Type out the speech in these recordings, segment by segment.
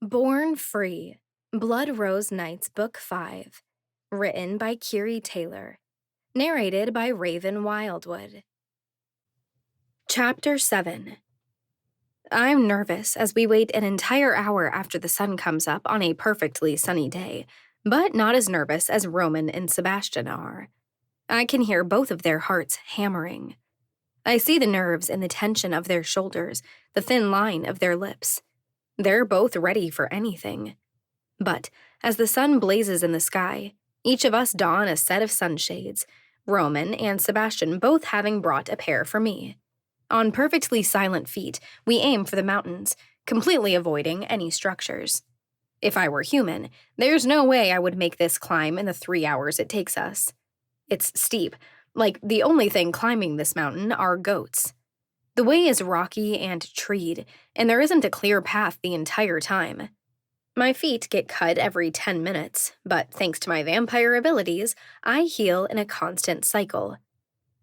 Born Free, Blood Rose Nights Book 5, written by Keary Taylor, narrated by Raven Wildwood. Chapter 7. I'm nervous as we wait an entire hour after the sun comes up on a perfectly sunny day, but not as nervous as Roman and Sebastian are. I can hear both of their hearts hammering. I see the nerves in the tension of their shoulders, the thin line of their lips. They're both ready for anything. But as the sun blazes in the sky, each of us don a set of sunshades, Roman and Sebastian both having brought a pair for me. On perfectly silent feet, we aim for the mountains, completely avoiding any structures. If I were human, there's no way I would make this climb in the 3 hours it takes us. It's steep, like the only thing climbing this mountain are goats. The way is rocky and treed, and there isn't a clear path the entire time. My feet get cut every 10 minutes, but thanks to my vampire abilities, I heal in a constant cycle.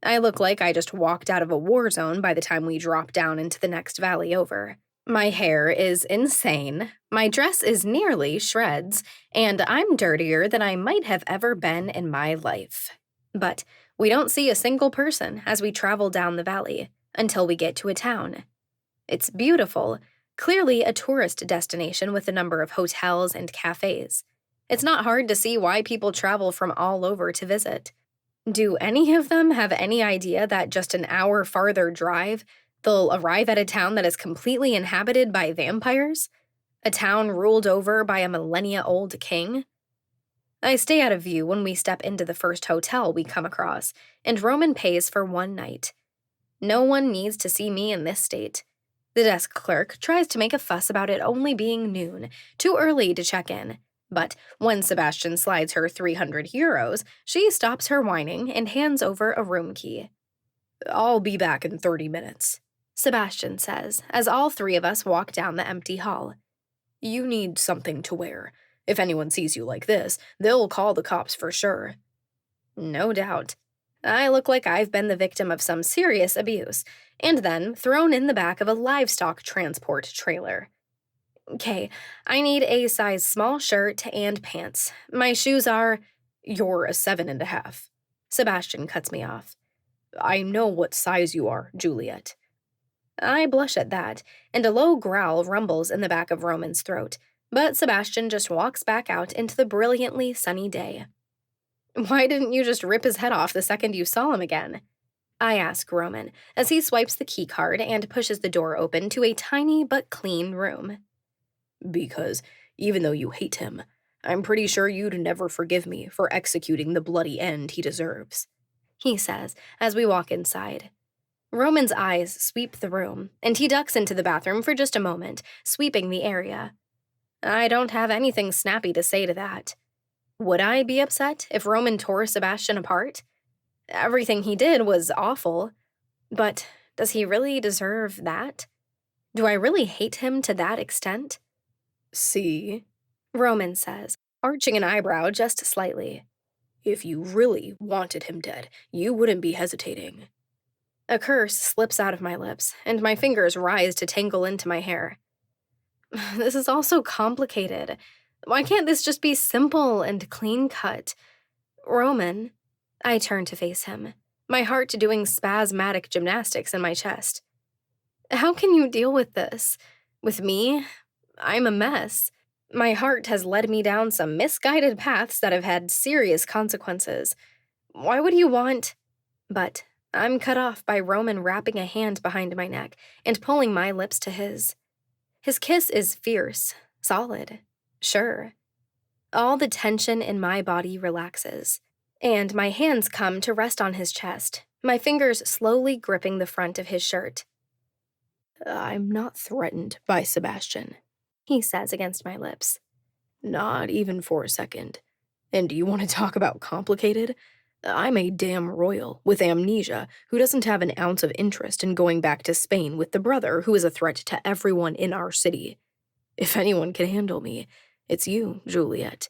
I look like I just walked out of a war zone by the time we drop down into the next valley over. My hair is insane, my dress is nearly shreds, and I'm dirtier than I might have ever been in my life. But we don't see a single person as we travel down the valley until we get to a town. It's beautiful, clearly a tourist destination with a number of hotels and cafes. It's not hard to see why people travel from all over to visit. Do any of them have any idea that just an hour farther drive, they'll arrive at a town that is completely inhabited by vampires? A town ruled over by a millennia-old king? I stay out of view when we step into the first hotel we come across, and Roman pays for one night. No one needs to see me in this state. The desk clerk tries to make a fuss about it only being noon, too early to check in. But when Sebastian slides her 300 euros, she stops her whining and hands over a room key. "I'll be back in 30 minutes, Sebastian says, as all three of us walk down the empty hall. "You need something to wear. If anyone sees you like this, they'll call the cops for sure." No doubt. I look like I've been the victim of some serious abuse, and then thrown in the back of a livestock transport trailer. Okay, I need a size small shirt and pants. My shoes are— "You're a 7.5. Sebastian cuts me off. "I know what size you are, Juliet." I blush at that, and a low growl rumbles in the back of Roman's throat, but Sebastian just walks back out into the brilliantly sunny day. "Why didn't you just rip his head off the second you saw him again?" I ask Roman, as he swipes the key card and pushes the door open to a tiny but clean room. "Because, even though you hate him, I'm pretty sure you'd never forgive me for executing the bloody end he deserves," he says as we walk inside. Roman's eyes sweep the room, and he ducks into the bathroom for just a moment, sweeping the area. I don't have anything snappy to say to that. Would I be upset if Roman tore Sebastian apart? Everything he did was awful, but does he really deserve that? Do I really hate him to that extent? "See," Roman says, arching an eyebrow just slightly. "If you really wanted him dead, you wouldn't be hesitating." A curse slips out of my lips, and my fingers rise to tangle into my hair. This is all so complicated. Why can't this just be simple and clean-cut? Roman, I turn to face him, my heart doing spasmodic gymnastics in my chest. How can you deal with this? With me? I'm a mess. My heart has led me down some misguided paths that have had serious consequences. Why would you want— But I'm cut off by Roman wrapping a hand behind my neck and pulling my lips to his. His kiss is fierce, solid, sure. All the tension in my body relaxes, and my hands come to rest on his chest, my fingers slowly gripping the front of his shirt. "I'm not threatened by Sebastian," he says against my lips. "Not even for a second. And do you want to talk about complicated? I'm a damn royal with amnesia who doesn't have an ounce of interest in going back to Spain with the brother who is a threat to everyone in our city. If anyone can handle me, it's you, Juliet.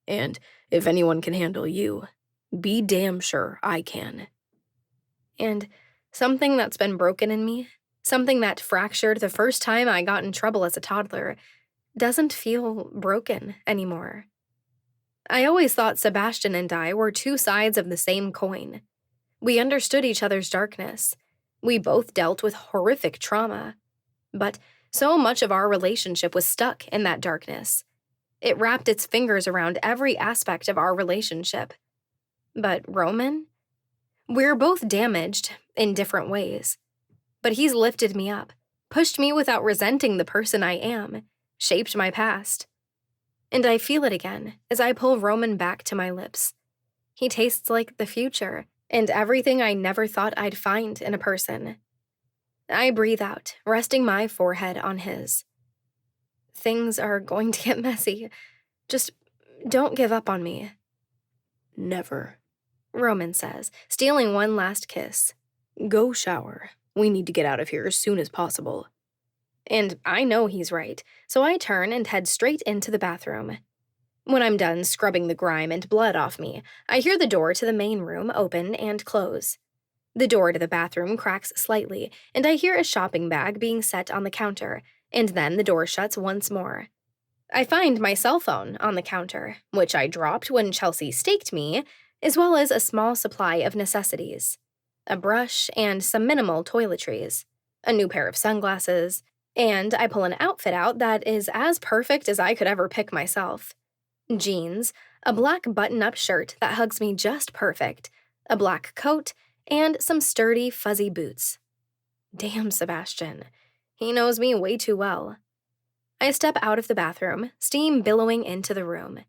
And if anyone can handle you, be damn sure I can." And something that's been broken in me, something that fractured the first time I got in trouble as a toddler, doesn't feel broken anymore. I always thought Sebastian and I were two sides of the same coin. We understood each other's darkness. We both dealt with horrific trauma. But so much of our relationship was stuck in that darkness. It wrapped its fingers around every aspect of our relationship. But Roman? We're both damaged in different ways. But he's lifted me up, pushed me without resenting the person I am, shaped my past. And I feel it again as I pull Roman back to my lips. He tastes like the future and everything I never thought I'd find in a person. I breathe out, resting my forehead on his. Things are going to get messy. Just don't give up on me. Never, Roman says, stealing one last kiss. Go shower. We need to get out of here as soon as possible. And I know he's right, so I turn and head straight into the bathroom. When I'm done scrubbing the grime and blood off me, I hear the door to the main room open and close. The door to the bathroom cracks slightly, and I hear a shopping bag being set on the counter, and then the door shuts once more. I find my cell phone on the counter, which I dropped when Chelsea staked me, as well as a small supply of necessities. A brush and some minimal toiletries. A new pair of sunglasses. And I pull an outfit out that is as perfect as I could ever pick myself. Jeans, a black button-up shirt that hugs me just perfect, a black coat, and some sturdy, fuzzy boots. Damn, Sebastian. He knows me way too well. I step out of the bathroom, steam billowing into the room.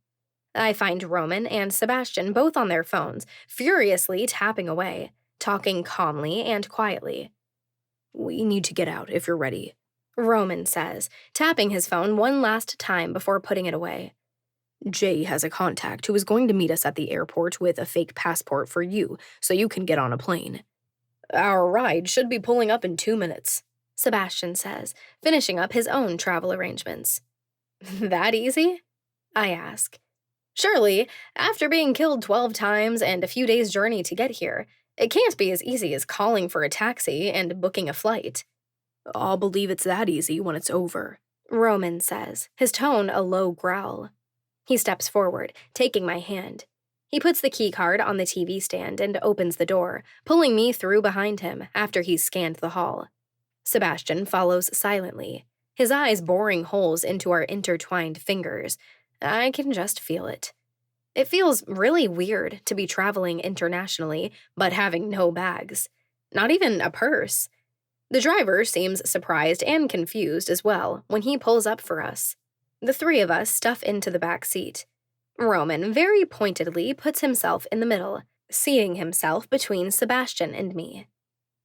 I find Roman and Sebastian both on their phones, furiously tapping away, talking calmly and quietly. We need to get out if you're ready, Roman says, tapping his phone one last time before putting it away. Jay has a contact who is going to meet us at the airport with a fake passport for you so you can get on a plane. Our ride should be pulling up in 2 minutes, Sebastian says, finishing up his own travel arrangements. That easy? I ask. Surely, after being killed 12 times and a few days' journey to get here, it can't be as easy as calling for a taxi and booking a flight. I'll believe it's that easy when it's over, Roman says, his tone a low growl. He steps forward, taking my hand. He puts the keycard on the TV stand and opens the door, pulling me through behind him after he's scanned the hall. Sebastian follows silently, his eyes boring holes into our intertwined fingers. I can just feel it. It feels really weird to be traveling internationally, but having no bags. Not even a purse. The driver seems surprised and confused as well when he pulls up for us. The three of us stuff into the back seat. Roman very pointedly puts himself in the middle, seating himself between Sebastian and me.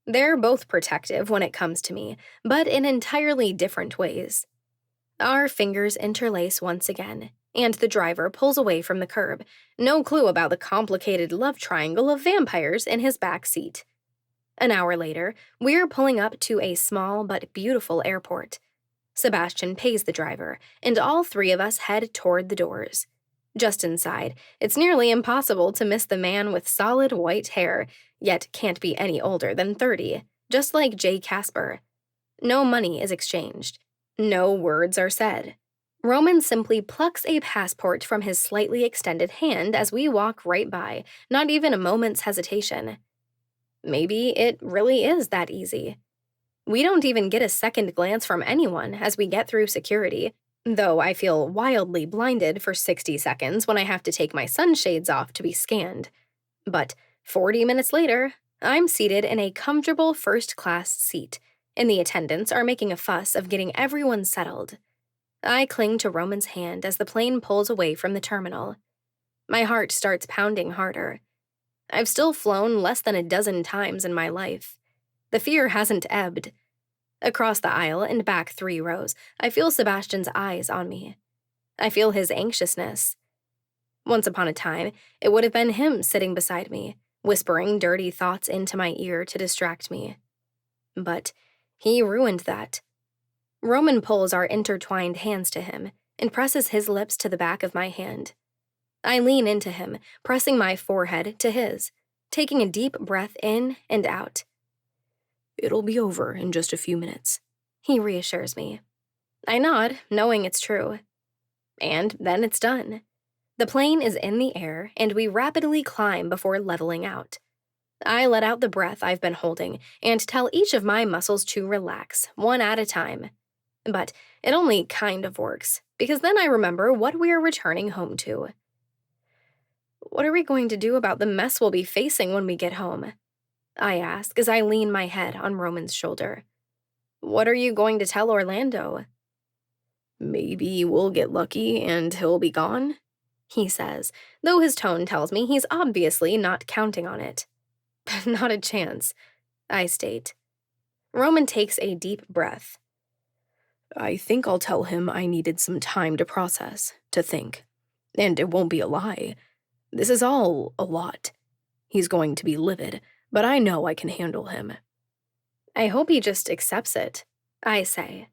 They're both protective when it comes to me, but in entirely different ways. Our fingers interlace once again, and the driver pulls away from the curb, no clue about the complicated love triangle of vampires in his back seat. An hour later, we're pulling up to a small but beautiful airport. Sebastian pays the driver, and all three of us head toward the doors. Just inside, it's nearly impossible to miss the man with solid white hair, yet can't be any older than 30, just like Jay Casper. No money is exchanged. No words are said. Roman simply plucks a passport from his slightly extended hand as we walk right by, not even a moment's hesitation. Maybe it really is that easy. We don't even get a second glance from anyone as we get through security, though I feel wildly blinded for 60 seconds when I have to take my sunshades off to be scanned. But 40 minutes later, I'm seated in a comfortable first-class seat, and the attendants are making a fuss of getting everyone settled. I cling to Roman's hand as the plane pulls away from the terminal. My heart starts pounding harder. I've still flown less than a dozen times in my life. The fear hasn't ebbed. Across the aisle and back 3 rows, I feel Sebastian's eyes on me. I feel his anxiousness. Once upon a time, it would have been him sitting beside me, whispering dirty thoughts into my ear to distract me. But he ruined that. Roman pulls our intertwined hands to him and presses his lips to the back of my hand. I lean into him, pressing my forehead to his, taking a deep breath in and out. It'll be over in just a few minutes, he reassures me. I nod, knowing it's true. And then it's done. The plane is in the air, and we rapidly climb before leveling out. I let out the breath I've been holding and tell each of my muscles to relax, one at a time. But it only kind of works, because then I remember what we are returning home to. What are we going to do about the mess we'll be facing when we get home? I ask as I lean my head on Roman's shoulder. What are you going to tell Orlando? Maybe we'll get lucky and he'll be gone, he says, though his tone tells me he's obviously not counting on it. Not a chance, I state. Roman takes a deep breath. I think I'll tell him I needed some time to process, to think. And it won't be a lie. This is all a lot. He's going to be livid, but I know I can handle him. I hope he just accepts it, I say.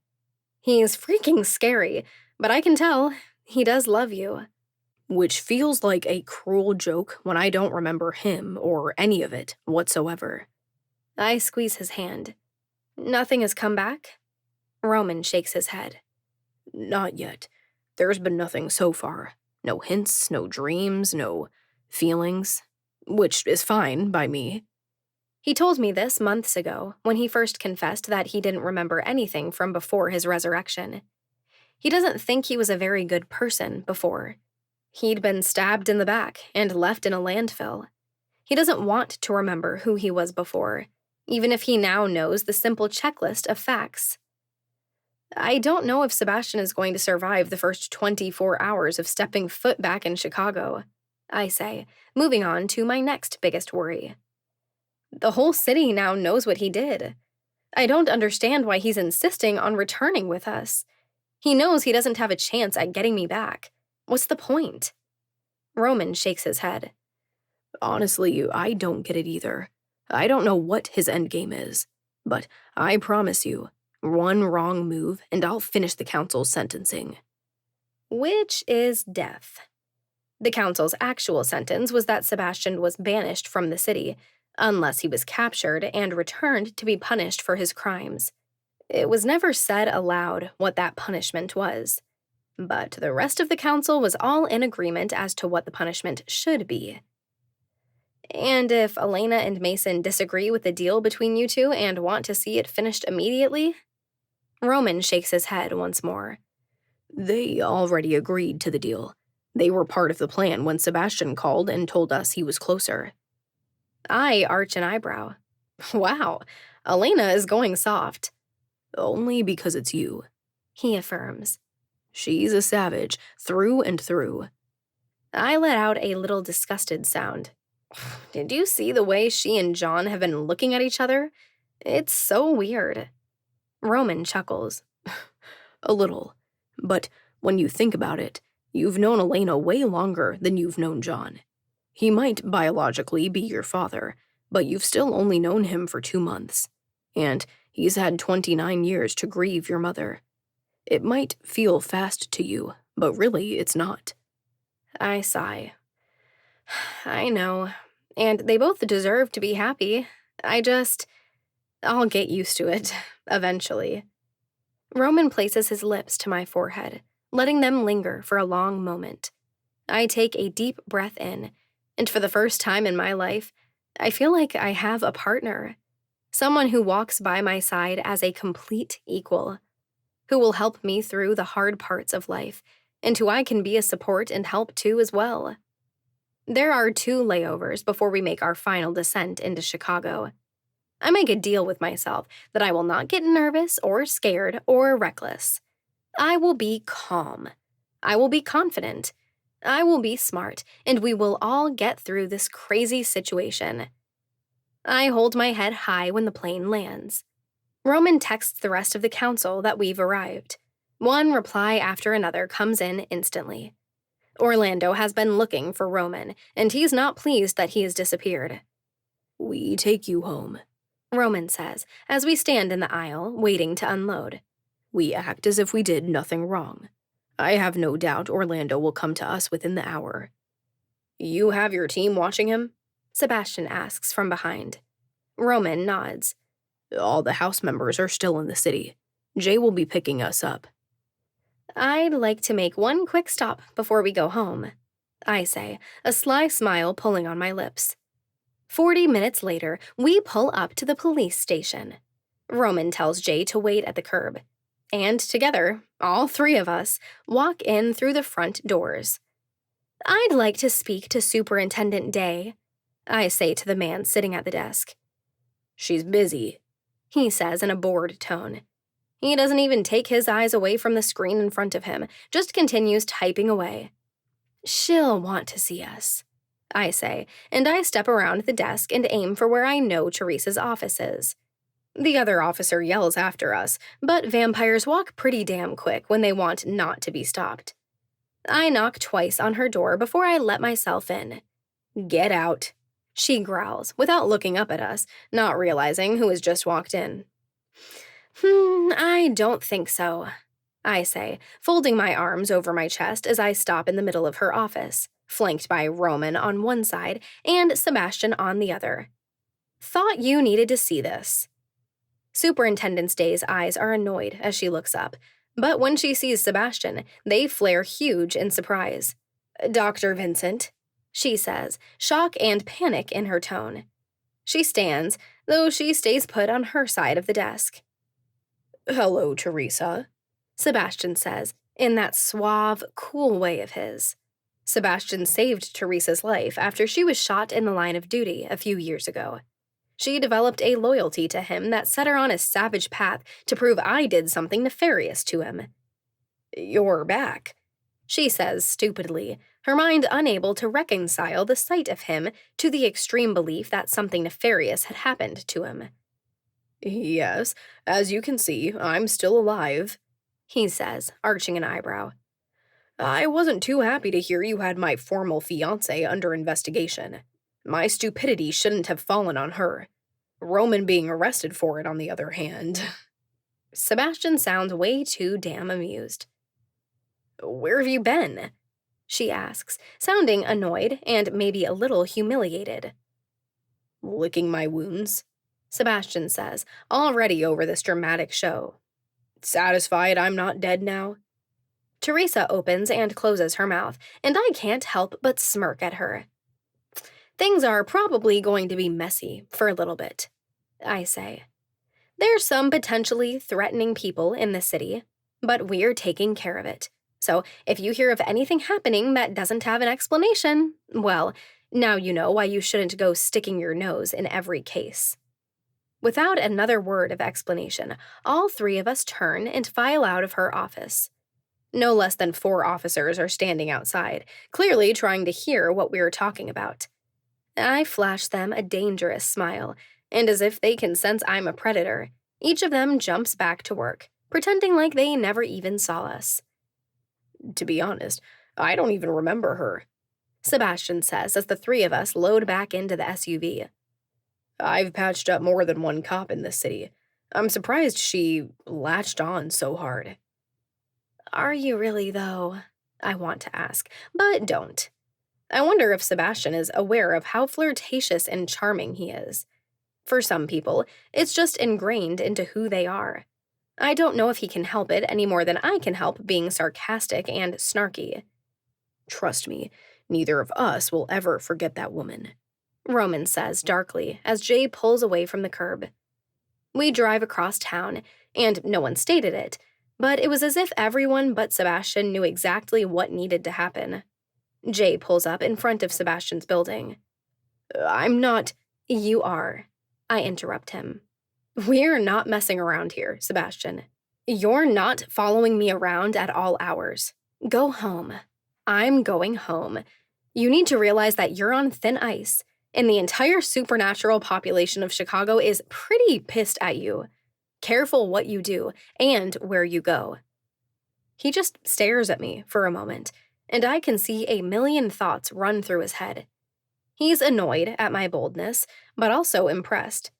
He's freaking scary, but I can tell he does love you. Which feels like a cruel joke when I don't remember him or any of it whatsoever. I squeeze his hand. Nothing has come back? Roman shakes his head. Not yet. There's been nothing so far. No hints, no dreams, no feelings. Which is fine by me. He told me this months ago when he first confessed that he didn't remember anything from before his resurrection. He doesn't think he was a very good person before. He'd been stabbed in the back and left in a landfill. He doesn't want to remember who he was before, even if he now knows the simple checklist of facts. I don't know if Sebastian is going to survive the first 24 hours of stepping foot back in Chicago, I say, moving on to my next biggest worry. The whole city now knows what he did. I don't understand why he's insisting on returning with us. He knows he doesn't have a chance at getting me back. What's the point? Roman shakes his head. Honestly, I don't get it either. I don't know what his endgame is. But I promise you, one wrong move and I'll finish the council's sentencing. Which is death. The council's actual sentence was that Sebastian was banished from the city, unless he was captured and returned to be punished for his crimes. It was never said aloud what that punishment was. But the rest of the council was all in agreement as to what the punishment should be. And if Elena and Mason disagree with the deal between you two and want to see it finished immediately? Roman shakes his head once more. They already agreed to the deal. They were part of the plan when Sebastian called and told us he was closer. I arch an eyebrow. Wow, Elena is going soft. Only because it's you, he affirms. She's a savage, through and through. I let out a little disgusted sound. Did you see the way she and John have been looking at each other? It's so weird. Roman chuckles. A little. But when you think about it, you've known Elena way longer than you've known John. He might biologically be your father, but you've still only known him for 2 months. And he's had 29 years to grieve your mother. It might feel fast to you, but really it's not. I sigh. I know, and they both deserve to be happy. I'll get used to it, eventually. Roman places his lips to my forehead, letting them linger for a long moment. I take a deep breath in, and for the first time in my life, I feel like I have a partner. Someone who walks by my side as a complete equal, who will help me through the hard parts of life, and who I can be a support and help to as well. There are 2 layovers before we make our final descent into Chicago. I make a deal with myself that I will not get nervous or scared or reckless. I will be calm. I will be confident. I will be smart, and we will all get through this crazy situation. I hold my head high when the plane lands. Roman texts the rest of the council that we've arrived. One reply after another comes in instantly. Orlando has been looking for Roman, and he's not pleased that he has disappeared. We take you home, Roman says, as we stand in the aisle, waiting to unload. We act as if we did nothing wrong. I have no doubt Orlando will come to us within the hour. You have your team watching him? Sebastian asks from behind. Roman nods. All the house members are still in the city. Jay will be picking us up. I'd like to make one quick stop before we go home, I say, a sly smile pulling on my lips. 40 minutes later, we pull up to the police station. Roman tells Jay to wait at the curb. And together, all three of us, walk in through the front doors. I'd like to speak to Superintendent Day, I say to the man sitting at the desk. She's busy, he says in a bored tone. He doesn't even take his eyes away from the screen in front of him, just continues typing away. She'll want to see us, I say, and I step around the desk and aim for where I know Teresa's office is. The other officer yells after us, but vampires walk pretty damn quick when they want not to be stopped. I knock twice on her door before I let myself in. Get out, she growls, without looking up at us, not realizing who has just walked in. I don't think so, I say, folding my arms over my chest as I stop in the middle of her office, flanked by Roman on one side and Sebastian on the other. Thought you needed to see this. Superintendent Day's eyes are annoyed as she looks up, but when she sees Sebastian, they flare huge in surprise. Dr. Vincent, she says, shock and panic in her tone. She stands, though she stays put on her side of the desk. Hello, Teresa, Sebastian says, in that suave, cool way of his. Sebastian saved Teresa's life after she was shot in the line of duty a few years ago. She developed a loyalty to him that set her on a savage path to prove I did something nefarious to him. You're back, she says stupidly, her mind unable to reconcile the sight of him to the extreme belief that something nefarious had happened to him. Yes, as you can see, I'm still alive, he says, arching an eyebrow. I wasn't too happy to hear you had my former fiancé under investigation. My stupidity shouldn't have fallen on her. Roman being arrested for it, on the other hand. Sebastian sounds way too damn amused. Where have you been? She asks, sounding annoyed and maybe a little humiliated. Licking my wounds, Sebastian says, already over this dramatic show. Satisfied I'm not dead now? Teresa opens and closes her mouth, and I can't help but smirk at her. Things are probably going to be messy for a little bit, I say. There's some potentially threatening people in the city, but we're taking care of it. So if you hear of anything happening that doesn't have an explanation, well, now you know why you shouldn't go sticking your nose in every case. Without another word of explanation, all three of us turn and file out of her office. No less than 4 officers are standing outside, clearly trying to hear what we're talking about. I flash them a dangerous smile, and as if they can sense I'm a predator, each of them jumps back to work, pretending like they never even saw us. To be honest, I don't even remember her, Sebastian says as the 3 of us load back into the SUV. I've patched up more than one cop in this city. I'm surprised she latched on so hard. Are you really, though? I want to ask, but don't. I wonder if Sebastian is aware of how flirtatious and charming he is. For some people, it's just ingrained into who they are. I don't know if he can help it any more than I can help being sarcastic and snarky. Trust me, neither of us will ever forget that woman, Roman says darkly as Jay pulls away from the curb. We drive across town, and no one stated it, but it was as if everyone but Sebastian knew exactly what needed to happen. Jay pulls up in front of Sebastian's building. I'm not. You are, I interrupt him. We're not messing around here, Sebastian. You're not following me around at all hours. Go home. I'm going home. You need to realize that you're on thin ice, and the entire supernatural population of Chicago is pretty pissed at you. Careful what you do and where you go. He just stares at me for a moment, and I can see a million thoughts run through his head. He's annoyed at my boldness, but also impressed.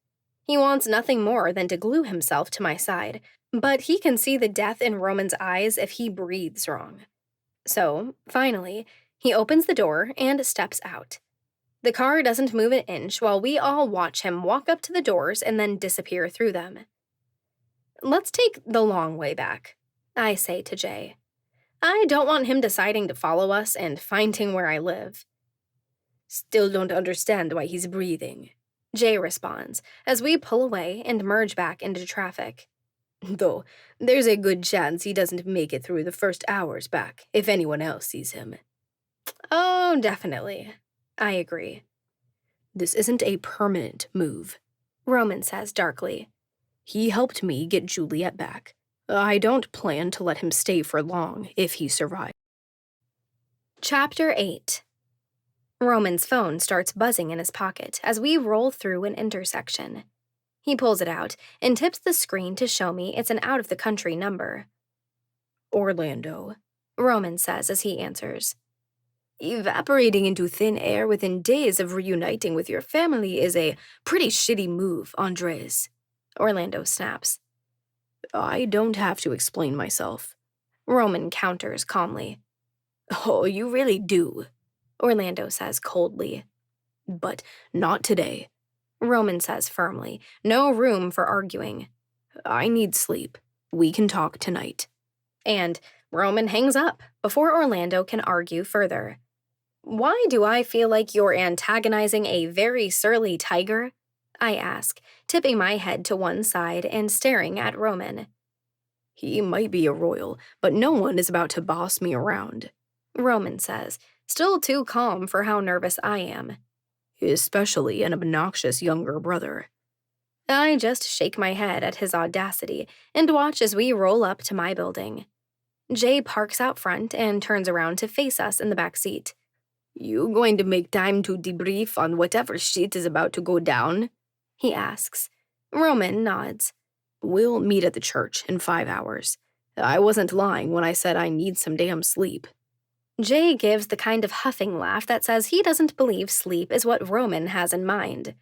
He wants nothing more than to glue himself to my side, but he can see the death in Roman's eyes if he breathes wrong. So, finally, he opens the door and steps out. The car doesn't move an inch while we all watch him walk up to the doors and then disappear through them. Let's take the long way back, I say to Jay. I don't want him deciding to follow us and finding where I live. Still don't understand why he's breathing, Jay responds as we pull away and merge back into traffic. Though, there's a good chance he doesn't make it through the first hours back if anyone else sees him. Oh, definitely. I agree. This isn't a permanent move, Roman says darkly. He helped me get Juliet back. I don't plan to let him stay for long if he survives. Chapter 8. Roman's phone starts buzzing in his pocket as we roll through an intersection. He pulls it out and tips the screen to show me it's an out-of-the-country number. Orlando, Roman says as he answers. Evaporating into thin air within days of reuniting with your family is a pretty shitty move, Andres, Orlando snaps. I don't have to explain myself, Roman counters calmly. Oh, you really do, Orlando says coldly. But not today, Roman says firmly, no room for arguing. I need sleep. We can talk tonight. And Roman hangs up before Orlando can argue further. Why do I feel like you're antagonizing a very surly tiger? I ask, tipping my head to one side and staring at Roman. He might be a royal, but no one is about to boss me around, Roman says, still too calm for how nervous I am. Especially an obnoxious younger brother. I just shake my head at his audacity and watch as we roll up to my building. Jay parks out front and turns around to face us in the back seat. You going to make time to debrief on whatever shit is about to go down? He asks. Roman nods. We'll meet at the church in 5 hours. I wasn't lying when I said I need some damn sleep. Jay gives the kind of huffing laugh that says he doesn't believe sleep is what Roman has in mind.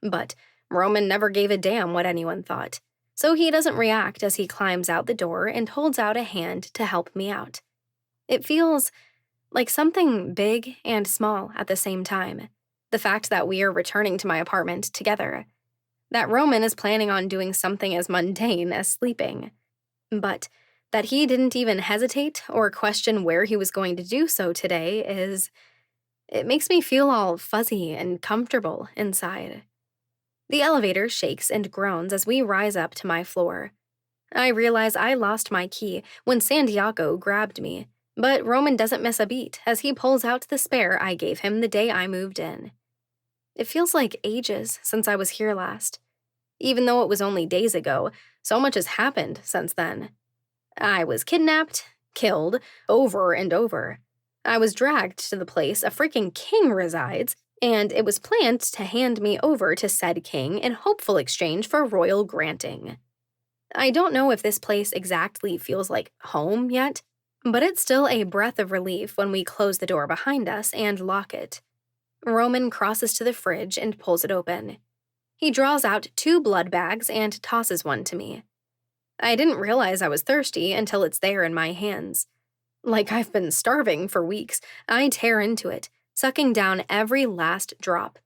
But Roman never gave a damn what anyone thought, so he doesn't react as he climbs out the door and holds out a hand to help me out. It feels like something big and small at the same time. The fact that we are returning to my apartment together. That Roman is planning on doing something as mundane as sleeping. But that he didn't even hesitate or question where he was going to do so today it makes me feel all fuzzy and comfortable inside. The elevator shakes and groans as we rise up to my floor. I realize I lost my key when Santiago grabbed me, but Roman doesn't miss a beat as he pulls out the spare I gave him the day I moved in. It feels like ages since I was here last. Even though it was only days ago, so much has happened since then. I was kidnapped, killed, over and over. I was dragged to the place a freaking king resides, and it was planned to hand me over to said king in hopeful exchange for royal granting. I don't know if this place exactly feels like home yet, but it's still a breath of relief when we close the door behind us and lock it. Roman crosses to the fridge and pulls it open. He draws out 2 blood bags and tosses one to me. I didn't realize I was thirsty until it's there in my hands. Like I've been starving for weeks, I tear into it, sucking down every last drop.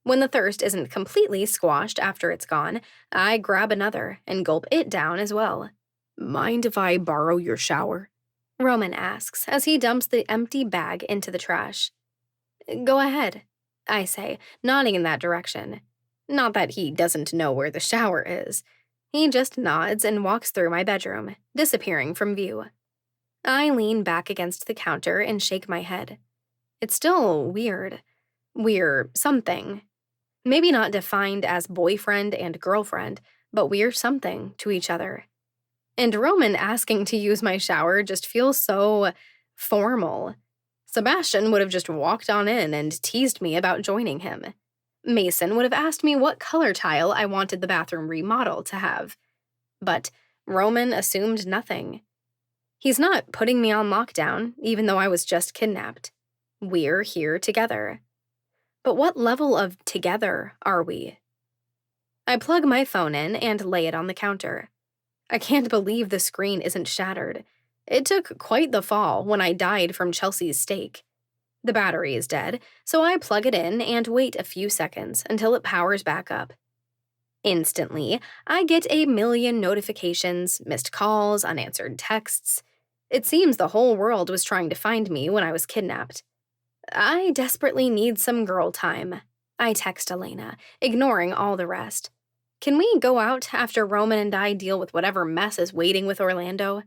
When the thirst isn't completely squashed after it's gone, I grab another and gulp it down as well. Mind if I borrow your shower? Roman asks as he dumps the empty bag into the trash. Go ahead, I say, nodding in that direction. Not that he doesn't know where the shower is. He just nods and walks through my bedroom, disappearing from view. I lean back against the counter and shake my head. It's still weird. We're something. Maybe not defined as boyfriend and girlfriend, but we're something to each other. And Roman asking to use my shower just feels so formal. Sebastian would have just walked on in and teased me about joining him. Mason would have asked me what color tile I wanted the bathroom remodel to have. But Roman assumed nothing. He's not putting me on lockdown, even though I was just kidnapped. We're here together. But what level of together are we? I plug my phone in and lay it on the counter. I can't believe the screen isn't shattered. It took quite the fall when I died from Chelsea's steak. The battery is dead, so I plug it in and wait a few seconds until it powers back up. Instantly, I get a million notifications, missed calls, unanswered texts. It seems the whole world was trying to find me when I was kidnapped. I desperately need some girl time. I text Elena, ignoring all the rest. Can we go out after Roman and I deal with whatever mess is waiting with Orlando?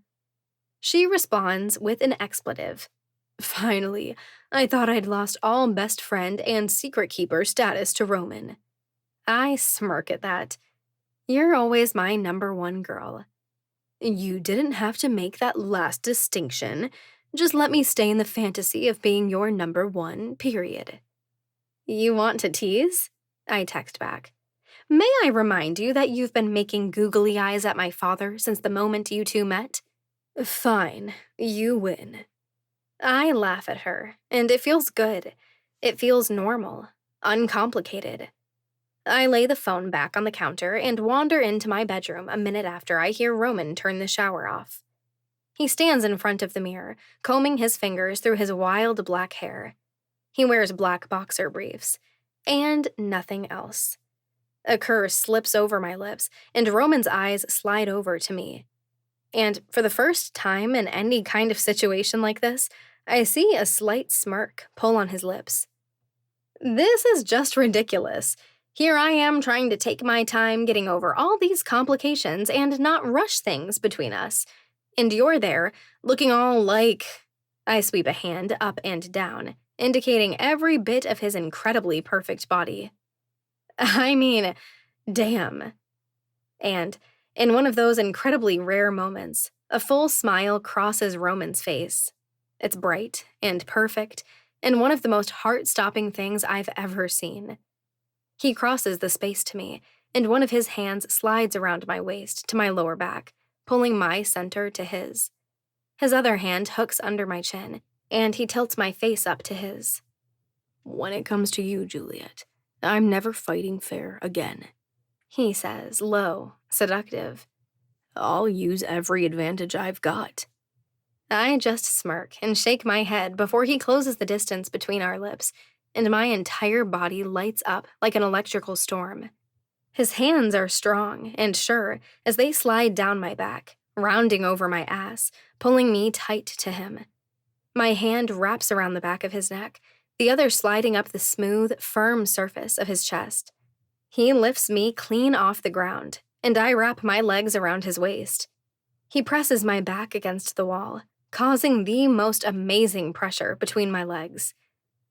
She responds with an expletive. Finally, I thought I'd lost all best friend and secret keeper status to Roman. I smirk at that. You're always my number one girl. You didn't have to make that last distinction. Just let me stay in the fantasy of being your number one, period. You want to tease? I text back. May I remind you that you've been making googly eyes at my father since the moment you two met? Fine, you win. I laugh at her, and it feels good. It feels normal, uncomplicated. I lay the phone back on the counter and wander into my bedroom a minute after I hear Roman turn the shower off. He stands in front of the mirror, combing his fingers through his wild black hair. He wears black boxer briefs, and nothing else. A curse slips over my lips, and Roman's eyes slide over to me. And for the first time in any kind of situation like this, I see a slight smirk pull on his lips. This is just ridiculous. Here I am trying to take my time getting over all these complications and not rush things between us. And you're there, looking all like... I sweep a hand up and down, indicating every bit of his incredibly perfect body. I mean, damn. And in one of those incredibly rare moments, a full smile crosses Roman's face. It's bright and perfect, and one of the most heart-stopping things I've ever seen. He crosses the space to me, and one of his hands slides around my waist to my lower back, pulling my center to his. His other hand hooks under my chin, and he tilts my face up to his. When it comes to you, Juliet, I'm never fighting fair again, he says, low, seductive. I'll use every advantage I've got. I just smirk and shake my head before he closes the distance between our lips, and my entire body lights up like an electrical storm. His hands are strong and sure as they slide down my back, rounding over my ass, pulling me tight to him. My hand wraps around the back of his neck, the other sliding up the smooth, firm surface of his chest. He lifts me clean off the ground, and I wrap my legs around his waist. He presses my back against the wall, causing the most amazing pressure between my legs.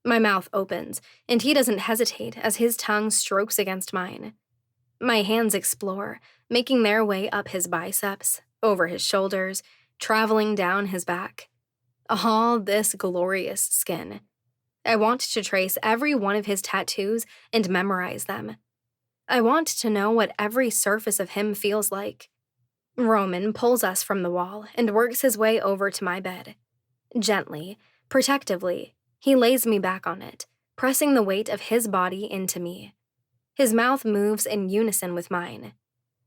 My mouth opens, and he doesn't hesitate as his tongue strokes against mine. My hands explore, making their way up his biceps, over his shoulders, traveling down his back. All this glorious skin. I want to trace every one of his tattoos and memorize them. I want to know what every surface of him feels like. Roman pulls us from the wall and works his way over to my bed. Gently, protectively, he lays me back on it, pressing the weight of his body into me. His mouth moves in unison with mine.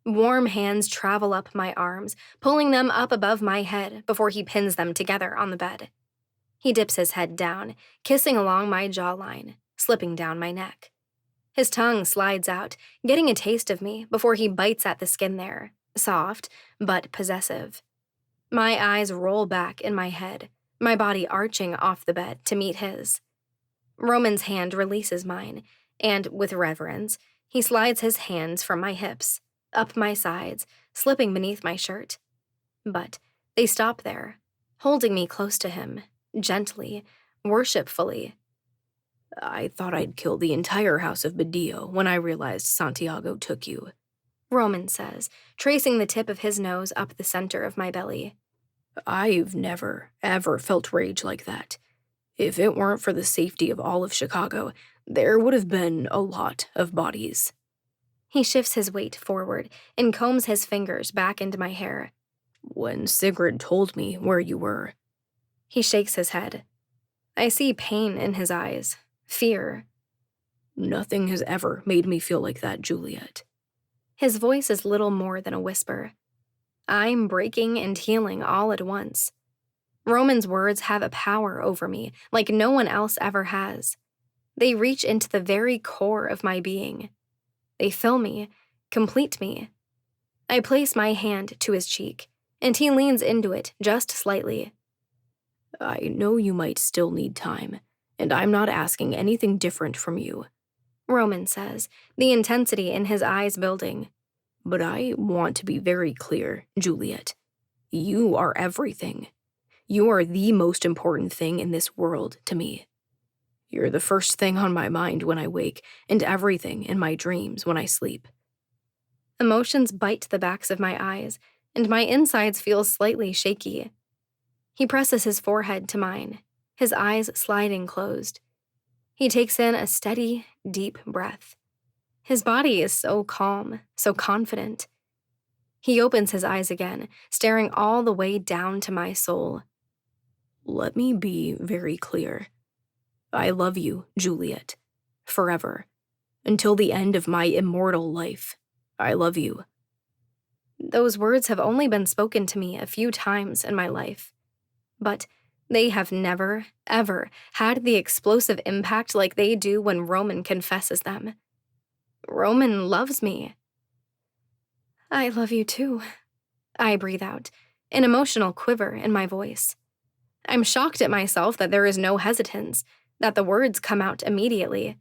Warm hands travel up my arms, pulling them up above my head before he pins them together on the bed. He dips his head down, kissing along my jawline, slipping down my neck. His tongue slides out, getting a taste of me before he bites at the skin there, soft but possessive. My eyes roll back in my head, my body arching off the bed to meet his. Roman's hand releases mine, and with reverence, he slides his hands from my hips, up my sides, slipping beneath my shirt. But they stop there, holding me close to him, gently, worshipfully. I thought I'd kill the entire house of Badillo when I realized Santiago took you, Roman says, tracing the tip of his nose up the center of my belly. I've never, ever felt rage like that. If it weren't for the safety of all of Chicago, there would have been a lot of bodies. He shifts his weight forward and combs his fingers back into my hair. When Sigrid told me where you were. He shakes his head. I see pain in his eyes, fear. Nothing has ever made me feel like that, Juliet. His voice is little more than a whisper. I'm breaking and healing all at once. Roman's words have a power over me like no one else ever has. They reach into the very core of my being. They fill me, complete me. I place my hand to his cheek, and he leans into it just slightly. I know you might still need time, and I'm not asking anything different from you, Roman says, the intensity in his eyes building. but I want to be very clear, Juliet. You are everything. You are the most important thing in this world to me. You're the first thing on my mind when I wake, and everything in my dreams when I sleep. Emotions bite the backs of my eyes, and my insides feel slightly shaky. He presses his forehead to mine, his eyes sliding closed. He takes in a steady, deep breath. His body is so calm, so confident. He opens his eyes again, staring all the way down to my soul. Let me be very clear. I love you, Juliet. Forever. Until the end of my immortal life. I love you. Those words have only been spoken to me a few times in my life. But they have never, ever had the explosive impact like they do when Roman confesses them. Roman loves me. I love you too. I breathe out, an emotional quiver in my voice. I'm shocked at myself that there is no hesitance, that the words come out immediately.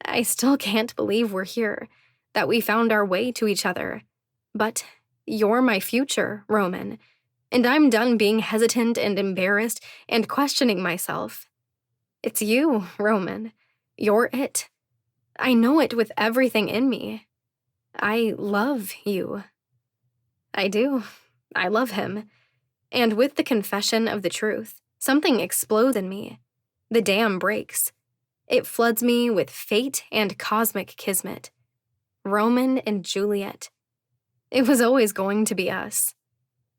I still can't believe we're here, that we found our way to each other. But you're my future, Roman, and I'm done being hesitant and embarrassed and questioning myself. It's you, Roman. You're it. I know it with everything in me. I love you. I do. I love him. And with the confession of the truth, something explodes in me. The dam breaks. It floods me with fate and cosmic kismet. Roman and Juliet. It was always going to be us.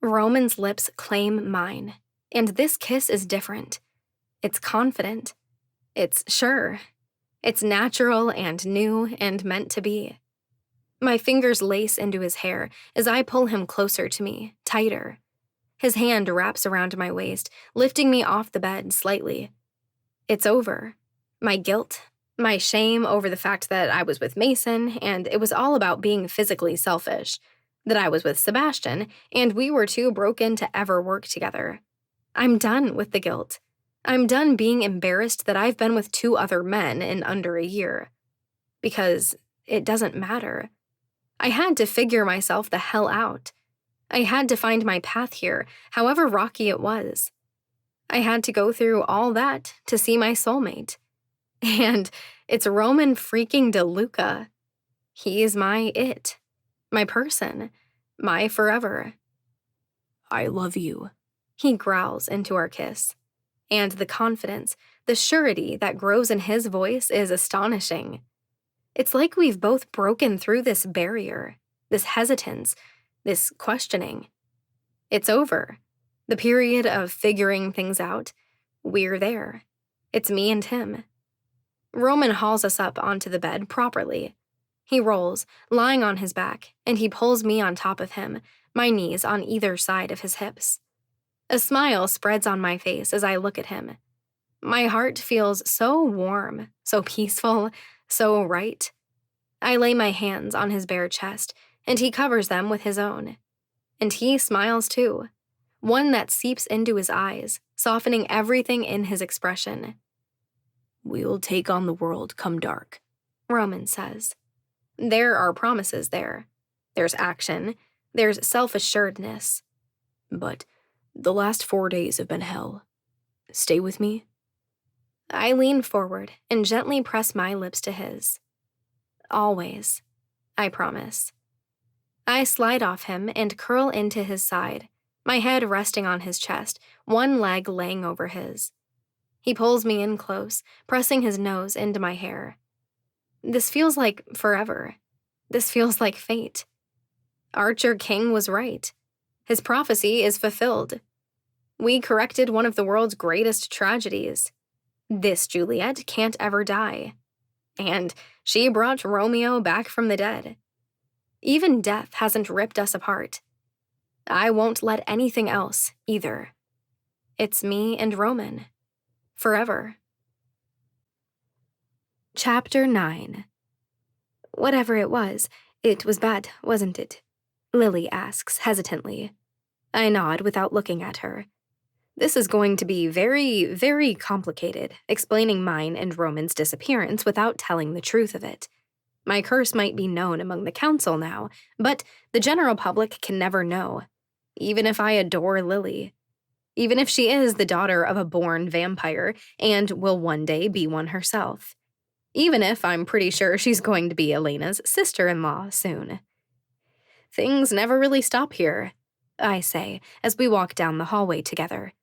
Roman's lips claim mine, and this kiss is different. It's confident. It's sure. It's natural and new and meant to be. My fingers lace into his hair as I pull him closer to me, tighter. His hand wraps around my waist, lifting me off the bed slightly. It's over. My guilt, my shame over the fact that I was with Mason, and it was all about being physically selfish. That I was with Sebastian, and we were too broken to ever work together. I'm done with the guilt. I'm done being embarrassed that I've been with 2 other men in under a year. Because it doesn't matter. I had to figure myself the hell out. I had to find my path here, however rocky it was. I had to go through all that to see my soulmate. And it's Roman freaking DeLuca. He is my it, my person, my forever. I love you, he growls into our kiss. And the confidence, the surety that grows in his voice is astonishing. It's like we've both broken through this barrier, this hesitance, this questioning. It's over. The period of figuring things out. We're there. It's me and him. Roman hauls us up onto the bed properly. He rolls, lying on his back, and he pulls me on top of him, my knees on either side of his hips. A smile spreads on my face as I look at him. My heart feels so warm, so peaceful, so right. I lay my hands on his bare chest, and he covers them with his own. And he smiles too, one that seeps into his eyes, softening everything in his expression. We'll take on the world come dark, Roman says. There are promises there. There's action. There's self-assuredness. But the last 4 days have been hell. Stay with me? I lean forward and gently press my lips to his. Always, I promise. I slide off him and curl into his side, my head resting on his chest, one leg laying over his. He pulls me in close, pressing his nose into my hair. This feels like forever. This feels like fate. Archer King was right. His prophecy is fulfilled. We corrected one of the world's greatest tragedies. This Juliet can't ever die. And she brought Romeo back from the dead. Even death hasn't ripped us apart. I won't let anything else, either. It's me and Roman. Forever. Chapter 9. Whatever it was bad, wasn't it? Lily asks hesitantly. I nod without looking at her. This is going to be very, very complicated, explaining mine and Roman's disappearance without telling the truth of it. My curse might be known among the council now, but the general public can never know. Even if I adore Lily. Even if she is the daughter of a born vampire and will one day be one herself. Even if I'm pretty sure she's going to be Elena's sister-in-law soon. Things never really stop here, I say as we walk down the hallway together.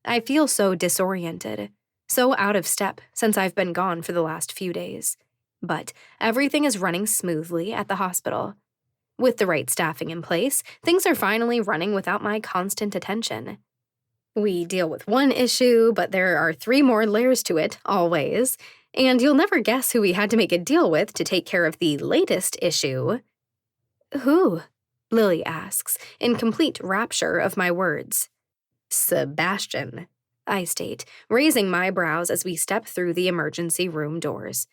I feel so disoriented, so out of step since I've been gone for the last few days. But everything is running smoothly at the hospital. With the right staffing in place, things are finally running without my constant attention. We deal with one issue, but there are 3 more layers to it, always. And you'll never guess who we had to make a deal with to take care of the latest issue. Who? Lily asks, in complete rapture of my words. Sebastian, I state, raising my brows as we step through the emergency room doors.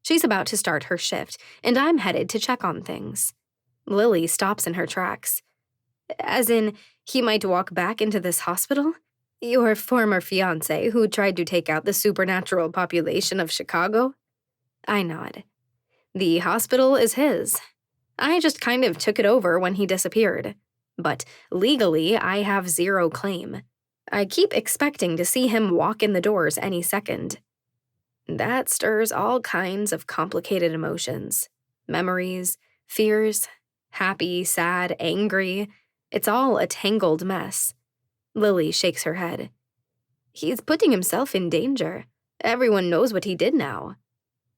She's about to start her shift, and I'm headed to check on things. Lily stops in her tracks. As in, he might walk back into this hospital? Your former fiancé who tried to take out the supernatural population of Chicago? I nod. The hospital is his. I just kind of took it over when he disappeared. But legally, I have 0 claim. I keep expecting to see him walk in the doors any second. That stirs all kinds of complicated emotions. Memories, fears, happy, sad, angry. It's all a tangled mess. Lily shakes her head. He's putting himself in danger. Everyone knows what he did now.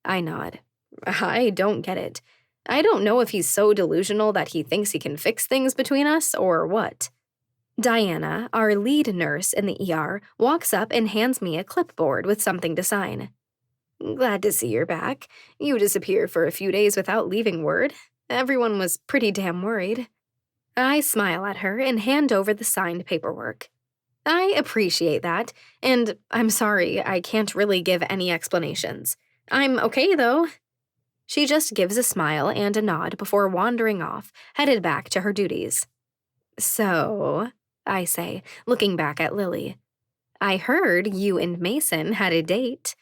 I nod. I don't get it. I don't know if he's so delusional that he thinks he can fix things between us or what. Diana, our lead nurse in the ER, walks up and hands me a clipboard with something to sign. Glad to see you're back. You disappeared for a few days without leaving word. Everyone was pretty damn worried. I smile at her and hand over the signed paperwork. I appreciate that, and I'm sorry I can't really give any explanations. I'm okay, though. She just gives a smile and a nod before wandering off, headed back to her duties. So, I say, looking back at Lily, I heard you and Mason had a date.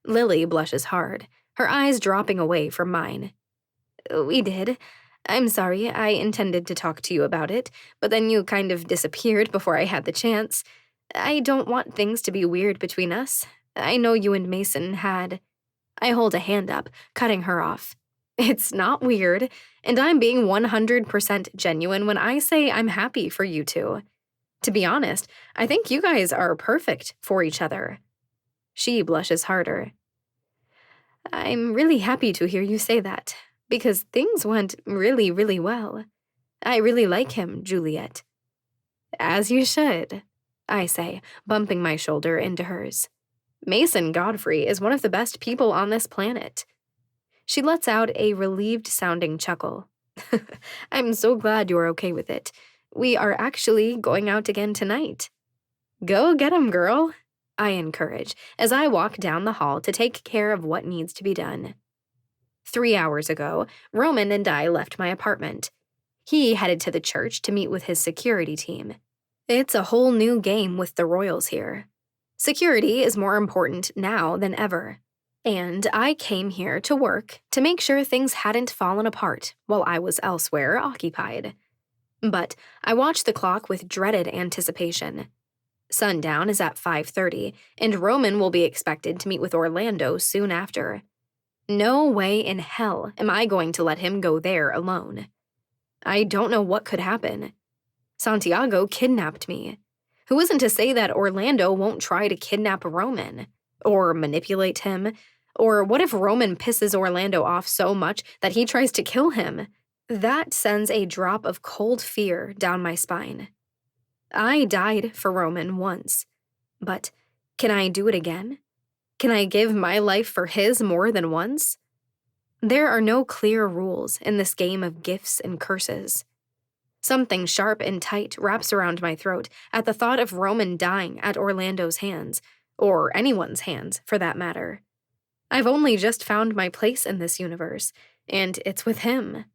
Lily blushes hard, her eyes dropping away from mine. We did. I'm sorry, I intended to talk to you about it, but then you kind of disappeared before I had the chance. I don't want things to be weird between us. I know you and Mason had... I hold a hand up, cutting her off. It's not weird, and I'm being 100% genuine when I say I'm happy for you two. To be honest, I think you guys are perfect for each other. She blushes harder. I'm really happy to hear you say that, because things went really, really well. I really like him, Juliet. As you should, I say, bumping my shoulder into hers. Mason Godfrey is one of the best people on this planet. She lets out a relieved-sounding chuckle. I'm so glad you're okay with it. We are actually going out again tonight. Go get 'em, girl, I encourage as I walk down the hall to take care of what needs to be done. 3 hours ago, Roman and I left my apartment. He headed to the church to meet with his security team. It's a whole new game with the royals here. Security is more important now than ever. And I came here to work to make sure things hadn't fallen apart while I was elsewhere occupied. But I watch the clock with dreaded anticipation. Sundown is at 5:30, and Roman will be expected to meet with Orlando soon after. No way in hell am I going to let him go there alone. I don't know what could happen. Santiago kidnapped me. Who isn't to say that Orlando won't try to kidnap Roman? Or manipulate him? Or what if Roman pisses Orlando off so much that he tries to kill him? That sends a drop of cold fear down my spine. I died for Roman once. But can I do it again? Can I give my life for his more than once? There are no clear rules in this game of gifts and curses. Something sharp and tight wraps around my throat at the thought of Roman dying at Orlando's hands, or anyone's hands, for that matter. I've only just found my place in this universe, and it's with him.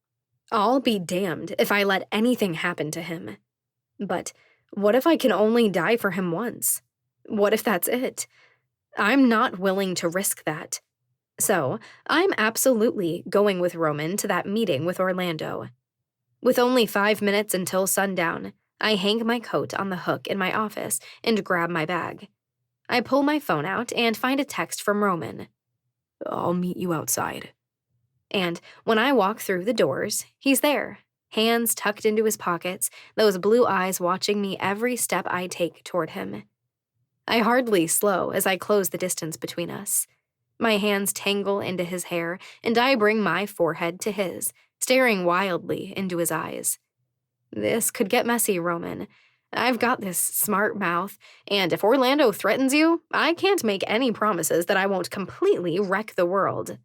I'll be damned if I let anything happen to him. But What if I can only die for him once? What if that's it? I'm not willing to risk that. So, I'm absolutely going with Roman to that meeting with Orlando. With only 5 minutes until sundown, I hang my coat on the hook in my office and grab my bag. I pull my phone out and find a text from Roman. I'll meet you outside. And when I walk through the doors, he's there, hands tucked into his pockets, those blue eyes watching me every step I take toward him. I hardly slow as I close the distance between us. My hands tangle into his hair, and I bring my forehead to his, staring wildly into his eyes. This could get messy, Roman. I've got this smart mouth, and if Orlando threatens you, I can't make any promises that I won't completely wreck the world.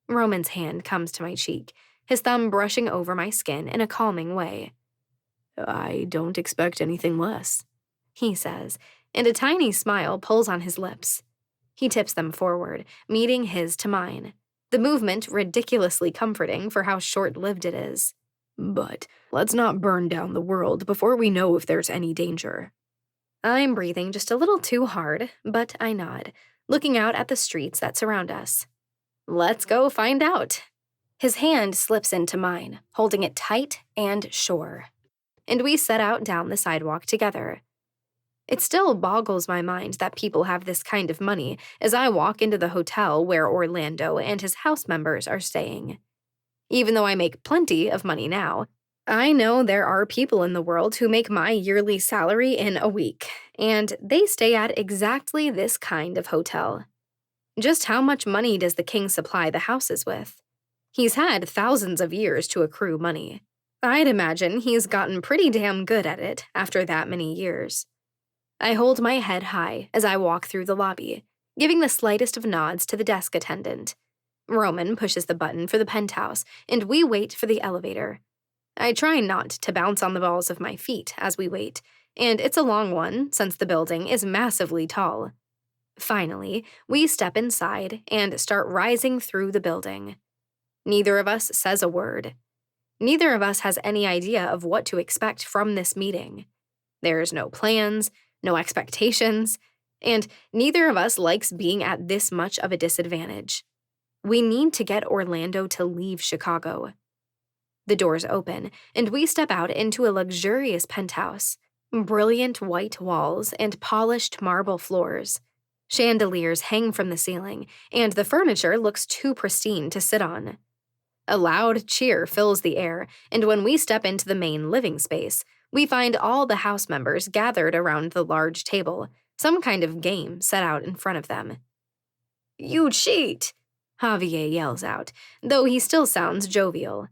Roman's hand comes to my cheek, his thumb brushing over my skin in a calming way. I don't expect anything less, he says, and a tiny smile pulls on his lips. He tips them forward, meeting his to mine, the movement ridiculously comforting for how short-lived it is. But let's not burn down the world before we know if there's any danger. I'm breathing just a little too hard, but I nod, looking out at the streets that surround us. Let's go find out. His hand slips into mine, holding it tight and sure. And we set out down the sidewalk together. It still boggles my mind that people have this kind of money as I walk into the hotel where Orlando and his house members are staying. Even though I make plenty of money now, I know there are people in the world who make my yearly salary in a week, and they stay at exactly this kind of hotel. Just how much money does the king supply the houses with? He's had thousands of years to accrue money. I'd imagine he's gotten pretty damn good at it after that many years. I hold my head high as I walk through the lobby, giving the slightest of nods to the desk attendant. Roman pushes the button for the penthouse, and we wait for the elevator. I try not to bounce on the balls of my feet as we wait, and it's a long one since the building is massively tall. Finally, we step inside and start rising through the building. Neither of us says a word. Neither of us has any idea of what to expect from this meeting. There's no plans, no expectations, and neither of us likes being at this much of a disadvantage. We need to get Orlando to leave Chicago. The doors open, and we step out into a luxurious penthouse. Brilliant white walls and polished marble floors. Chandeliers hang from the ceiling, and the furniture looks too pristine to sit on. A loud cheer fills the air, and when we step into the main living space, we find all the house members gathered around the large table, some kind of game set out in front of them. "You cheat!" Javier yells out, though he still sounds jovial.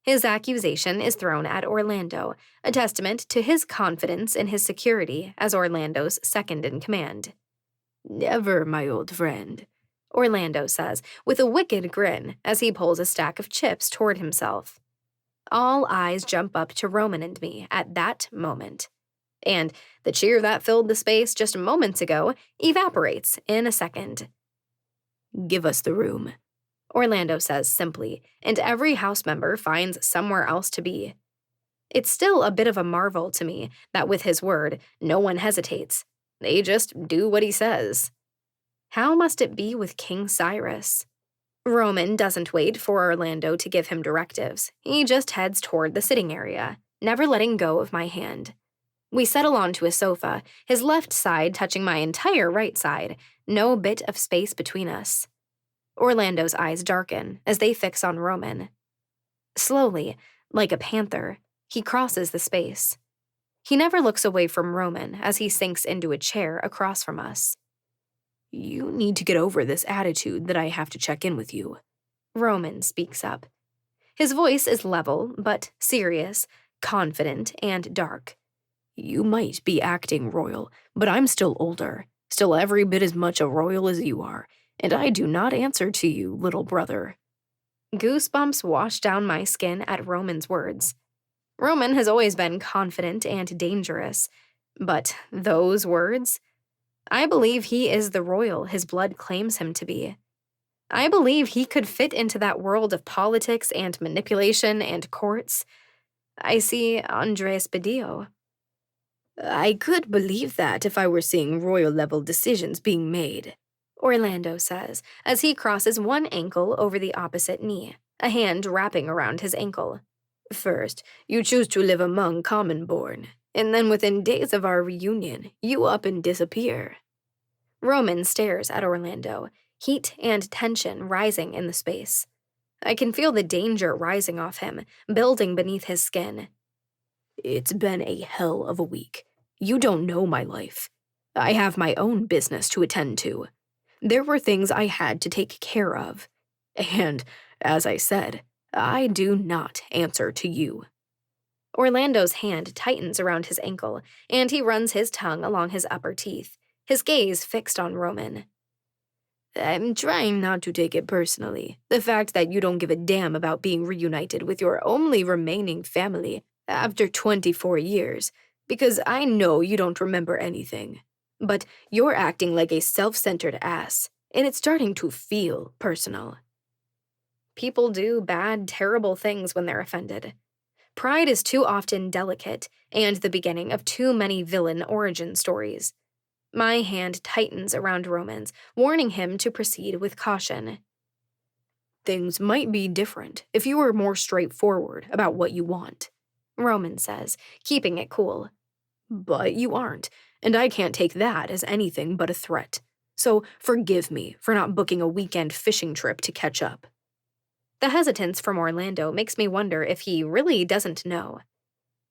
His accusation is thrown at Orlando, a testament to his confidence in his security as Orlando's second-in-command. "Never, my old friend," Orlando says, with a wicked grin as he pulls a stack of chips toward himself. All eyes jump up to Roman and me at that moment. And the cheer that filled the space just moments ago evaporates in a second. "Give us the room," Orlando says simply, and every house member finds somewhere else to be. It's still a bit of a marvel to me that with his word, no one hesitates. They just do what he says. How must it be with King Cyrus? Roman doesn't wait for Orlando to give him directives. He just heads toward the sitting area, never letting go of my hand. We settle onto a sofa, his left side touching my entire right side, no bit of space between us. Orlando's eyes darken as they fix on Roman. Slowly, like a panther, he crosses the space. He never looks away from Roman as he sinks into a chair across from us. "You need to get over this attitude that I have to check in with you," Roman speaks up. His voice is level, but serious, confident, and dark. "You might be acting royal, but I'm still older, still every bit as much a royal as you are, and I do not answer to you, little brother." Goosebumps wash down my skin at Roman's words. Roman has always been confident and dangerous, but those words? I believe he is the royal his blood claims him to be. I believe he could fit into that world of politics and manipulation and courts. I see Andres Badillo. I could believe that if I were seeing royal-level decisions being made, Orlando says, as he crosses one ankle over the opposite knee, a hand wrapping around his ankle. First, you choose to live among common-born, and then within days of our reunion, you up and disappear. Roman stares at Orlando, heat and tension rising in the space. I can feel the danger rising off him, building beneath his skin. It's been a hell of a week. You don't know my life. I have my own business to attend to. There were things I had to take care of. And, as I said, I do not answer to you. Orlando's hand tightens around his ankle, and he runs his tongue along his upper teeth, his gaze fixed on Roman. I'm trying not to take it personally, the fact that you don't give a damn about being reunited with your only remaining family after 24 years, because I know you don't remember anything. But you're acting like a self-centered ass, and it's starting to feel personal. People do bad, terrible things when they're offended. Pride is too often delicate and the beginning of too many villain origin stories. My hand tightens around Roman's, warning him to proceed with caution. Things might be different if you were more straightforward about what you want, Roman says, keeping it cool. But you aren't, and I can't take that as anything but a threat. So forgive me for not booking a weekend fishing trip to catch up. The hesitance from Orlando makes me wonder if he really doesn't know.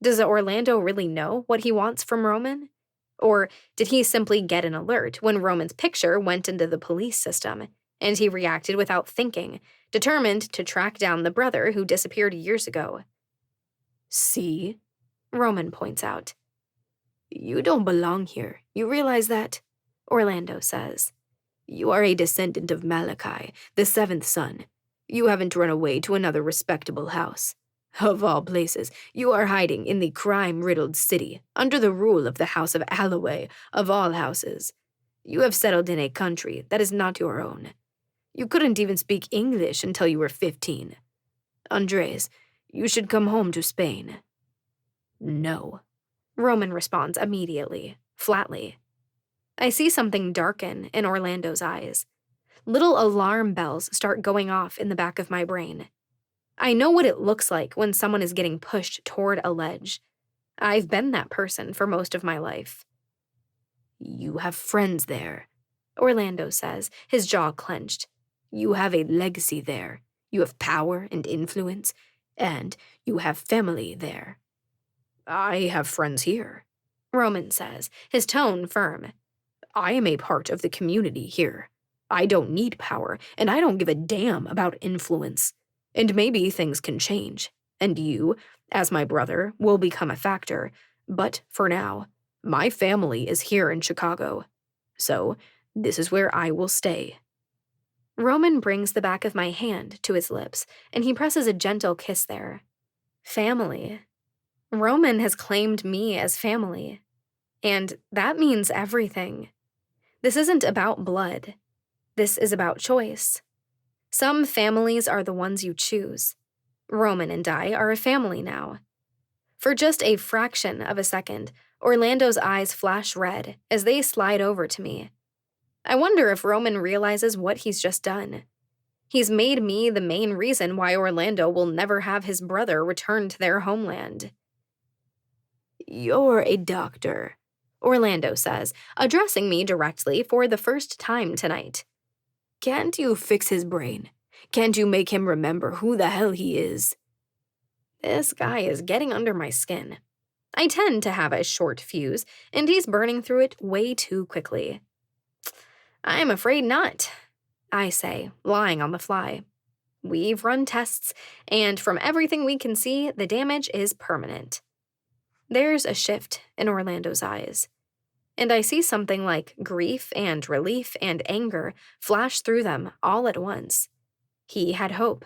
Does Orlando really know what he wants from Roman? Or did he simply get an alert when Roman's picture went into the police system, and he reacted without thinking, determined to track down the brother who disappeared years ago? See? Roman points out. You don't belong here. You realize that? Orlando says. You are a descendant of Malachi, the seventh son. You haven't run away to another respectable house. Of all places, you are hiding in the crime-riddled city, under the rule of the House of Alloway, of all houses. You have settled in a country that is not your own. You couldn't even speak English until you were 15. Andres, you should come home to Spain. No. Roman responds immediately, flatly. I see something darken in Orlando's eyes. Little alarm bells start going off in the back of my brain. I know what it looks like when someone is getting pushed toward a ledge. I've been that person for most of my life. You have friends there, Orlando says, his jaw clenched. You have a legacy there. You have power and influence, and you have family there. I have friends here, Roman says, his tone firm. I am a part of the community here. I don't need power, and I don't give a damn about influence. And maybe things can change, and you, as my brother, will become a factor. But for now, my family is here in Chicago. So, this is where I will stay. Roman brings the back of my hand to his lips, and he presses a gentle kiss there. Family. Roman has claimed me as family. And that means everything. This isn't about blood. This is about choice. Some families are the ones you choose. Roman and I are a family now. For just a fraction of a second, Orlando's eyes flash red as they slide over to me. I wonder if Roman realizes what he's just done. He's made me the main reason why Orlando will never have his brother return to their homeland. You're a doctor, Orlando says, addressing me directly for the first time tonight. Can't you fix his brain? Can't you make him remember who the hell he is? This guy is getting under my skin. I tend to have a short fuse, and he's burning through it way too quickly. I'm afraid not, I say, lying on the fly. We've run tests, and from everything we can see, the damage is permanent. There's a shift in Orlando's eyes, and I see something like grief and relief and anger flash through them all at once. He had hope.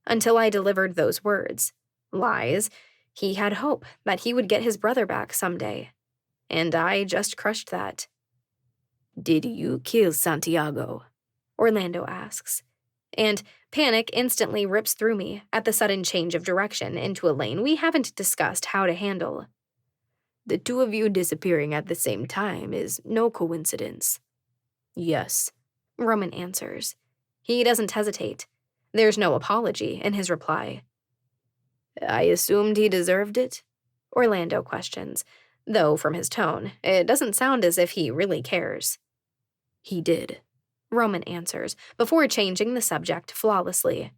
Until I delivered those words, lies, he had hope that he would get his brother back someday. And I just crushed that. Did you kill Santiago? Orlando asks. And panic instantly rips through me at the sudden change of direction into a lane we haven't discussed how to handle. The two of you disappearing at the same time is no coincidence. Yes, Roman answers. He doesn't hesitate. There's no apology in his reply. I assumed he deserved it? Orlando questions, though from his tone, it doesn't sound as if he really cares. He did, Roman answers, before changing the subject flawlessly.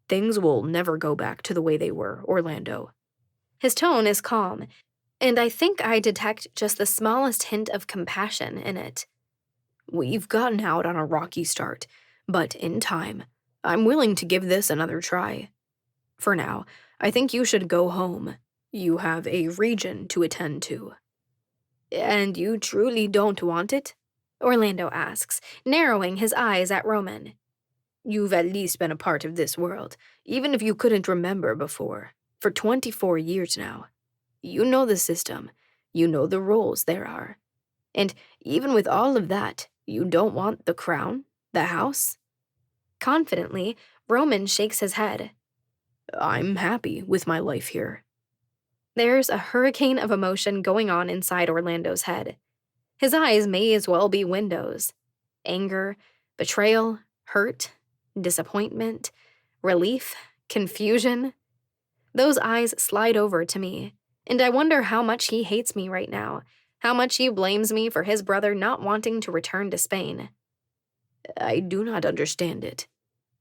Things will never go back to the way they were, Orlando. His tone is calm, and I think I detect just the smallest hint of compassion in it. We've gotten out on a rocky start, but in time, I'm willing to give this another try. For now, I think you should go home. You have a region to attend to. And you truly don't want it? Orlando asks, narrowing his eyes at Roman. You've at least been a part of this world, even if you couldn't remember before, for 24 years now. You know the system. You know the roles there are. And even with all of that, you don't want the crown, the house? Confidently, Roman shakes his head. I'm happy with my life here. There's a hurricane of emotion going on inside Orlando's head. His eyes may as well be windows. Anger, betrayal, hurt, disappointment, relief, confusion. Those eyes slide over to me, and I wonder how much he hates me right now, how much he blames me for his brother not wanting to return to Spain. I do not understand it,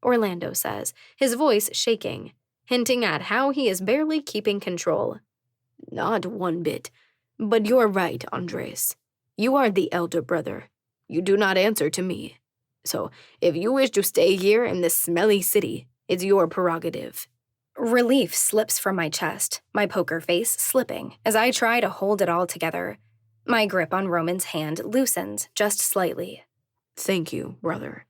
Orlando says, his voice shaking, hinting at how he is barely keeping control. Not one bit. But you're right, Andres. You are the elder brother. You do not answer to me. So, if you wish to stay here in this smelly city, it's your prerogative. Relief slips from my chest, my poker face slipping as I try to hold it all together. My grip on Roman's hand loosens just slightly. Thank you, brother,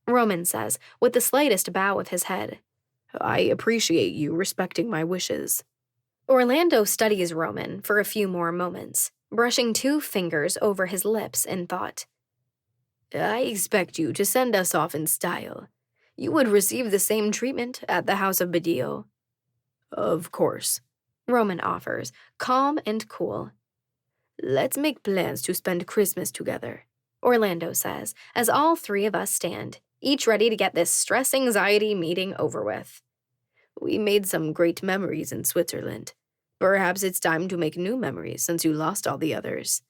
Roman says, with the slightest bow of his head. I appreciate you respecting my wishes. Orlando studies Roman for a few more moments, brushing 2 fingers over his lips in thought. I expect you to send us off in style. You would receive the same treatment at the house of Badillo. Of course, Roman offers, calm and cool. Let's make plans to spend Christmas together, Orlando says, as all 3 of us stand, each ready to get this stress-anxiety meeting over with. We made some great memories in Switzerland. Perhaps it's time to make new memories since you lost all the others.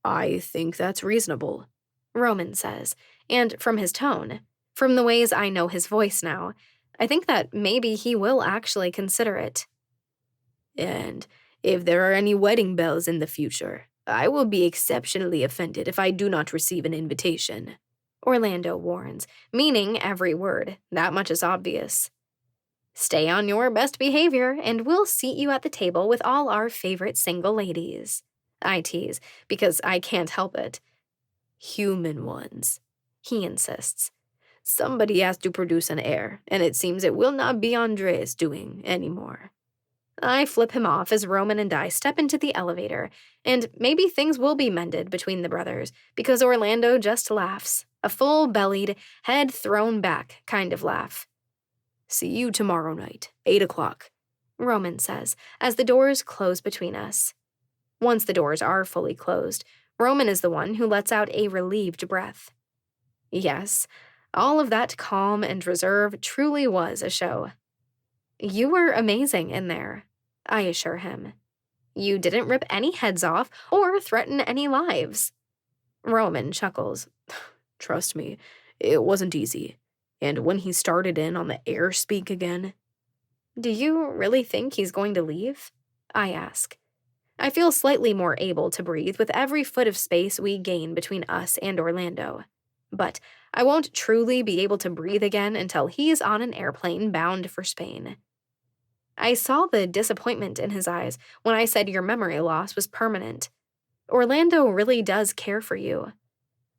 I think that's reasonable, Roman says, and from his tone, from the ways I know his voice now, I think that maybe he will actually consider it. And if there are any wedding bells in the future, I will be exceptionally offended if I do not receive an invitation, Orlando warns, meaning every word. That much is obvious. Stay on your best behavior, and we'll seat you at the table with all our favorite single ladies. I tease, because I can't help it. Human ones, he insists. Somebody has to produce an heir, and it seems it will not be Andres doing anymore. I flip him off as Roman and I step into the elevator, and maybe things will be mended between the brothers, because Orlando just laughs, a full-bellied, head thrown back kind of laugh. See you tomorrow night, 8 o'clock, Roman says, as the doors close between us. Once the doors are fully closed, Roman is the one who lets out a relieved breath. Yes, all of that calm and reserve truly was a show. You were amazing in there, I assure him. You didn't rip any heads off or threaten any lives. Roman chuckles. Trust me, it wasn't easy. And when he started in on the air speak again... Do you really think he's going to leave? I ask. I feel slightly more able to breathe with every foot of space we gain between us and Orlando. But I won't truly be able to breathe again until he's on an airplane bound for Spain. I saw the disappointment in his eyes when I said your memory loss was permanent. Orlando really does care for you.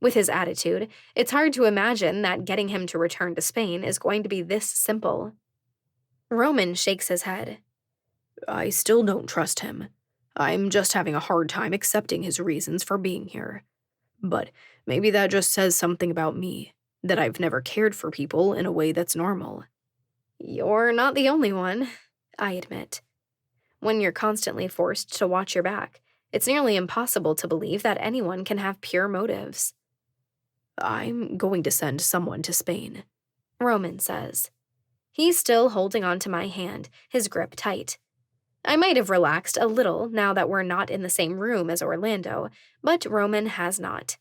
With his attitude, it's hard to imagine that getting him to return to Spain is going to be this simple. Roman shakes his head. I still don't trust him. I'm just having a hard time accepting his reasons for being here. But maybe that just says something about me, that I've never cared for people in a way that's normal. You're not the only one, I admit. When you're constantly forced to watch your back, It's nearly impossible to believe that anyone can have pure motives. I'm going to send someone to Spain, Roman says. He's still holding onto my hand, his grip tight. I might have relaxed a little now that we're not in the same room as Orlando, but Roman has not.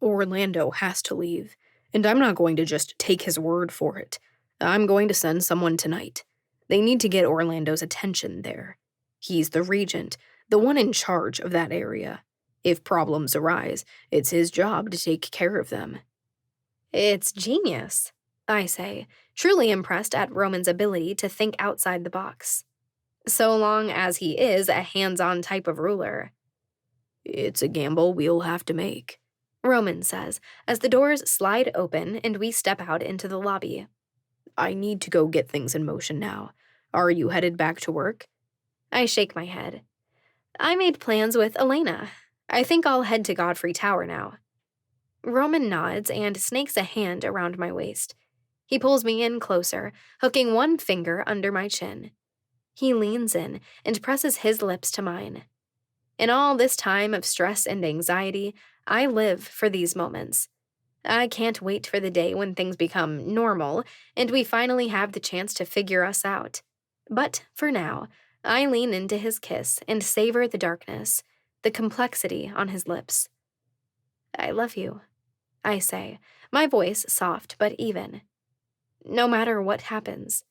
Orlando has to leave, and I'm not going to just take his word for it. I'm going to send someone tonight. They need to get Orlando's attention there. He's the regent, the one in charge of that area. If problems arise, it's his job to take care of them. It's genius, I say, truly impressed at Roman's ability to think outside the box. So long as he is a hands-on type of ruler. It's a gamble we'll have to make, Roman says, as the doors slide open and we step out into the lobby. I need to go get things in motion now. Are you headed back to work? I shake my head. I made plans with Elena. I think I'll head to Godfrey Tower now. Roman nods and snakes a hand around my waist. He pulls me in closer, hooking one finger under my chin. He leans in and presses his lips to mine. In all this time of stress and anxiety, I live for these moments. I can't wait for the day when things become normal and we finally have the chance to figure us out. But for now, I lean into his kiss and savor the darkness, the complexity on his lips. I love you, I say, my voice soft but even. No matter what happens,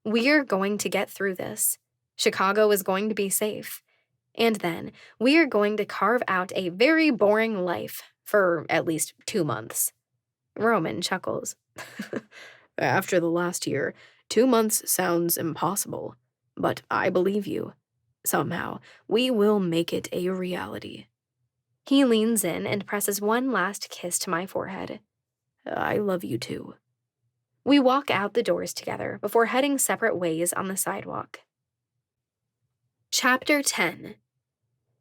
we're going to get through this. Chicago is going to be safe. And then we are going to carve out a very boring life for at least 2 months. Roman chuckles. After the last year, 2 months sounds impossible. But I believe you. Somehow, we will make it a reality. He leans in and presses one last kiss to my forehead. I love you too. We walk out the doors together before heading separate ways on the sidewalk. Chapter 10.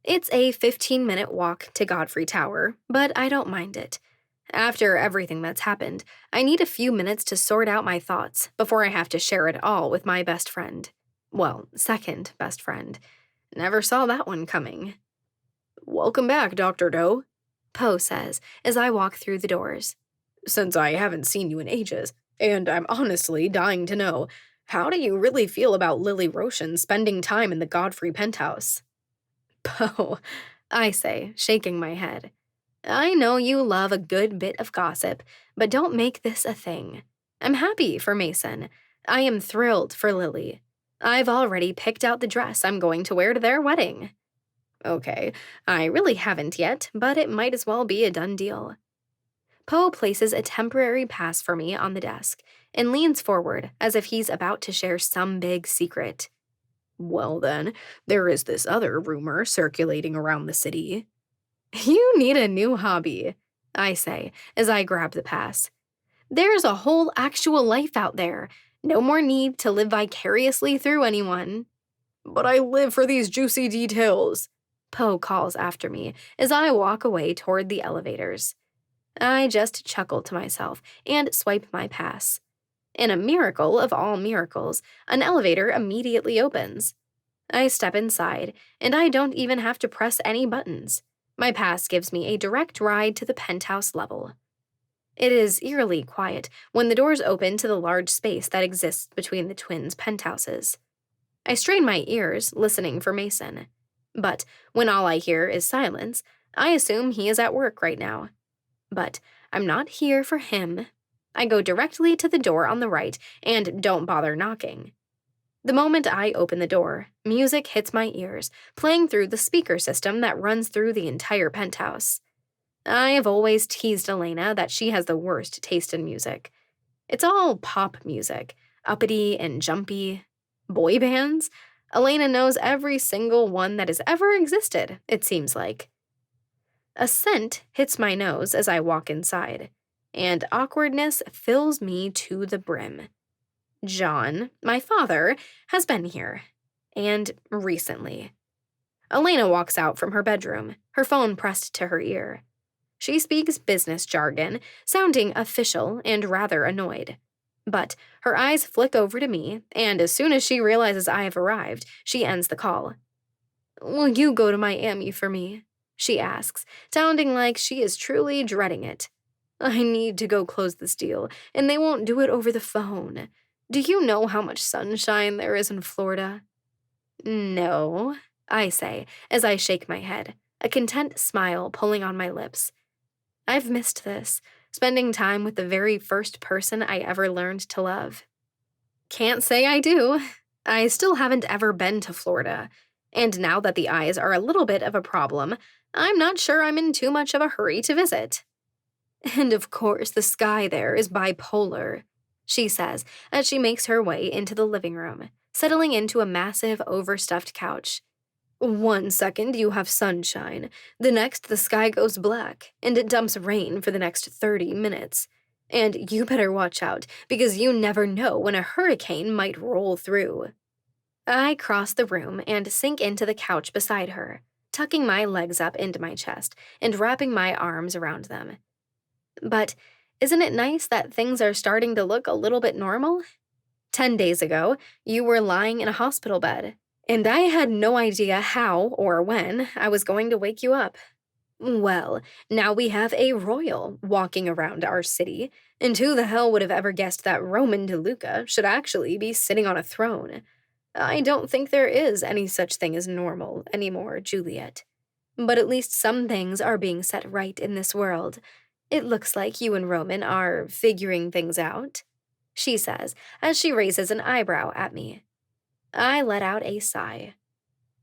It's a 15-minute walk to Godfrey Tower, but I don't mind it. After everything that's happened, I need a few minutes to sort out my thoughts before I have to share it all with my best friend. Well, second best friend. Never saw that one coming. Welcome back, Dr. Doe, Poe says as I walk through the doors. Since I haven't seen you in ages, and I'm honestly dying to know, how do you really feel about Lily Roshan spending time in the Godfrey penthouse? Poe, I say, shaking my head. I know you love a good bit of gossip, but don't make this a thing. I'm happy for Mason. I am thrilled for Lily. I've already picked out the dress I'm going to wear to their wedding. Okay, I really haven't yet, but it might as well be a done deal. Poe places a temporary pass for me on the desk and leans forward as if he's about to share some big secret. Well then, there is this other rumor circulating around the city. You need a new hobby, I say as I grab the pass. There's a whole actual life out there. No more need to live vicariously through anyone. But I live for these juicy details, Poe calls after me as I walk away toward the elevators. I just chuckle to myself and swipe my pass. In a miracle of all miracles, an elevator immediately opens. I step inside, and I don't even have to press any buttons. My pass gives me a direct ride to the penthouse level. It is eerily quiet when the doors open to the large space that exists between the twins' penthouses. I strain my ears, listening for Mason. But when all I hear is silence, I assume he is at work right now. But I'm not here for him. I go directly to the door on the right and don't bother knocking. The moment I open the door, music hits my ears, playing through the speaker system that runs through the entire penthouse. I have always teased Elena that she has the worst taste in music. It's all pop music, uppity and jumpy. Boy bands? Elena knows every single one that has ever existed, it seems like. A scent hits my nose as I walk inside, and awkwardness fills me to the brim. John, my father, has been here. And recently. Elena walks out from her bedroom, her phone pressed to her ear. She speaks business jargon, sounding official and rather annoyed. But her eyes flick over to me, and as soon as she realizes I have arrived, she ends the call. Will you go to Miami for me? She asks, sounding like she is truly dreading it. I need to go close this deal, and they won't do it over the phone. Do you know how much sunshine there is in Florida? No, I say, as I shake my head, a content smile pulling on my lips. I've missed this, spending time with the very first person I ever learned to love. Can't say I do. I still haven't ever been to Florida, and now that the eyes are a little bit of a problem, I'm not sure I'm in too much of a hurry to visit. And of course, the sky there is bipolar, she says as she makes her way into the living room, settling into a massive, overstuffed couch. 1 second you have sunshine, the next the sky goes black, and it dumps rain for the next 30 minutes. And you better watch out, because you never know when a hurricane might roll through. I cross the room and sink into the couch beside her, tucking my legs up into my chest and wrapping my arms around them. But isn't it nice that things are starting to look a little bit normal? 10 days ago, you were lying in a hospital bed, and I had no idea how or when I was going to wake you up. Well, now we have a royal walking around our city, and who the hell would have ever guessed that Roman DeLuca should actually be sitting on a throne? I don't think there is any such thing as normal anymore, Juliet. But at least some things are being set right in this world. It looks like you and Roman are figuring things out, she says as she raises an eyebrow at me. I let out a sigh.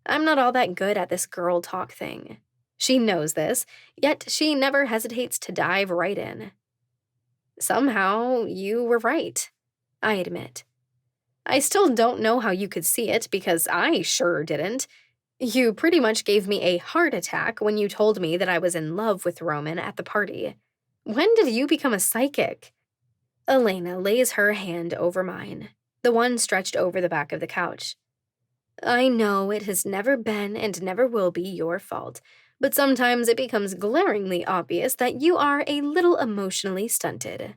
I'm not all that good at this girl talk thing. She knows this, yet she never hesitates to dive right in. Somehow, you were right, I admit. I still don't know how you could see it because I sure didn't. You pretty much gave me a heart attack when you told me that I was in love with Roman at the party. When did you become a psychic? Elena lays her hand over mine, the one stretched over the back of the couch. I know it has never been and never will be your fault, but sometimes it becomes glaringly obvious that you are a little emotionally stunted.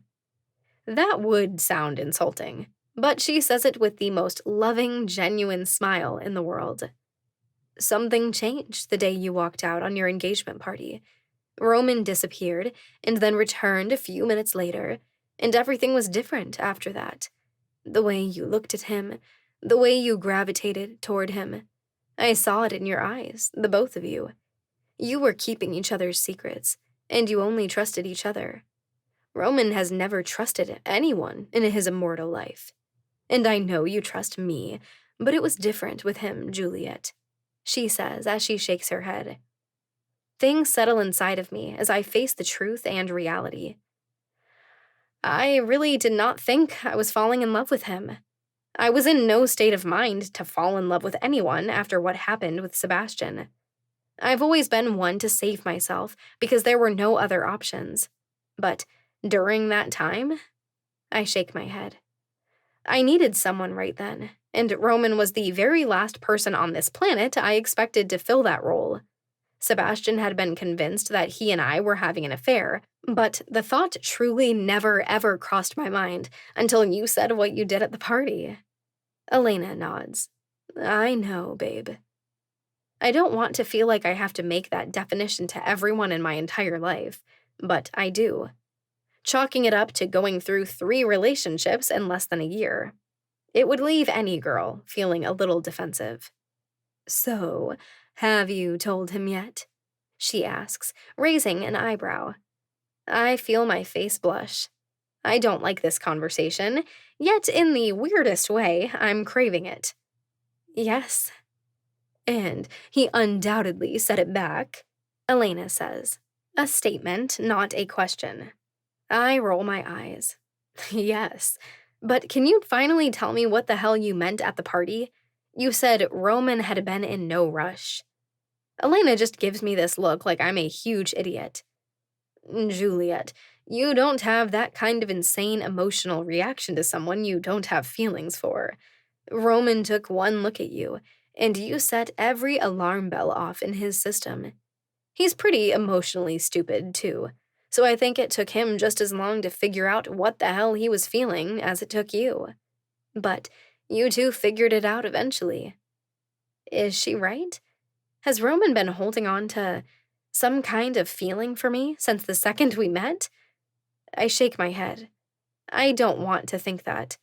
That would sound insulting, but she says it with the most loving, genuine smile in the world. Something changed the day you walked out on your engagement party. Roman disappeared and then returned a few minutes later, and everything was different after that. The way you looked at him, the way you gravitated toward him. I saw it in your eyes, the both of you. You were keeping each other's secrets, and you only trusted each other. Roman has never trusted anyone in his immortal life. And I know you trust me, but it was different with him, Juliet, she says as she shakes her head. Things settle inside of me as I face the truth and reality. I really did not think I was falling in love with him. I was in no state of mind to fall in love with anyone after what happened with Sebastian. I've always been one to save myself because there were no other options. But during that time, I shake my head. I needed someone right then, and Roman was the very last person on this planet I expected to fill that role. Sebastian had been convinced that he and I were having an affair, but the thought truly never ever crossed my mind until you said what you did at the party. Elena nods. I know, babe. I don't want to feel like I have to make that definition to everyone in my entire life, but I do. Chalking it up to going through 3 relationships in less than a year. It would leave any girl feeling a little defensive. So, have you told him yet? She asks, raising an eyebrow. I feel my face blush. I don't like this conversation, yet in the weirdest way, I'm craving it. Yes. And he undoubtedly said it back, Elena says. A statement, not a question. I roll my eyes. Yes, but can you finally tell me what the hell you meant at the party? You said Roman had been in no rush. Elena just gives me this look like I'm a huge idiot. Juliet, you don't have that kind of insane emotional reaction to someone you don't have feelings for. Roman took one look at you, and you set every alarm bell off in his system. He's pretty emotionally stupid, too, so I think it took him just as long to figure out what the hell he was feeling as it took you. But you two figured it out eventually. Is she right? Has Roman been holding on to some kind of feeling for me since the second we met? I shake my head. I don't want to think that.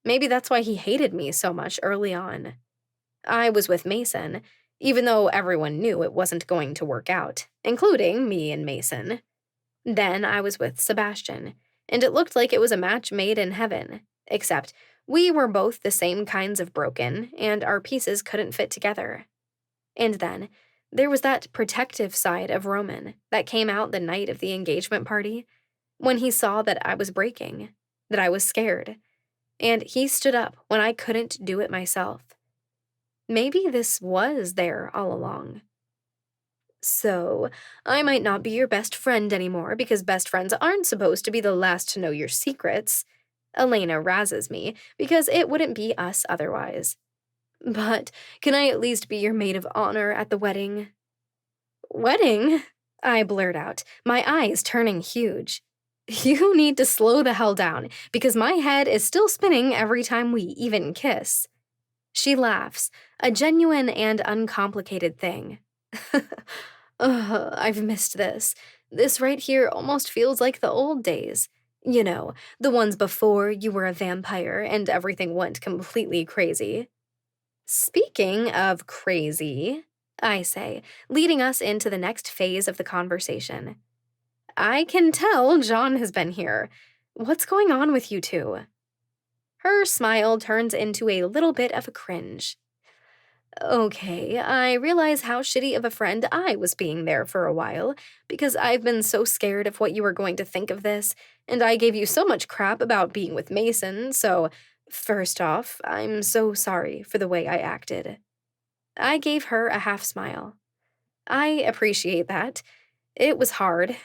Maybe that's why he hated me so much early on. I was with Mason, even though everyone knew it wasn't going to work out, including me and Mason. Then I was with Sebastian, and it looked like it was a match made in heaven, except we were both the same kinds of broken, and our pieces couldn't fit together. And then there was that protective side of Roman that came out the night of the engagement party, when he saw that I was breaking, that I was scared, and he stood up when I couldn't do it myself. Maybe this was there all along. So, I might not be your best friend anymore because best friends aren't supposed to be the last to know your secrets. Elena razzes me because it wouldn't be us otherwise. But can I at least be your maid of honor at the wedding? Wedding? I blurt out, my eyes turning huge. You need to slow the hell down because my head is still spinning every time we even kiss. She laughs, a genuine and uncomplicated thing. Ugh, I've missed this. This right here almost feels like the old days. You know, the ones before you were a vampire and everything went completely crazy. Speaking of crazy, I say, leading us into the next phase of the conversation. I can tell John has been here. What's going on with you two? Her smile turns into a little bit of a cringe. Okay, I realize how shitty of a friend I was being there for a while, because I've been so scared of what you were going to think of this, and I gave you so much crap about being with Mason, so first off, I'm so sorry for the way I acted. I gave her a half smile. I appreciate that. It was hard,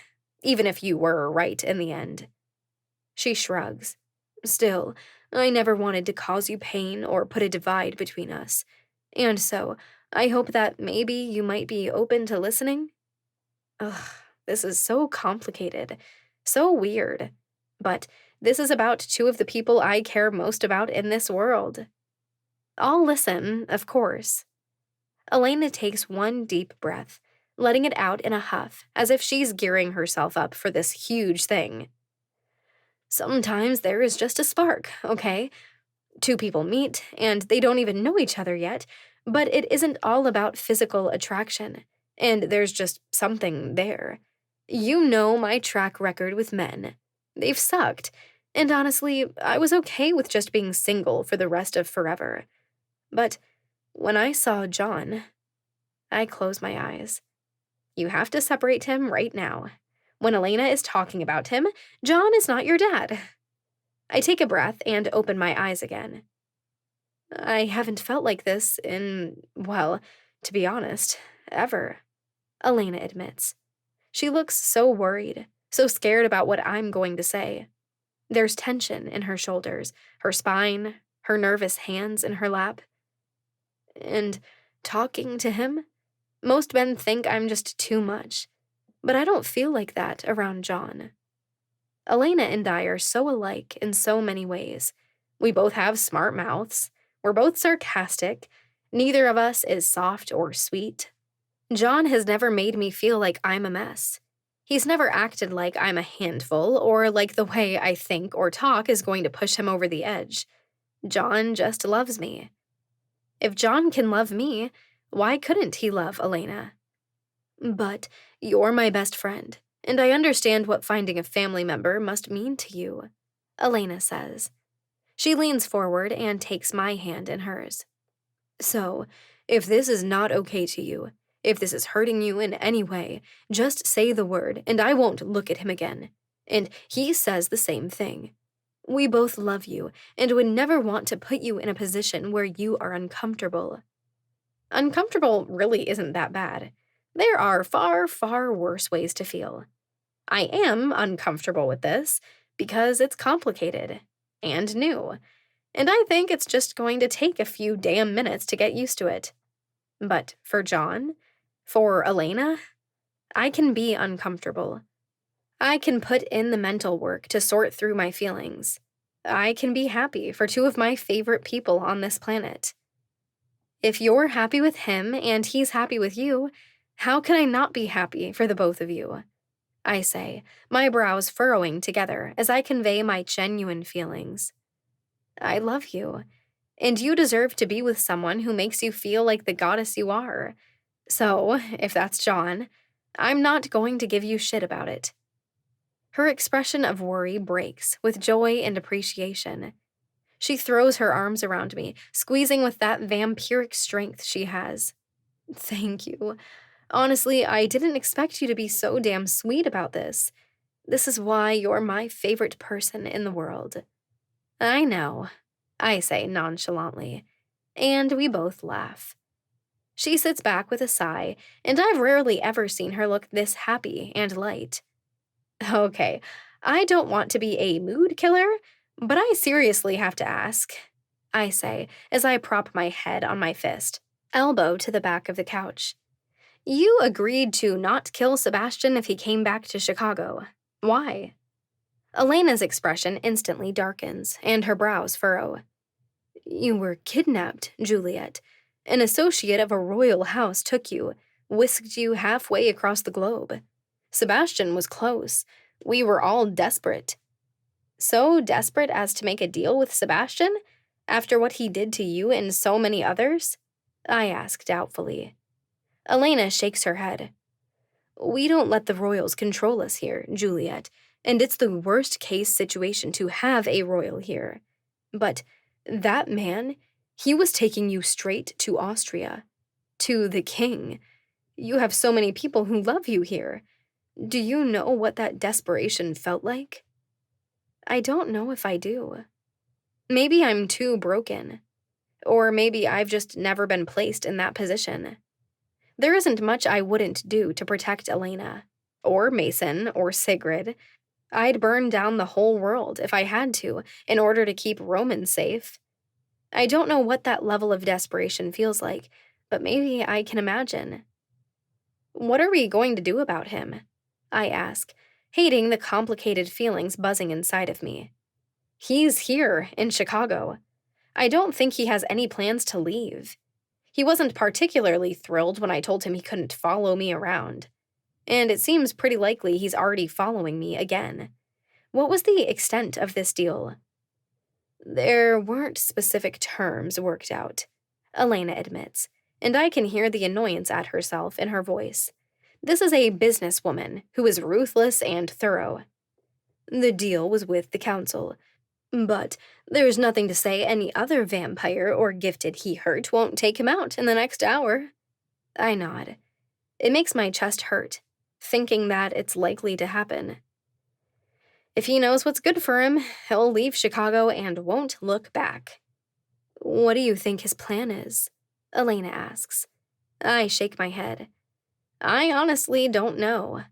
even if you were right in the end. She shrugs. Still, I never wanted to cause you pain or put a divide between us. And so, I hope that maybe you might be open to listening? Ugh, this is so complicated. So weird. But this is about two of the people I care most about in this world. I'll listen, of course. Elena takes one deep breath, letting it out in a huff, as if she's gearing herself up for this huge thing. Sometimes there is just a spark, okay? Two people meet, and they don't even know each other yet, but it isn't all about physical attraction, and there's just something there. You know my track record with men. They've sucked, and honestly, I was okay with just being single for the rest of forever. But when I saw John, I closed my eyes. You have to separate him right now. When Elena is talking about him, John is not your dad. I take a breath and open my eyes again. I haven't felt like this in, well, to be honest, ever, Elena admits. She looks so worried, so scared about what I'm going to say. There's tension in her shoulders, her spine, her nervous hands in her lap. And talking to him? Most men think I'm just too much, but I don't feel like that around John. Elena and I are so alike in so many ways. We both have smart mouths. We're both sarcastic. Neither of us is soft or sweet. John has never made me feel like I'm a mess. He's never acted like I'm a handful or like the way I think or talk is going to push him over the edge. John just loves me. If John can love me, why couldn't he love Elena? But you're my best friend, and I understand what finding a family member must mean to you, Elena says. She leans forward and takes my hand in hers. So, if this is not okay to you, if this is hurting you in any way, just say the word and I won't look at him again. And he says the same thing. We both love you and would never want to put you in a position where you are uncomfortable. Uncomfortable really isn't that bad. There are far, far worse ways to feel. I am uncomfortable with this because it's complicated and new, and I think it's just going to take a few damn minutes to get used to it. But for John, for Elena, I can be uncomfortable. I can put in the mental work to sort through my feelings. I can be happy for two of my favorite people on this planet. If you're happy with him and he's happy with you, how can I not be happy for the both of you? I say, my brows furrowing together as I convey my genuine feelings. I love you, and you deserve to be with someone who makes you feel like the goddess you are. So, if that's John, I'm not going to give you shit about it. Her expression of worry breaks with joy and appreciation. She throws her arms around me, squeezing with that vampiric strength she has. Thank you. Honestly, I didn't expect you to be so damn sweet about this. This is why you're my favorite person in the world. I know, I say nonchalantly, and we both laugh. She sits back with a sigh, and I've rarely ever seen her look this happy and light. Okay, I don't want to be a mood killer, but I seriously have to ask, I say as I prop my head on my fist, elbow to the back of the couch. You agreed to not kill Sebastian if he came back to Chicago. Why? Elena's expression instantly darkens, and her brows furrow. You were kidnapped, Juliet. An associate of a royal house took you, whisked you halfway across the globe. Sebastian was close. We were all desperate. So desperate as to make a deal with Sebastian? After what he did to you and so many others? I ask doubtfully. Elena shakes her head. We don't let the royals control us here, Juliet, and it's the worst case situation to have a royal here. But that man, he was taking you straight to Austria, to the king. You have so many people who love you here. Do you know what that desperation felt like? I don't know if I do. Maybe I'm too broken. Or maybe I've just never been placed in that position. There isn't much I wouldn't do to protect Elena, or Mason, or Sigrid. I'd burn down the whole world if I had to in order to keep Roman safe. I don't know what that level of desperation feels like, but maybe I can imagine. What are we going to do about him? I ask, hating the complicated feelings buzzing inside of me. He's here in Chicago. I don't think he has any plans to leave. He wasn't particularly thrilled when I told him he couldn't follow me around. And it seems pretty likely he's already following me again. What was the extent of this deal? There weren't specific terms worked out, Elena admits, and I can hear the annoyance at herself in her voice. This is a businesswoman who is ruthless and thorough. The deal was with the council. But there's nothing to say any other vampire or gifted he hurt won't take him out in the next hour. I nod. It makes my chest hurt, thinking that it's likely to happen. If he knows what's good for him, he'll leave Chicago and won't look back. What do you think his plan is? Elena asks. I shake my head. I honestly don't know.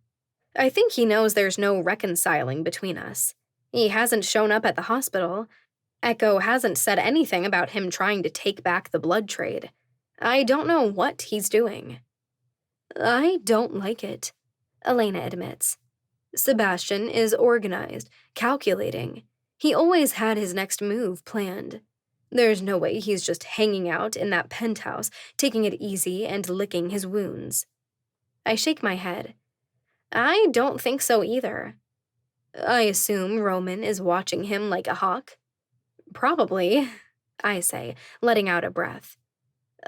I think he knows there's no reconciling between us. He hasn't shown up at the hospital. Echo hasn't said anything about him trying to take back the blood trade. I don't know what he's doing. I don't like it, Elena admits. Sebastian is organized, calculating. He always had his next move planned. There's no way he's just hanging out in that penthouse, taking it easy and licking his wounds. I shake my head. I don't think so either. I assume Roman is watching him like a hawk. Probably, I say, letting out a breath.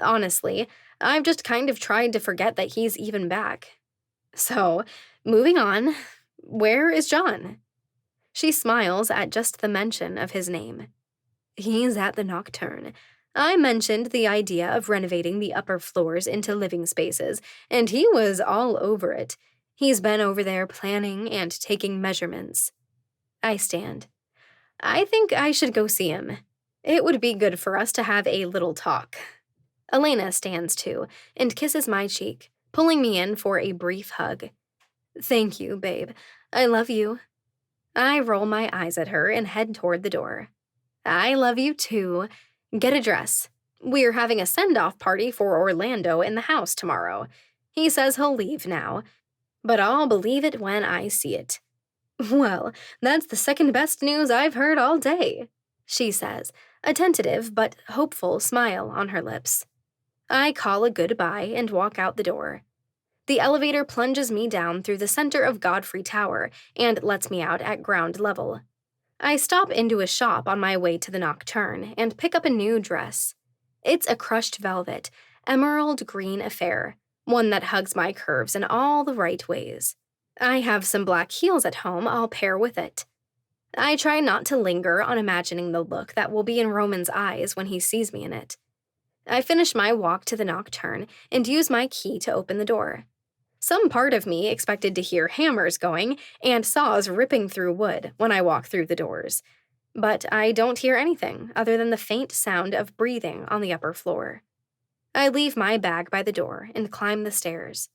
Honestly, I've just kind of tried to forget that he's even back. So, moving on, where is John? She smiles at just the mention of his name. He's at the Nocturne. I mentioned the idea of renovating the upper floors into living spaces, and he was all over it. He's been over there planning and taking measurements. I stand. I think I should go see him. It would be good for us to have a little talk. Elena stands too and kisses my cheek, pulling me in for a brief hug. Thank you, babe. I love you. I roll my eyes at her and head toward the door. I love you too. Get a dress. We're having a send-off party for Orlando in the house tomorrow. He says he'll leave now, but I'll believe it when I see it. Well, that's the second best news I've heard all day, she says, a tentative but hopeful smile on her lips. I call a goodbye and walk out the door. The elevator plunges me down through the center of Godfrey Tower and lets me out at ground level. I stop into a shop on my way to the Nocturne and pick up a new dress. It's a crushed velvet, emerald green affair, one that hugs my curves in all the right ways. I have some black heels at home I'll pair with it. I try not to linger on imagining the look that will be in Roman's eyes when he sees me in it. I finish my walk to the Nocturne and use my key to open the door. Some part of me expected to hear hammers going and saws ripping through wood when I walk through the doors, but I don't hear anything other than the faint sound of breathing on the upper floor. I leave my bag by the door and climb the stairs.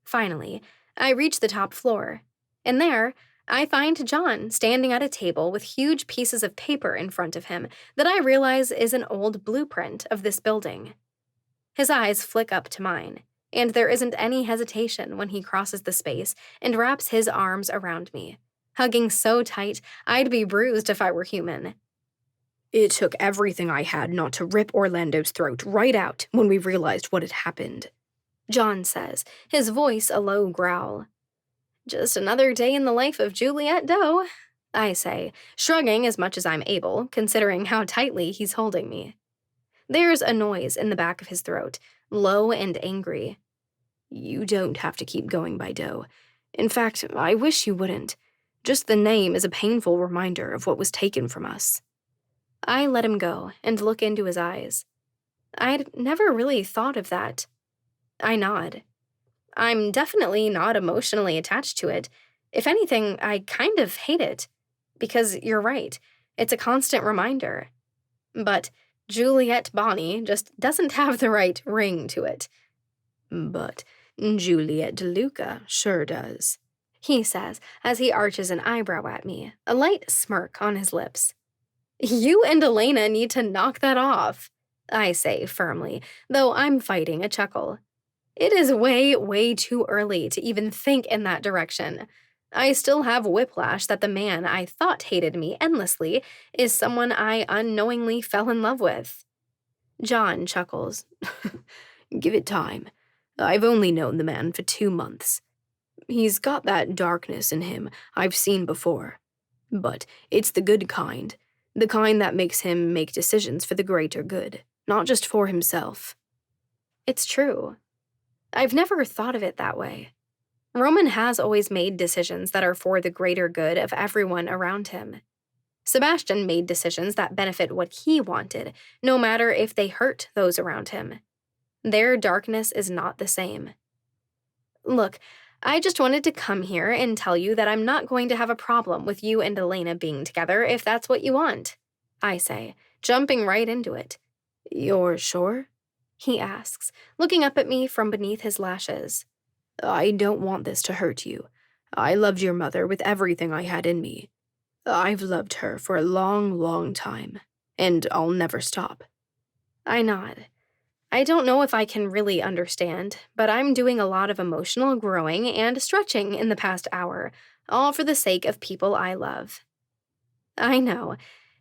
Finally, I reach the top floor, and there, I find John standing at a table with huge pieces of paper in front of him that I realize is an old blueprint of this building. His eyes flick up to mine, and there isn't any hesitation when he crosses the space and wraps his arms around me, hugging so tight I'd be bruised if I were human. It took everything I had not to rip Orlando's throat right out when we realized what had happened, John says, his voice a low growl. Just another day in the life of Juliet Doe, I say, shrugging as much as I'm able, considering how tightly he's holding me. There's a noise in the back of his throat, low and angry. You don't have to keep going by Doe. In fact, I wish you wouldn't. Just the name is a painful reminder of what was taken from us. I let him go and look into his eyes. I'd never really thought of that. I nod. I'm definitely not emotionally attached to it. If anything, I kind of hate it. Because you're right, it's a constant reminder. But Juliet Bonnie just doesn't have the right ring to it. But Juliet DeLuca sure does, he says as he arches an eyebrow at me, a light smirk on his lips. You and Elena need to knock that off, I say firmly, though I'm fighting a chuckle. It is way, way too early to even think in that direction. I still have whiplash that the man I thought hated me endlessly is someone I unknowingly fell in love with. John chuckles. Give it time. I've only known the man for 2 months. He's got that darkness in him I've seen before. But it's the good kind. The kind that makes him make decisions for the greater good, not just for himself. It's true. I've never thought of it that way. Roman has always made decisions that are for the greater good of everyone around him. Sebastian made decisions that benefit what he wanted, no matter if they hurt those around him. Their darkness is not the same. Look, I just wanted to come here and tell you that I'm not going to have a problem with you and Elena being together if that's what you want, I say, jumping right into it. You're sure? He asks, looking up at me from beneath his lashes. I don't want this to hurt you. I loved your mother with everything I had in me. I've loved her for a long, long time, and I'll never stop. I nod. I don't know if I can really understand, but I'm doing a lot of emotional growing and stretching in the past hour, all for the sake of people I love. I know.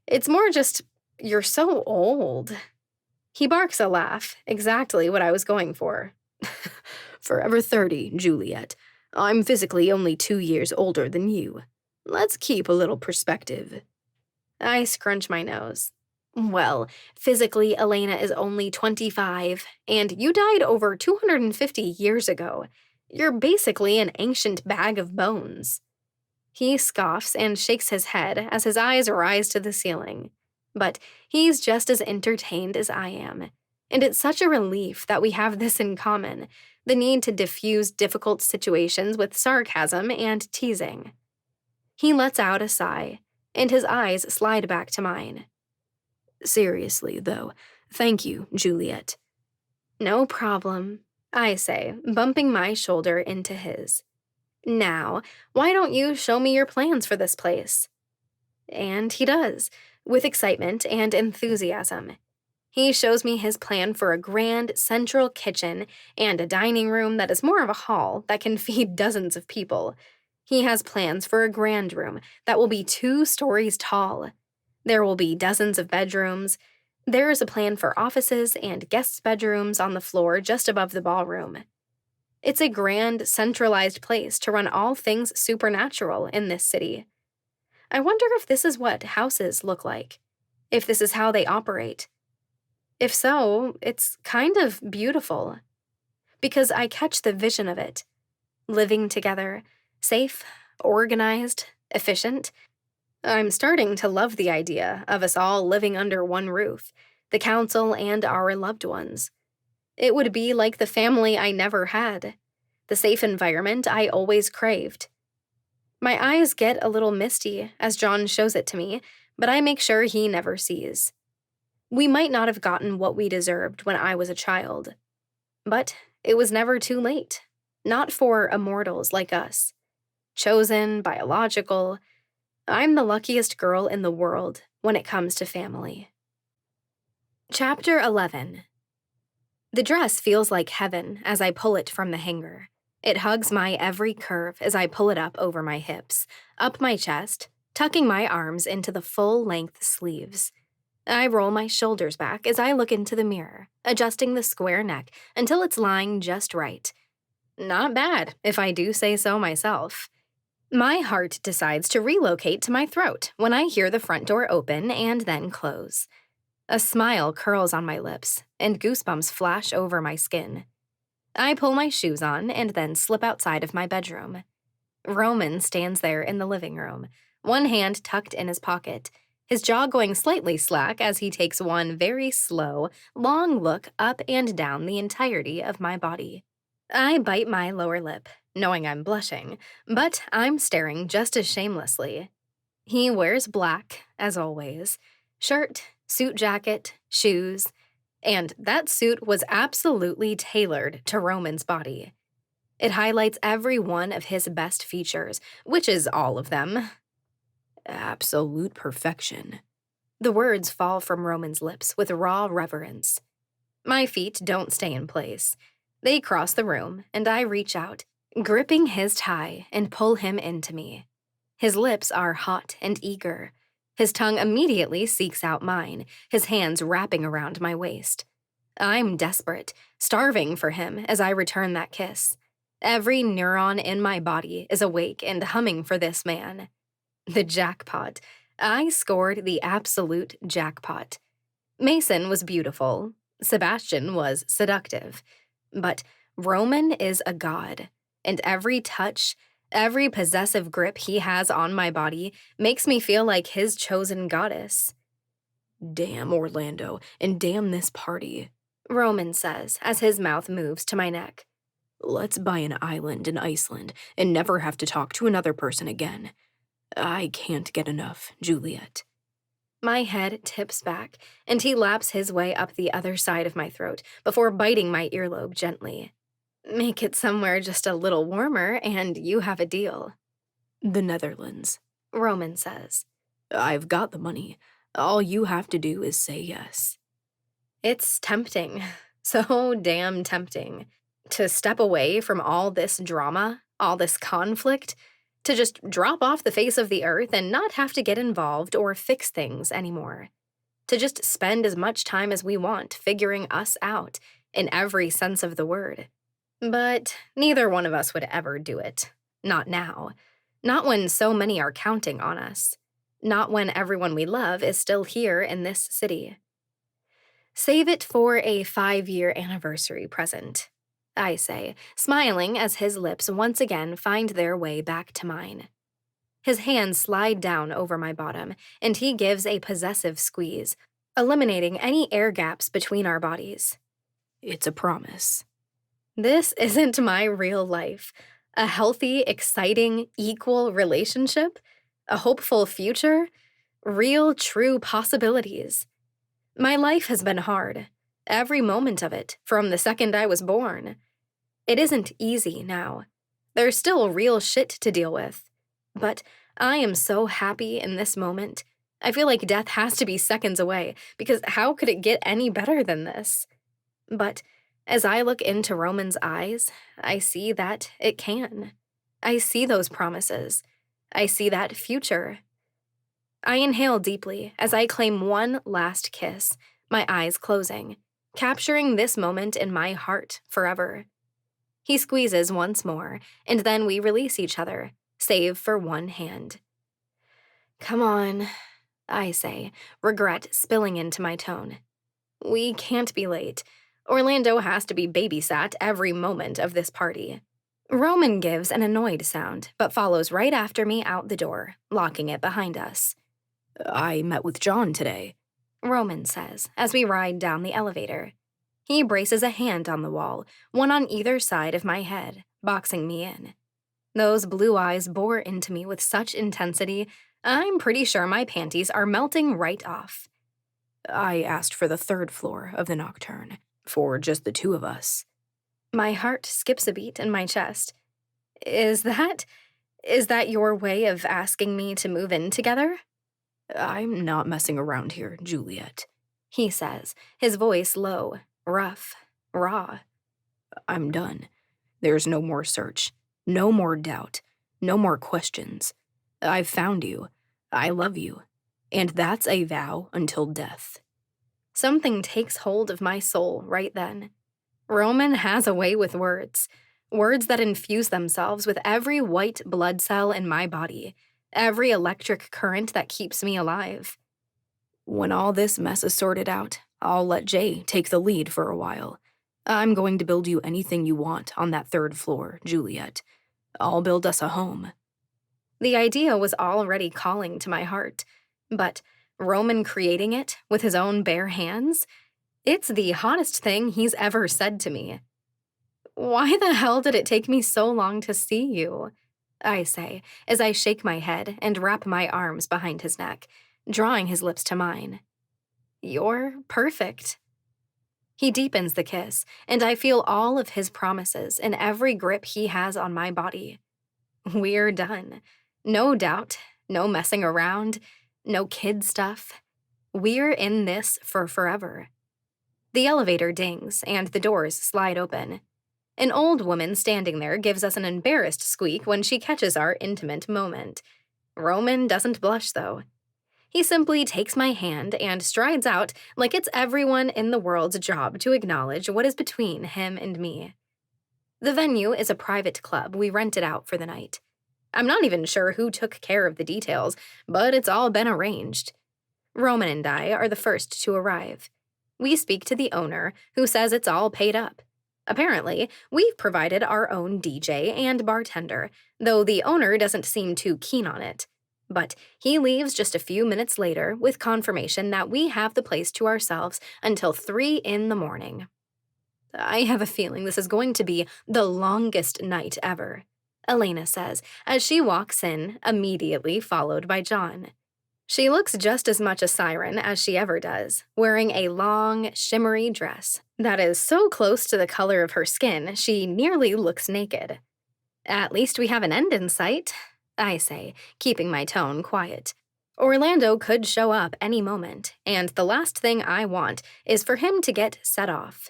It's more just, you're so old. He barks a laugh, exactly what I was going for. Forever 30, Juliet. I'm physically only 2 years older than you. Let's keep a little perspective. I scrunch my nose. Well, physically, Elena is only 25, and you died over 250 years ago. You're basically an ancient bag of bones. He scoffs and shakes his head as his eyes rise to the ceiling. But he's just as entertained as I am. And it's such a relief that we have this in common, the need to diffuse difficult situations with sarcasm and teasing. He lets out a sigh, and his eyes slide back to mine. Seriously, though, thank you, Juliet. No problem, I say, bumping my shoulder into his. Now, why don't you show me your plans for this place? And he does, with excitement and enthusiasm. He shows me his plan for a grand central kitchen and a dining room that is more of a hall that can feed dozens of people. He has plans for a grand room that will be 2 stories tall. There will be dozens of bedrooms. There is a plan for offices and guests' bedrooms on the floor just above the ballroom. It's a grand, centralized place to run all things supernatural in this city. I wonder if this is what houses look like, if this is how they operate. If so, it's kind of beautiful, because I catch the vision of it. Living together, safe, organized, efficient. I'm starting to love the idea of us all living under one roof, the council and our loved ones. It would be like the family I never had, the safe environment I always craved. My eyes get a little misty as John shows it to me, but I make sure he never sees. We might not have gotten what we deserved when I was a child, but it was never too late. Not for immortals like us. Chosen, biological. I'm the luckiest girl in the world when it comes to family. Chapter 11. The dress feels like heaven as I pull it from the hanger. It hugs my every curve as I pull it up over my hips, up my chest, tucking my arms into the full-length sleeves. I roll my shoulders back as I look into the mirror, adjusting the square neck until it's lying just right. Not bad, if I do say so myself. My heart decides to relocate to my throat when I hear the front door open and then close. A smile curls on my lips, and goosebumps flash over my skin. I pull my shoes on and then slip outside of my bedroom. Roman stands there in the living room, one hand tucked in his pocket, his jaw going slightly slack as he takes one very slow, long look up and down the entirety of my body. I bite my lower lip, knowing I'm blushing, but I'm staring just as shamelessly. He wears black, as always. Shirt, suit jacket, shoes, and that suit was absolutely tailored to Roman's body. It highlights every one of his best features, which is all of them. Absolute perfection. The words fall from Roman's lips with raw reverence. My feet don't stay in place. They cross the room, and I reach out, gripping his tie and pull him into me. His lips are hot and eager. His tongue immediately seeks out mine, his hands wrapping around my waist. I'm desperate, starving for him as I return that kiss. Every neuron in my body is awake and humming for this man. The jackpot. I scored the absolute jackpot. Mason was beautiful. Sebastian was seductive. But Roman is a god, and every touch, every possessive grip he has on my body makes me feel like his chosen goddess. Damn Orlando, and damn this party, Roman says as his mouth moves to my neck. Let's buy an island in Iceland and never have to talk to another person again. I can't get enough, Juliet. My head tips back, and he laps his way up the other side of my throat before biting my earlobe gently. Make it somewhere just a little warmer, and you have a deal. The Netherlands, Roman says. I've got the money. All you have to do is say yes. It's tempting. So damn tempting. To step away from all this drama, all this conflict, to just drop off the face of the earth and not have to get involved or fix things anymore. To just spend as much time as we want figuring us out, in every sense of the word. But neither one of us would ever do it. Not now. Not when so many are counting on us. Not when everyone we love is still here in this city. Save it for a 5-year anniversary present, I say, smiling as his lips once again find their way back to mine. His hands slide down over my bottom, and he gives a possessive squeeze, eliminating any air gaps between our bodies. It's a promise. This isn't my real life. A healthy, exciting, equal relationship? A hopeful future? Real, true possibilities. My life has been hard. Every moment of it, from the second I was born. It isn't easy now. There's still real shit to deal with. But I am so happy in this moment. I feel like death has to be seconds away, because how could it get any better than this? But as I look into Roman's eyes, I see that it can. I see those promises. I see that future. I inhale deeply as I claim one last kiss, my eyes closing, capturing this moment in my heart forever. He squeezes once more, and then we release each other, save for one hand. Come on, I say, regret spilling into my tone. We can't be late. Orlando has to be babysat every moment of this party. Roman gives an annoyed sound, but follows right after me out the door, locking it behind us. I met with John today, Roman says as we ride down the elevator. He braces a hand on the wall, one on either side of my head, boxing me in. Those blue eyes bore into me with such intensity, I'm pretty sure my panties are melting right off. I asked for the 3rd floor of the Nocturne, for just the 2 of us. My heart skips a beat in my chest. Is that your way of asking me to move in together? I'm not messing around here, Juliet, he says, his voice low, rough, raw. I'm done. There's no more search, no more doubt, no more questions. I've found you. I love you. And that's a vow until death. Something takes hold of my soul right then. Roman has a way with words that infuse themselves with every white blood cell in my body, every electric current that keeps me alive. When all this mess is sorted out, I'll let Jay take the lead for a while. I'm going to build you anything you want on that 3rd floor, Juliet. I'll build us a home. The idea was already calling to my heart, but Roman creating it with his own bare hands? It's the hottest thing he's ever said to me. Why the hell did it take me so long to see you? I say, as I shake my head and wrap my arms behind his neck, drawing his lips to mine. You're perfect. He deepens the kiss, and I feel all of his promises in every grip he has on my body. We're done. No doubt, no messing around, no kid stuff. We're in this for forever. The elevator dings, and the doors slide open. An old woman standing there gives us an embarrassed squeak when she catches our intimate moment. Roman doesn't blush, though. He simply takes my hand and strides out like it's everyone in the world's job to acknowledge what is between him and me. The venue is a private club we rented out for the night. I'm not even sure who took care of the details, but it's all been arranged. Roman and I are the first to arrive. We speak to the owner, who says it's all paid up. Apparently, we've provided our own DJ and bartender, though the owner doesn't seem too keen on it. But he leaves just a few minutes later with confirmation that we have the place to ourselves until 3 in the morning. I have a feeling this is going to be the longest night ever, Elena says as she walks in, immediately followed by John. She looks just as much a siren as she ever does, wearing a long, shimmery dress that is so close to the color of her skin she nearly looks naked. At least we have an end in sight, I say, keeping my tone quiet. Orlando could show up any moment, and the last thing I want is for him to get set off.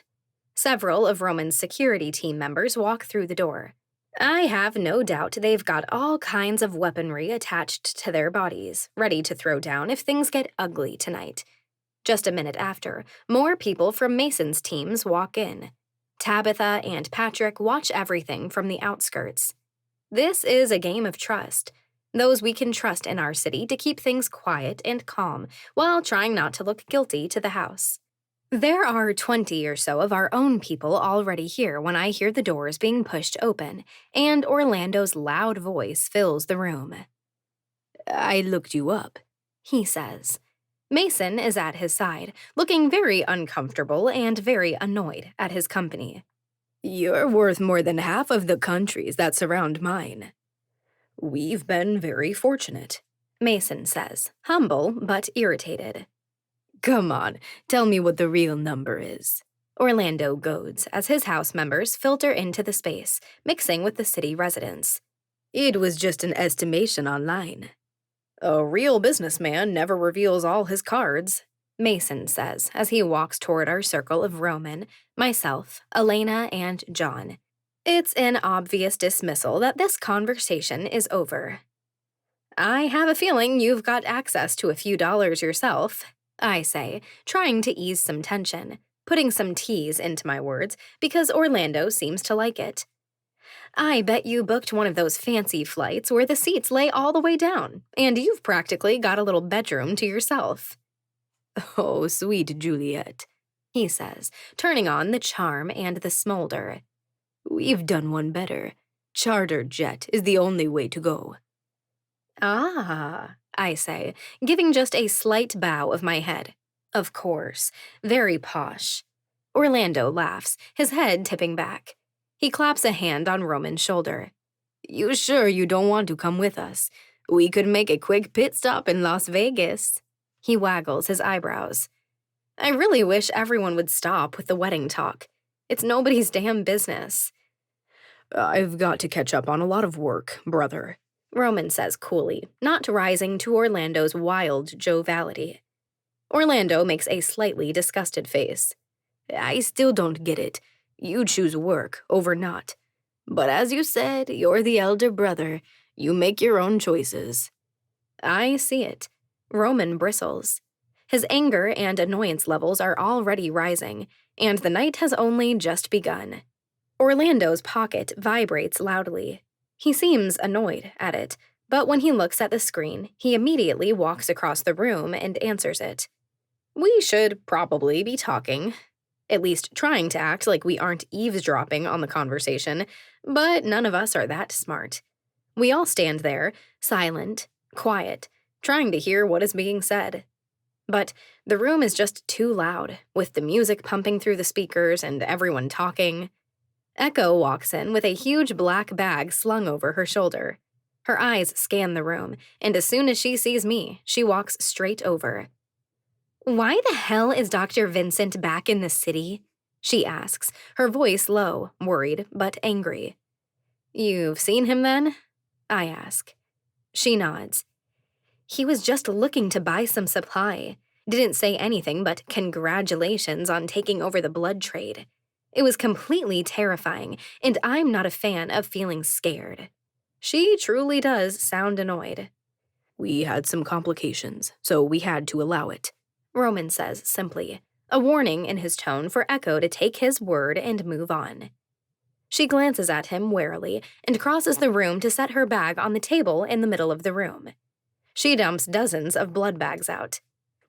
Several of Roman's security team members walk through the door. I have no doubt they've got all kinds of weaponry attached to their bodies, ready to throw down if things get ugly tonight. Just a minute after, more people from Mason's teams walk in. Tabitha and Patrick watch everything from the outskirts. This is a game of trust. Those we can trust in our city to keep things quiet and calm while trying not to look guilty to the house. There are 20 or so of our own people already here when I hear the doors being pushed open, and Orlando's loud voice fills the room. I looked you up, he says. Mason is at his side, looking very uncomfortable and very annoyed at his company. You're worth more than half of the countries that surround mine. We've been very fortunate, Mason says, humble but irritated. Come on, tell me what the real number is. Orlando goads as his house members filter into the space, mixing with the city residents. It was just an estimation online. A real businessman never reveals all his cards, Mason says as he walks toward our circle of Roman, myself, Elena, and John. It's an obvious dismissal that this conversation is over. I have a feeling you've got access to a few dollars yourself, I say, trying to ease some tension, putting some tease into my words because Orlando seems to like it. I bet you booked one of those fancy flights where the seats lay all the way down, and you've practically got a little bedroom to yourself. Oh, sweet Juliet, he says, turning on the charm and the smolder. We've done one better. Charter jet is the only way to go. Ah, I say, giving just a slight bow of my head. Of course, very posh. Orlando laughs, his head tipping back. He claps a hand on Roman's shoulder. You sure you don't want to come with us? We could make a quick pit stop in Las Vegas. He waggles his eyebrows. I really wish everyone would stop with the wedding talk. It's nobody's damn business. I've got to catch up on a lot of work, brother, Roman says coolly, not rising to Orlando's wild joviality. Orlando makes a slightly disgusted face. I still don't get it. You choose work over not. But as you said, you're the elder brother. You make your own choices. I see it. Roman bristles. His anger and annoyance levels are already rising, and the night has only just begun. Orlando's pocket vibrates loudly. He seems annoyed at it, but when he looks at the screen, he immediately walks across the room and answers it. We should probably be talking. At least trying to act like we aren't eavesdropping on the conversation, but none of us are that smart. We all stand there, silent, quiet, trying to hear what is being said. But the room is just too loud, with the music pumping through the speakers and everyone talking. Echo walks in with a huge black bag slung over her shoulder. Her eyes scan the room, and as soon as she sees me, she walks straight over. Why the hell is Dr. Vincent back in the city? She asks, her voice low, worried, but angry. You've seen him then? I ask. She nods. He was just looking to buy some supply. Didn't say anything but congratulations on taking over the blood trade. It was completely terrifying, and I'm not a fan of feeling scared. She truly does sound annoyed. We had some complications, so we had to allow it, Roman says simply, a warning in his tone for Echo to take his word and move on. She glances at him warily and crosses the room to set her bag on the table in the middle of the room. She dumps dozens of blood bags out.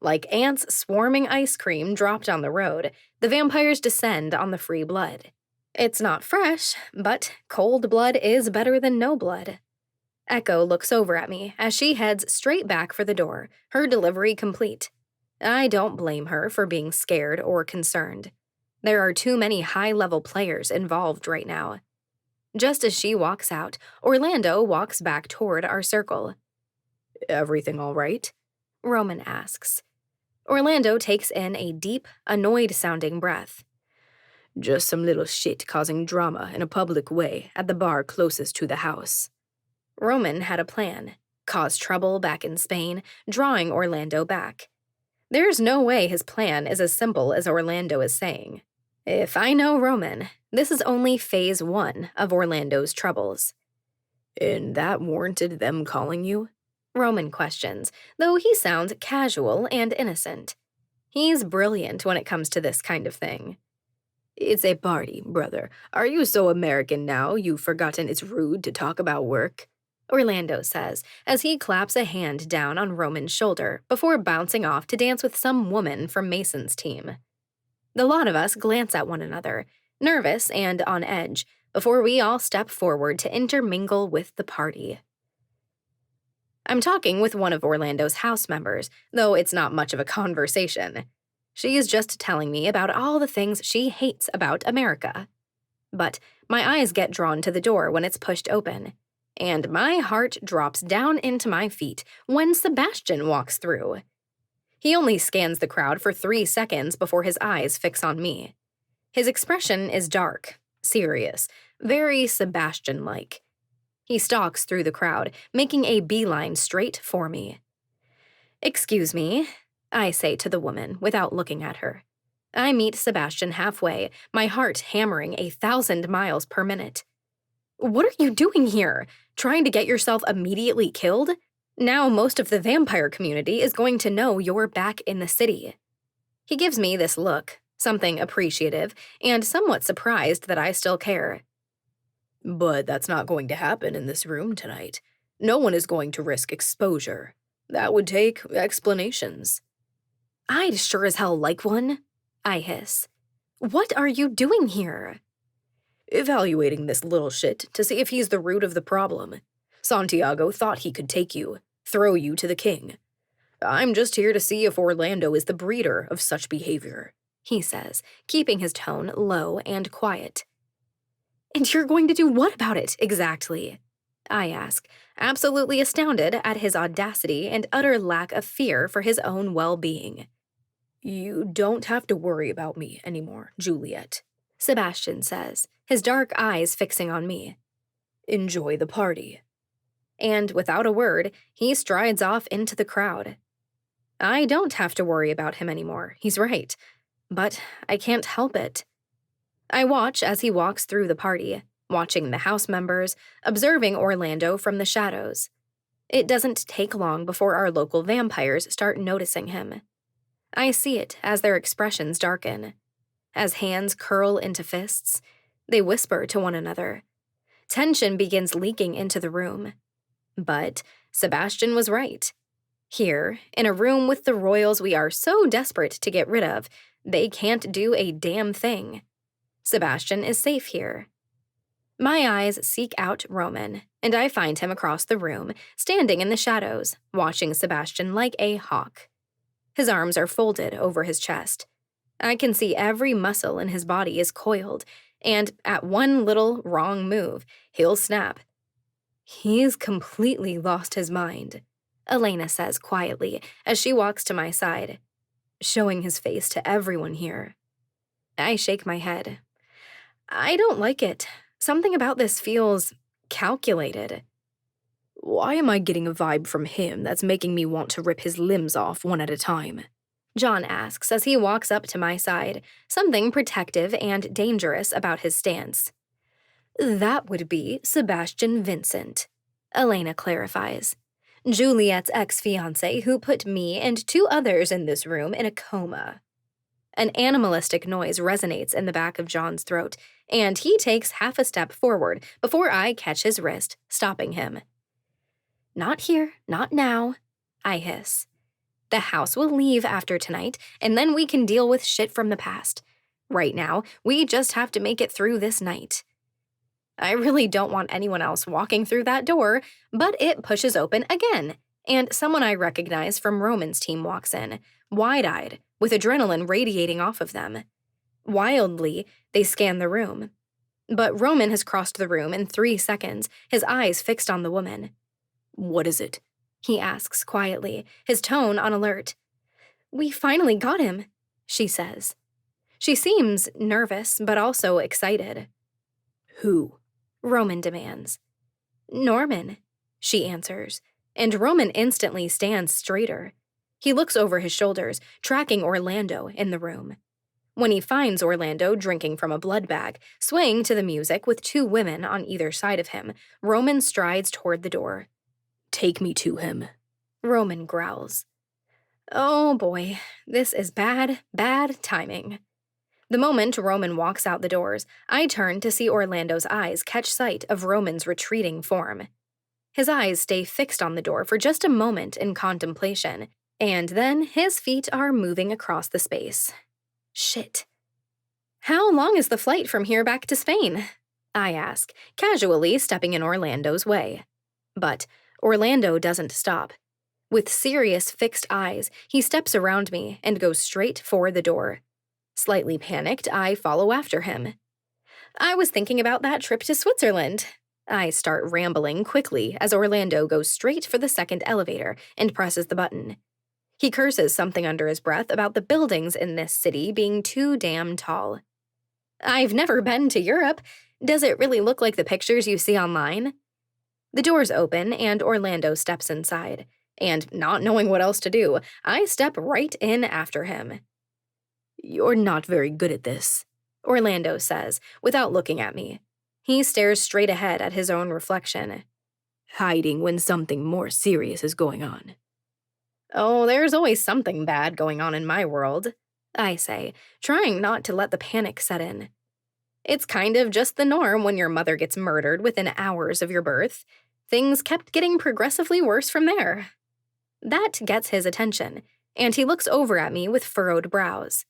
Like ants swarming ice cream dropped on the road, the vampires descend on the free blood. It's not fresh, but cold blood is better than no blood. Echo looks over at me as she heads straight back for the door, her delivery complete. I don't blame her for being scared or concerned. There are too many high-level players involved right now. Just as she walks out, Orlando walks back toward our circle. Everything all right? Roman asks. Orlando takes in a deep, annoyed-sounding breath. Just some little shit causing drama in a public way at the bar closest to the house. Roman had a plan. Cause trouble back in Spain, drawing Orlando back. There's no way his plan is as simple as Orlando is saying. If I know Roman, this is only phase 1 of Orlando's troubles. And that warranted them calling you? Roman questions, though he sounds casual and innocent. He's brilliant when it comes to this kind of thing. It's a party, brother. Are you so American now you've forgotten it's rude to talk about work? Orlando says, as he claps a hand down on Roman's shoulder before bouncing off to dance with some woman from Mason's team. The lot of us glance at one another, nervous and on edge, before we all step forward to intermingle with the party. I'm talking with one of Orlando's house members, though it's not much of a conversation. She is just telling me about all the things she hates about America. But my eyes get drawn to the door when it's pushed open, and my heart drops down into my feet when Sebastian walks through. He only scans the crowd for 3 seconds before his eyes fix on me. His expression is dark, serious, very Sebastian-like. He stalks through the crowd, making a beeline straight for me. Excuse me, I say to the woman without looking at her. I meet Sebastian halfway, my heart hammering 1,000 miles per minute. What are you doing here? Trying to get yourself immediately killed? Now most of the vampire community is going to know you're back in the city. He gives me this look, something appreciative, and somewhat surprised that I still care. But that's not going to happen in this room tonight. No one is going to risk exposure. That would take explanations. I'd sure as hell like one, I hiss. What are you doing here? Evaluating this little shit to see if he's the root of the problem. Santiago thought he could take you, throw you to the king. I'm just here to see if Orlando is the breeder of such behavior, he says, keeping his tone low and quiet. And you're going to do what about it, exactly? I ask, absolutely astounded at his audacity and utter lack of fear for his own well-being. You don't have to worry about me anymore, Juliet, Sebastian says, his dark eyes fixing on me. Enjoy the party. And without a word, he strides off into the crowd. I don't have to worry about him anymore, he's right. But I can't help it. I watch as he walks through the party, watching the house members, observing Orlando from the shadows. It doesn't take long before our local vampires start noticing him. I see it as their expressions darken. As hands curl into fists, they whisper to one another. Tension begins leaking into the room. But Sebastian was right. Here, in a room with the royals we are so desperate to get rid of, they can't do a damn thing. Sebastian is safe here. My eyes seek out Roman, and I find him across the room, standing in the shadows, watching Sebastian like a hawk. His arms are folded over his chest. I can see every muscle in his body is coiled, and at one little wrong move, he'll snap. He's completely lost his mind, Elena says quietly as she walks to my side, showing his face to everyone here. I shake my head. I don't like it. Something about this feels calculated. Why am I getting a vibe from him that's making me want to rip his limbs off one at a time? John asks as he walks up to my side, something protective and dangerous about his stance. That would be Sebastian Vincent, Elena clarifies. Juliet's ex-fiancé who put me and 2 others in this room in a coma. An animalistic noise resonates in the back of John's throat, and he takes half a step forward before I catch his wrist, stopping him. Not here, not now, I hiss. The house will leave after tonight, and then we can deal with shit from the past. Right now, we just have to make it through this night. I really don't want anyone else walking through that door, but it pushes open again, and someone I recognize from Roman's team walks in, wide-eyed, with adrenaline radiating off of them. Wildly, they scan the room. But Roman has crossed the room in 3 seconds, his eyes fixed on the woman. What is it? He asks quietly, his tone on alert. We finally got him, she says. She seems nervous, but also excited. Who? Roman demands. Norman, she answers, and Roman instantly stands straighter. He looks over his shoulders, tracking Orlando in the room. When he finds Orlando drinking from a blood bag, swaying to the music with 2 women on either side of him, Roman strides toward the door. Take me to him, Roman growls. Oh boy, this is bad, bad timing. The moment Roman walks out the doors, I turn to see Orlando's eyes catch sight of Roman's retreating form. His eyes stay fixed on the door for just a moment in contemplation, and then his feet are moving across the space. Shit. How long is the flight from here back to Spain? I ask, casually stepping in Orlando's way. But Orlando doesn't stop. With serious, fixed eyes, he steps around me and goes straight for the door. Slightly panicked, I follow after him. I was thinking about that trip to Switzerland. I start rambling quickly as Orlando goes straight for the second elevator and presses the button. He curses something under his breath about the buildings in this city being too damn tall. I've never been to Europe. Does it really look like the pictures you see online? The doors open and Orlando steps inside, and not knowing what else to do, I step right in after him. You're not very good at this, Orlando says, without looking at me. He stares straight ahead at his own reflection. hiding when something more serious is going on. Oh, there's always something bad going on in my world, I say, trying not to let the panic set in. It's kind of just the norm when your mother gets murdered within hours of your birth. Things kept getting progressively worse from there. That gets his attention, and he looks over at me with furrowed brows.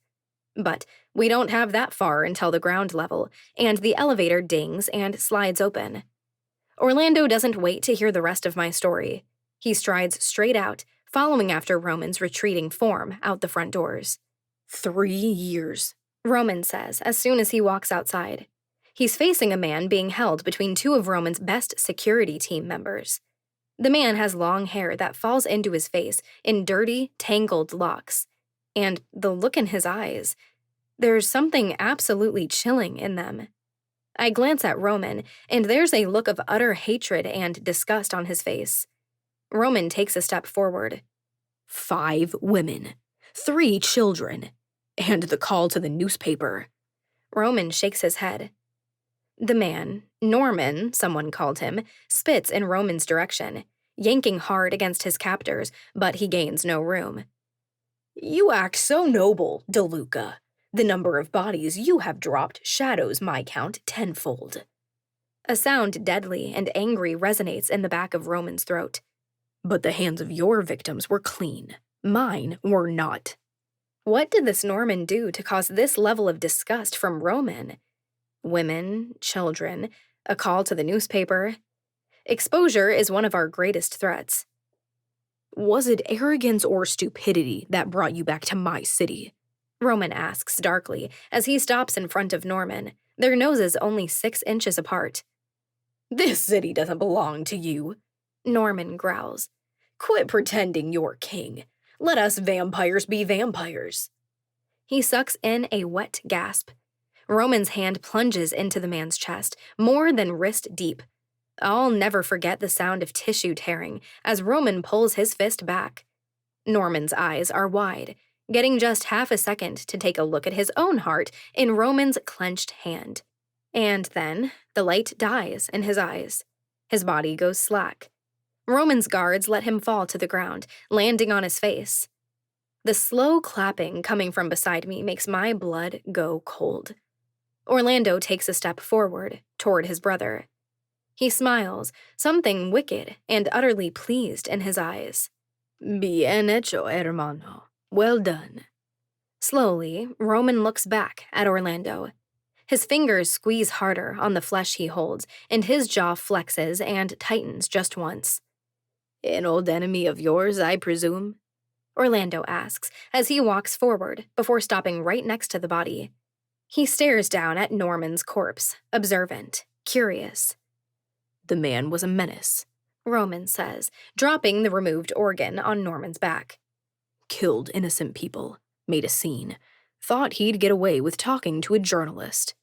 But we don't have that far until the ground level, and the elevator dings and slides open. Orlando doesn't wait to hear the rest of my story. He strides straight out, following after Roman's retreating form out the front doors. 3 years, Roman says as soon as he walks outside. He's facing a man being held between two of Roman's best security team members. The man has long hair that falls into his face in dirty, tangled locks. And the look in his eyes, there's something absolutely chilling in them. I glance at Roman, and there's a look of utter hatred and disgust on his face. Roman takes a step forward. 5 women, 3 children, and the call to the newspaper. Roman shakes his head. The man, Norman, someone called him, spits in Roman's direction, yanking hard against his captors, but he gains no room. You act so noble, DeLuca. The number of bodies you have dropped shadows my count tenfold. A sound deadly and angry resonates in the back of Roman's throat. But the hands of your victims were clean. Mine were not. What did this Norman do to cause this level of disgust from Roman? Women, children, a call to the newspaper. Exposure is one of our greatest threats. Was it arrogance or stupidity that brought you back to my city? Roman asks darkly as he stops in front of Norman, their noses only 6 inches apart. This city doesn't belong to you, Norman growls. Quit pretending you're king. Let us vampires be vampires. He sucks in a wet gasp. Roman's hand plunges into the man's chest, more than wrist deep. I'll never forget the sound of tissue tearing as Roman pulls his fist back. Norman's eyes are wide, getting just half a second to take a look at his own heart in Roman's clenched hand. And then, the light dies in his eyes. His body goes slack. Roman's guards let him fall to the ground, landing on his face. The slow clapping coming from beside me makes my blood go cold. Orlando takes a step forward, toward his brother. He smiles, something wicked and utterly pleased in his eyes. Bien hecho, hermano. Well done. Slowly, Roman looks back at Orlando. His fingers squeeze harder on the flesh he holds, and his jaw flexes and tightens just once. An old enemy of yours, I presume? Orlando asks as he walks forward before stopping right next to the body. He stares down at Norman's corpse, observant, curious. The man was a menace, Roman says, dropping the removed organ on Norman's back. Killed innocent people, made a scene, thought he'd get away with talking to a journalist.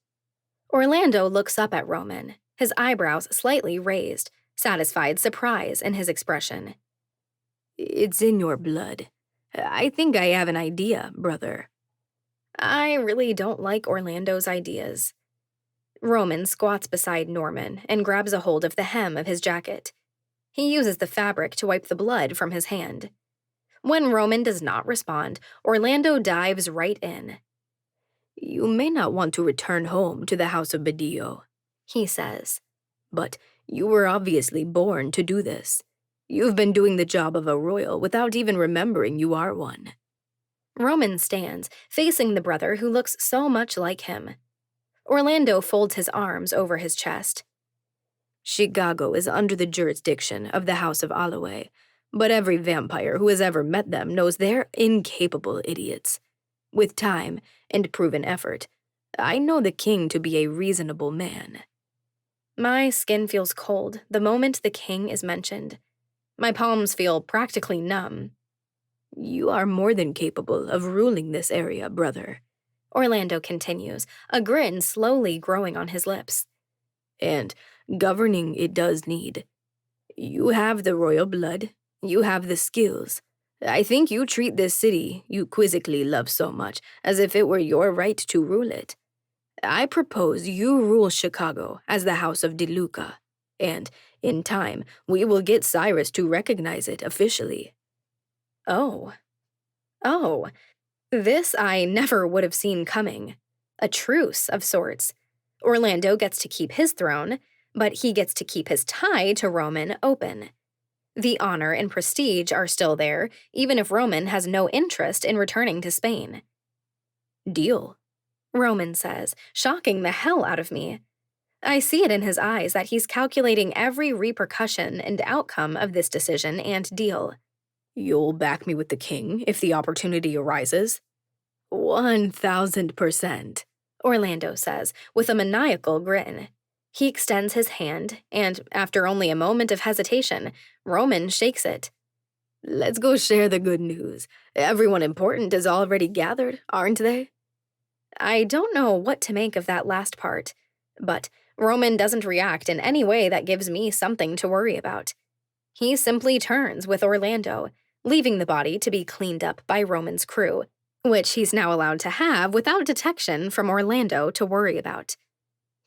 Orlando looks up at Roman, his eyebrows slightly raised, satisfied surprise in his expression. It's in your blood. I think I have an idea, brother. I really don't like Orlando's ideas. Roman squats beside Norman and grabs a hold of the hem of his jacket. He uses the fabric to wipe the blood from his hand. When Roman does not respond, Orlando dives right in. You may not want to return home to the house of Badillo, he says. But you were obviously born to do this. You've been doing the job of a royal without even remembering you are one. Roman stands, facing the brother who looks so much like him. Orlando folds his arms over his chest. Chicago is under the jurisdiction of the House of Alloway, but every vampire who has ever met them knows they're incapable idiots. With time and proven effort, I know the king to be a reasonable man. My skin feels cold the moment the king is mentioned. My palms feel practically numb. You are more than capable of ruling this area, brother, Orlando continues, a grin slowly growing on his lips. And governing it does need. You have the royal blood. You have the skills. I think you treat this city you quizzically love so much as if it were your right to rule it. I propose you rule Chicago as the House of DeLuca, and In time, we will get Cyrus to recognize it officially. Oh. Oh. This I never would have seen coming. A truce of sorts. Orlando gets to keep his throne, but he gets to keep his tie to Roman open. The honor and prestige are still there, even if Roman has no interest in returning to Spain. Deal, Roman says, shocking the hell out of me. I see it in his eyes that he's calculating every repercussion and outcome of this decision and deal. You'll back me with the king if the opportunity arises? 1000%, Orlando says, with a maniacal grin. He extends his hand, and after only a moment of hesitation, Roman shakes it. Let's go share the good news. Everyone important is already gathered, aren't they? I don't know what to make of that last part, but Roman doesn't react in any way that gives me something to worry about. He simply turns with Orlando, leaving the body to be cleaned up by Roman's crew, which he's now allowed to have without detection from Orlando to worry about.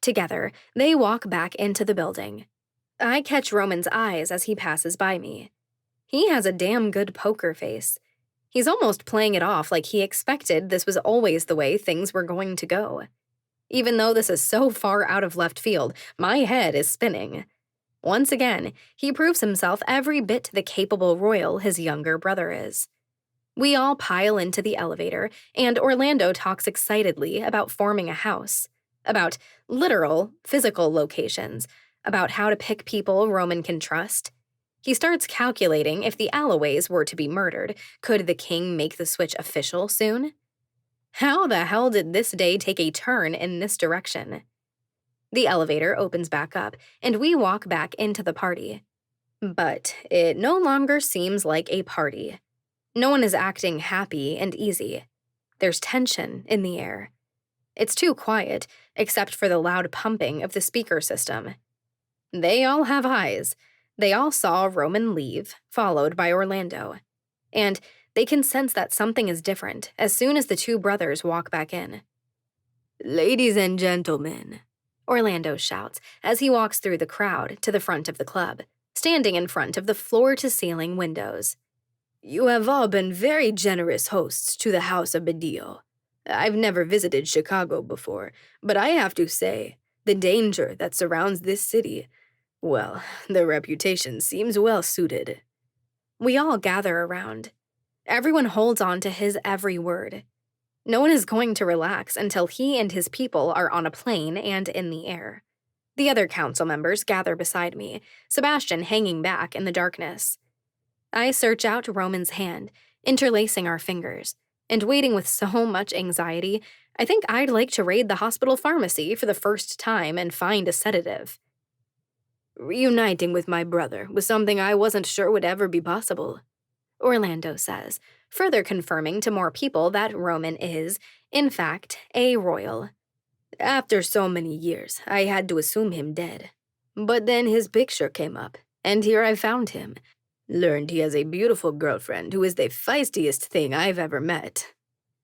Together, they walk back into the building. I catch Roman's eyes as he passes by me. He has a damn good poker face. He's almost playing it off like he expected this was always the way things were going to go. Even though this is so far out of left field, my head is spinning. Once again, he proves himself every bit the capable royal his younger brother is. We all pile into the elevator, and Orlando talks excitedly about forming a house, about literal, physical locations, about how to pick people Roman can trust. He starts calculating if the Alloways were to be murdered, could the king make the switch official soon? How the hell did this day take a turn in this direction? The elevator opens back up, and we walk back into the party. But it no longer seems like a party. No one is acting happy and easy. There's tension in the air. It's too quiet, except for the loud pumping of the speaker system. They all have eyes. They all saw Roman leave, followed by Orlando. And they can sense that something is different as soon as the two brothers walk back in. Ladies and gentlemen, Orlando shouts as he walks through the crowd to the front of the club, standing in front of the floor-to-ceiling windows. You have all been very generous hosts to the house of Badillo. I've never visited Chicago before, but I have to say, the danger that surrounds this city, well, the reputation seems well suited. We all gather around. Everyone holds on to his every word. No one is going to relax until he and his people are on a plane and in the air. The other council members gather beside me, Sebastian hanging back in the darkness. I search out Roman's hand, interlacing our fingers, and waiting with so much anxiety, I think I'd like to raid the hospital pharmacy for the first time and find a sedative. Reuniting with my brother was something I wasn't sure would ever be possible, Orlando says, further confirming to more people that Roman is, in fact, a royal. After so many years, I had to assume him dead. But then his picture came up, and here I found him. Learned he has a beautiful girlfriend who is the feistiest thing I've ever met.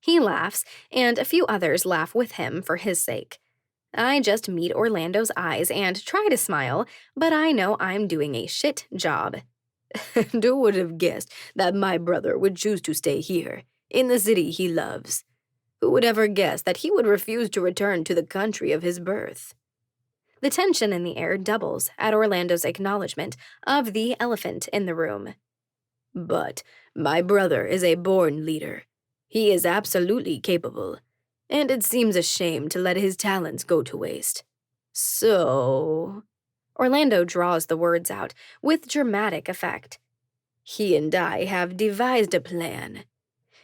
He laughs, and a few others laugh with him for his sake. I just meet Orlando's eyes and try to smile, but I know I'm doing a shit job. Who would have guessed that my brother would choose to stay here, in the city he loves? Who would ever guess that he would refuse to return to the country of his birth? The tension in the air doubles at Orlando's acknowledgement of the elephant in the room. But my brother is a born leader. He is absolutely capable, and it seems a shame to let his talents go to waste. So... Orlando draws the words out with dramatic effect. He and I have devised a plan.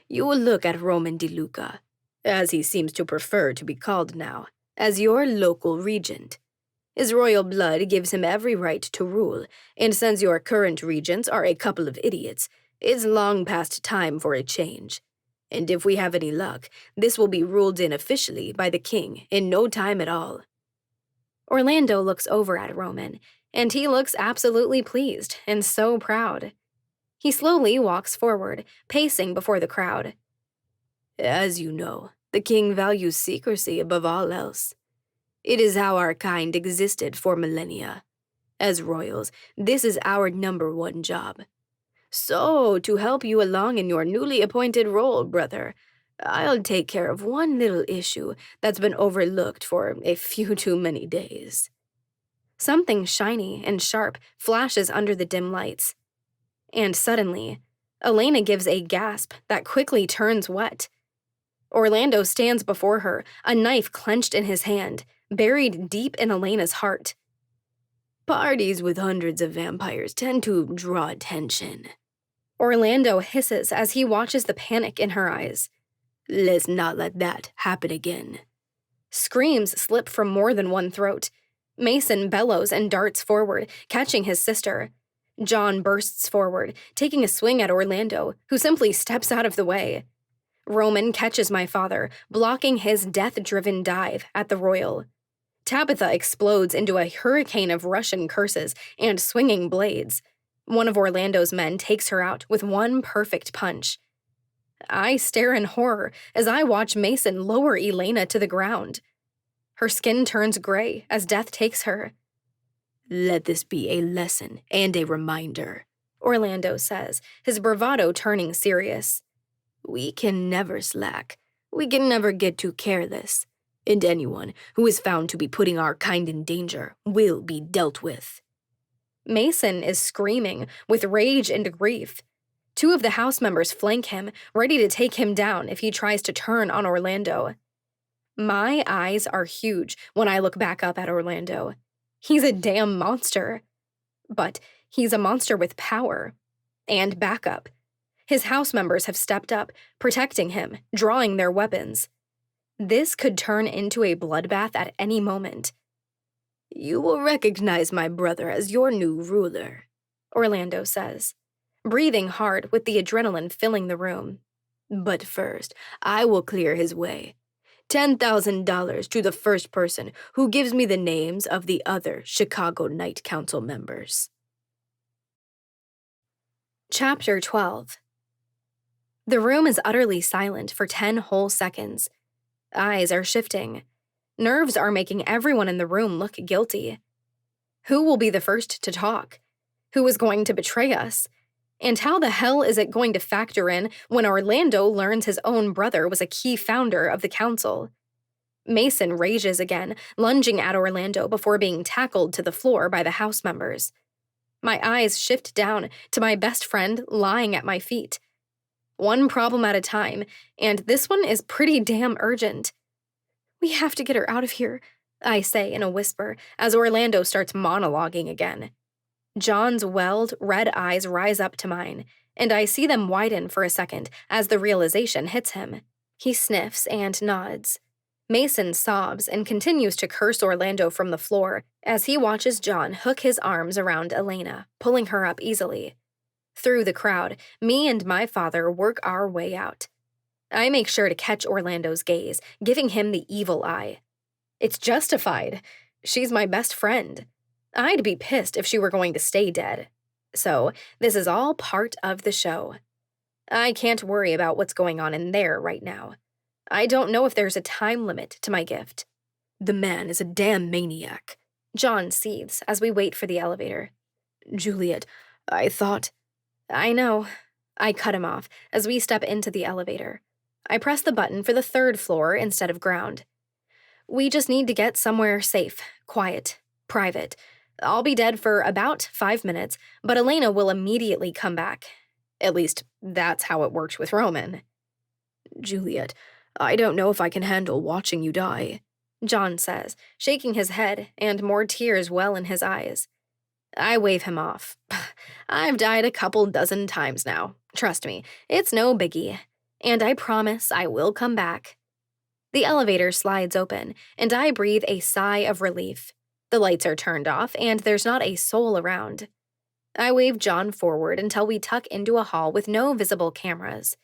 You will look at Roman di Luca, as he seems to prefer to be called now, as your local regent. His royal blood gives him every right to rule, and since your current regents are a couple of idiots, it's long past time for a change. And if we have any luck, this will be ruled in officially by the king in no time at all. Orlando looks over at Roman, and he looks absolutely pleased and so proud. He slowly walks forward, pacing before the crowd. As you know, the king values secrecy above all else. It is how our kind existed for millennia. As royals, this is our #1 job. So, to help you along in your newly appointed role, brother, I'll take care of one little issue that's been overlooked for a few too many days." Something shiny and sharp flashes under the dim lights. And suddenly, Elena gives a gasp that quickly turns wet. Orlando stands before her, a knife clenched in his hand, buried deep in Elena's heart. "Parties with hundreds of vampires tend to draw attention," Orlando hisses as he watches the panic in her eyes. "Let's not let that happen again." Screams slip from more than one throat. Mason bellows and darts forward, catching his sister. John bursts forward, taking a swing at Orlando, who simply steps out of the way. Roman catches my father, blocking his death-driven dive at the Royal. Tabitha explodes into a hurricane of Russian curses and swinging blades. One of Orlando's men takes her out with one perfect punch. I stare in horror as I watch Mason lower Elena to the ground. Her skin turns gray as death takes her. "Let this be a lesson and a reminder," Orlando says, his bravado turning serious. "We can never slack. We can never get too careless. And anyone who is found to be putting our kind in danger will be dealt with." Mason is screaming with rage and grief. Two of the house members flank him, ready to take him down if he tries to turn on Orlando. My eyes are huge when I look back up at Orlando. He's a damn monster. But he's a monster with power and backup. His house members have stepped up, protecting him, drawing their weapons. This could turn into a bloodbath at any moment. "You will recognize my brother as your new ruler," Orlando says, breathing hard with the adrenaline filling the room. "But first, I will clear his way. $10,000 to the first person who gives me the names of the other Chicago Night Council members." Chapter 12. The room is utterly silent for 10 whole seconds. Eyes are shifting. Nerves are making everyone in the room look guilty. Who will be the first to talk? Who is going to betray us? And how the hell is it going to factor in when Orlando learns his own brother was a key founder of the council? Mason rages again, lunging at Orlando before being tackled to the floor by the house members. My eyes shift down to my best friend lying at my feet. One problem at a time, and this one is pretty damn urgent. "We have to get her out of here," I say in a whisper as Orlando starts monologuing again. John's welled, red eyes rise up to mine, and I see them widen for a second as the realization hits him. He sniffs and nods. Mason sobs and continues to curse Orlando from the floor as he watches John hook his arms around Elena, pulling her up easily. Through the crowd, me and my father work our way out. I make sure to catch Orlando's gaze, giving him the evil eye. It's justified. She's my best friend. I'd be pissed if she were going to stay dead. So, this is all part of the show. I can't worry about what's going on in there right now. I don't know if there's a time limit to my gift. "The man is a damn maniac," John seethes as we wait for the elevator. "Juliet, I thought—" "I know." I cut him off as we step into the elevator. I press the button for the 3rd floor instead of ground. "We just need to get somewhere safe, quiet, private. I'll be dead for about 5 minutes, but Elena will immediately come back. At least, that's how it works with Roman." "Juliet, I don't know if I can handle watching you die," John says, shaking his head, and more tears well in his eyes. I wave him off. I've died a couple dozen times now. Trust me, it's no biggie. And I promise I will come back. The elevator slides open, and I breathe a sigh of relief. The lights are turned off, and there's not a soul around. I wave John forward until we tuck into a hall with no visible cameras.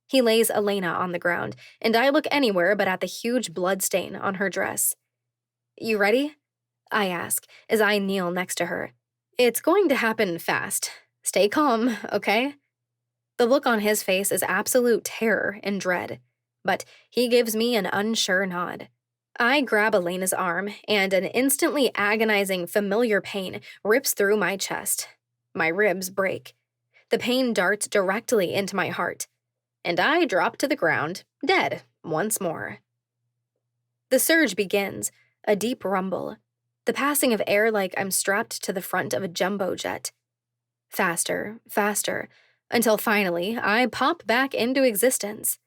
He lays Elena on the ground, and I look anywhere but at the huge bloodstain on her dress. "You ready?" I ask as I kneel next to her. "It's going to happen fast. Stay calm, okay?" The look on his face is absolute terror and dread, but he gives me an unsure nod. I grab Elena's arm, and an instantly agonizing, familiar pain rips through my chest. My ribs break. The pain darts directly into my heart, and I drop to the ground, dead, once more. The surge begins, a deep rumble, the passing of air like I'm strapped to the front of a jumbo jet. Faster, faster, until finally I pop back into existence.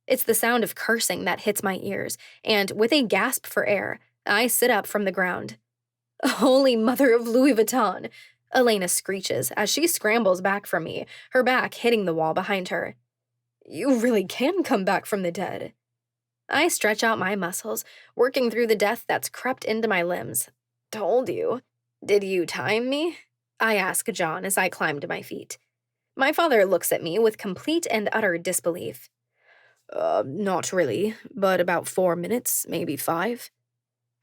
It's the sound of cursing that hits my ears, and with a gasp for air, I sit up from the ground. Holy Mother of Louis Vuitton! Elena screeches as she scrambles back from me, her back hitting the wall behind her. You really can come back from the dead. I stretch out my muscles, working through the death that's crept into my limbs. Told you. Did you time me? I ask John as I climb to my feet. My father looks at me with complete and utter disbelief. Not really, but about 4 minutes, maybe 5.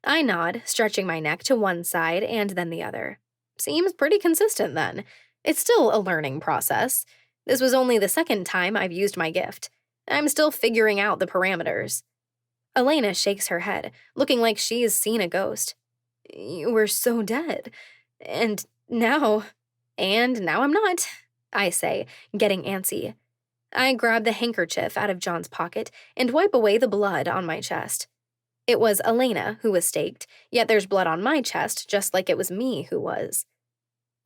I nod, stretching my neck to one side and then the other. Seems pretty consistent then. It's still a learning process. This was only the second time I've used my gift. I'm still figuring out the parameters. Elena shakes her head, looking like she's seen a ghost. You were so dead. And now I'm not, I say, getting antsy. I grab the handkerchief out of John's pocket and wipe away the blood on my chest. It was Elena who was staked, yet there's blood on my chest just like it was me who was.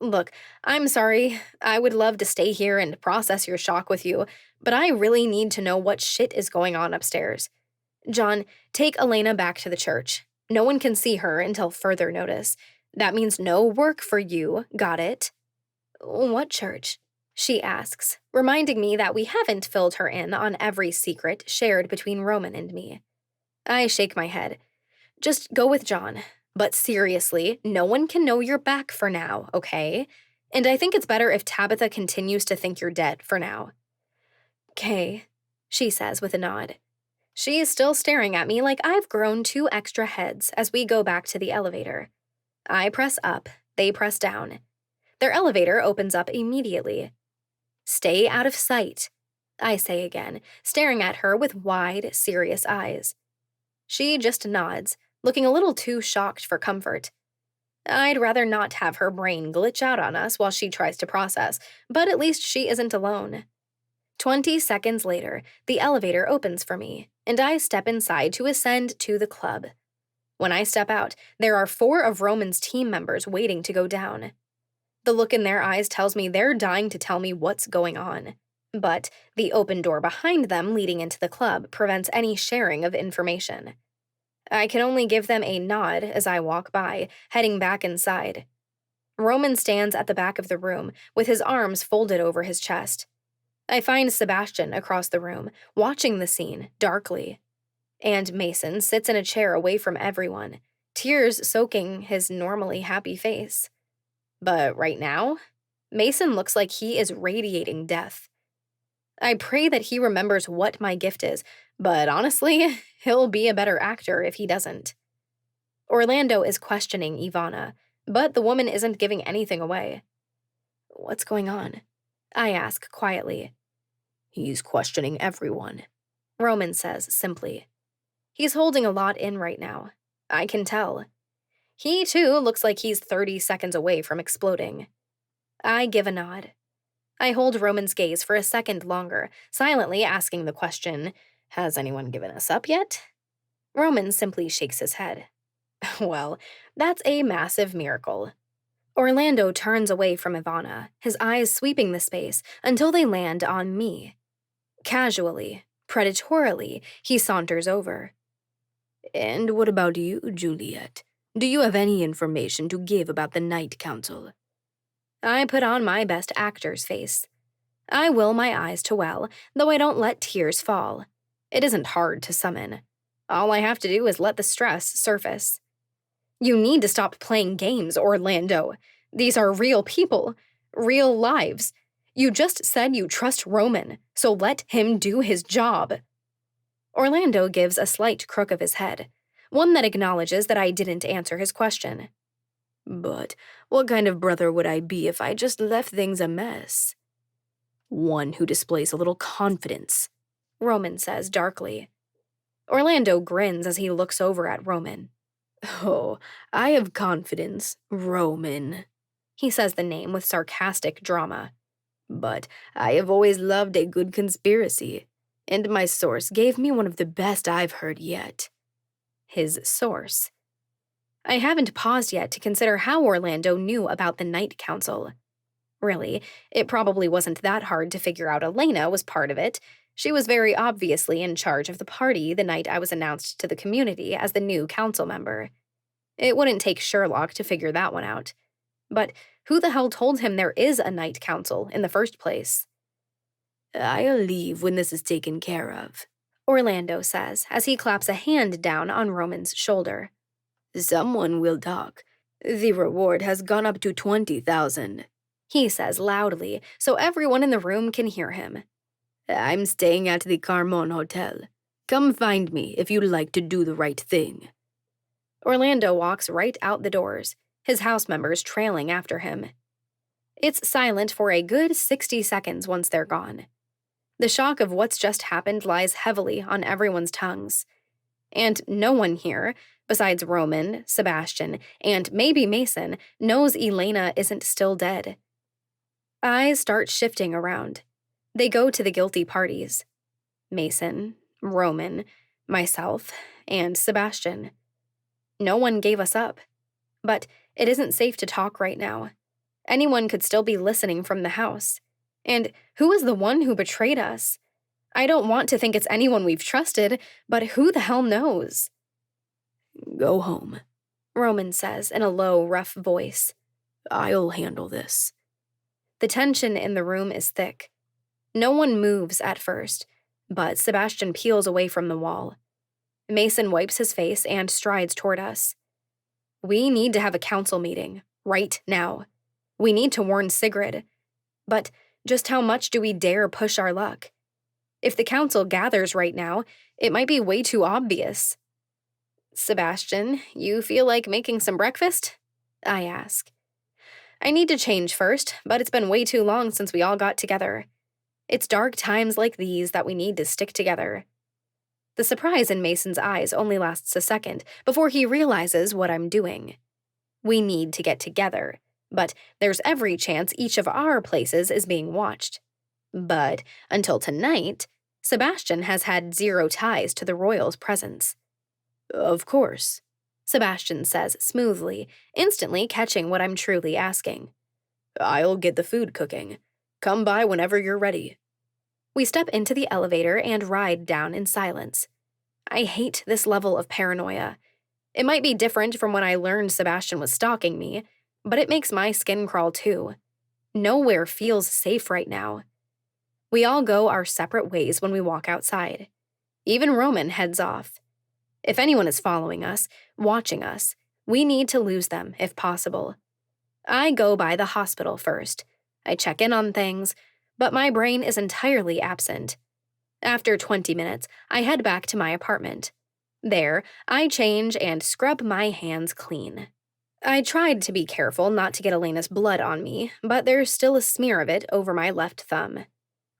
Look, I'm sorry. I would love to stay here and process your shock with you, but I really need to know what shit is going on upstairs. John, take Elena back to the church. No one can see her until further notice. That means no work for you, got it? What church? She asks, reminding me that we haven't filled her in on every secret shared between Roman and me. I shake my head. Just go with John. But seriously, no one can know you're back for now, okay? And I think it's better if Tabitha continues to think you're dead for now. "'Kay," she says with a nod. She's still staring at me like I've grown 2 extra heads as we go back to the elevator. I press up, they press down. Their elevator opens up immediately. Stay out of sight, I say again, staring at her with wide, serious eyes. She just nods, looking a little too shocked for comfort. I'd rather not have her brain glitch out on us while she tries to process, but at least she isn't alone. 20 seconds later, the elevator opens for me, and I step inside to ascend to the club. When I step out, there are 4 of Roman's team members waiting to go down. The look in their eyes tells me they're dying to tell me what's going on. But the open door behind them leading into the club prevents any sharing of information. I can only give them a nod as I walk by, heading back inside. Roman stands at the back of the room, with his arms folded over his chest. I find Sebastian across the room, watching the scene, darkly. And Mason sits in a chair away from everyone, tears soaking his normally happy face. But right now, Mason looks like he is radiating death. I pray that he remembers what my gift is, but honestly, he'll be a better actor if he doesn't. Orlando is questioning Ivana, but the woman isn't giving anything away. What's going on? I ask quietly. He's questioning everyone, Roman says simply. He's holding a lot in right now. I can tell. He, too, looks like he's 30 seconds away from exploding. I give a nod. I hold Roman's gaze for a second longer, silently asking the question, has anyone given us up yet? Roman simply shakes his head. Well, that's a massive miracle. Orlando turns away from Ivana, his eyes sweeping the space until they land on me. Casually, predatorily, he saunters over. And what about you, Juliet? Do you have any information to give about the Night Council? I put on my best actor's face. I will my eyes to well, though I don't let tears fall. It isn't hard to summon. All I have to do is let the stress surface. You need to stop playing games, Orlando. These are real people, real lives. You just said you trust Roman, so let him do his job. Orlando gives a slight crook of his head, one that acknowledges that I didn't answer his question. But what kind of brother would I be if I just left things a mess? One who displays a little confidence, Roman says darkly. Orlando grins as he looks over at Roman. Oh, I have confidence, Roman. He says the name with sarcastic drama. But I have always loved a good conspiracy, and my source gave me one of the best I've heard yet. His source. I haven't paused yet to consider how Orlando knew about the Night Council. Really, it probably wasn't that hard to figure out Elena was part of it. She was very obviously in charge of the party the night I was announced to the community as the new council member. It wouldn't take Sherlock to figure that one out. But who the hell told him there is a Night Council in the first place? I'll leave when this is taken care of, Orlando says as he claps a hand down on Roman's shoulder. Someone will talk. The reward has gone up to 20,000. He says loudly so everyone in the room can hear him. I'm staying at the Carmon Hotel. Come find me if you'd like to do the right thing. Orlando walks right out the doors, his house members trailing after him. It's silent for a good 60 seconds once they're gone. The shock of what's just happened lies heavily on everyone's tongues. And no one here, besides Roman, Sebastian, and maybe Mason, knows Elena isn't still dead. Eyes start shifting around. They go to the guilty parties. Mason, Roman, myself, and Sebastian. No one gave us up. But it isn't safe to talk right now. Anyone could still be listening from the house. And who is the one who betrayed us? I don't want to think it's anyone we've trusted, but who the hell knows? Go home, Roman says in a low, rough voice. I'll handle this. The tension in the room is thick. No one moves at first, but Sebastian peels away from the wall. Mason wipes his face and strides toward us. We need to have a council meeting, right now. We need to warn Sigrid. But just how much do we dare push our luck? If the council gathers right now, it might be way too obvious. Sebastian, you feel like making some breakfast? I ask. I need to change first, but it's been way too long since we all got together. It's dark times like these that we need to stick together. The surprise in Mason's eyes only lasts a second before he realizes what I'm doing. We need to get together, but there's every chance each of our places is being watched. But until tonight, Sebastian has had zero ties to the royals' presence. Of course, Sebastian says smoothly, instantly catching what I'm truly asking. I'll get the food cooking. Come by whenever you're ready. We step into the elevator and ride down in silence. I hate this level of paranoia. It might be different from when I learned Sebastian was stalking me, but it makes my skin crawl too. Nowhere feels safe right now. We all go our separate ways when we walk outside. Even Roman heads off. If anyone is following us, watching us, we need to lose them if possible. I go by the hospital first. I check in on things, but my brain is entirely absent. After 20 minutes, I head back to my apartment. There, I change and scrub my hands clean. I tried to be careful not to get Elena's blood on me, but there's still a smear of it over my left thumb.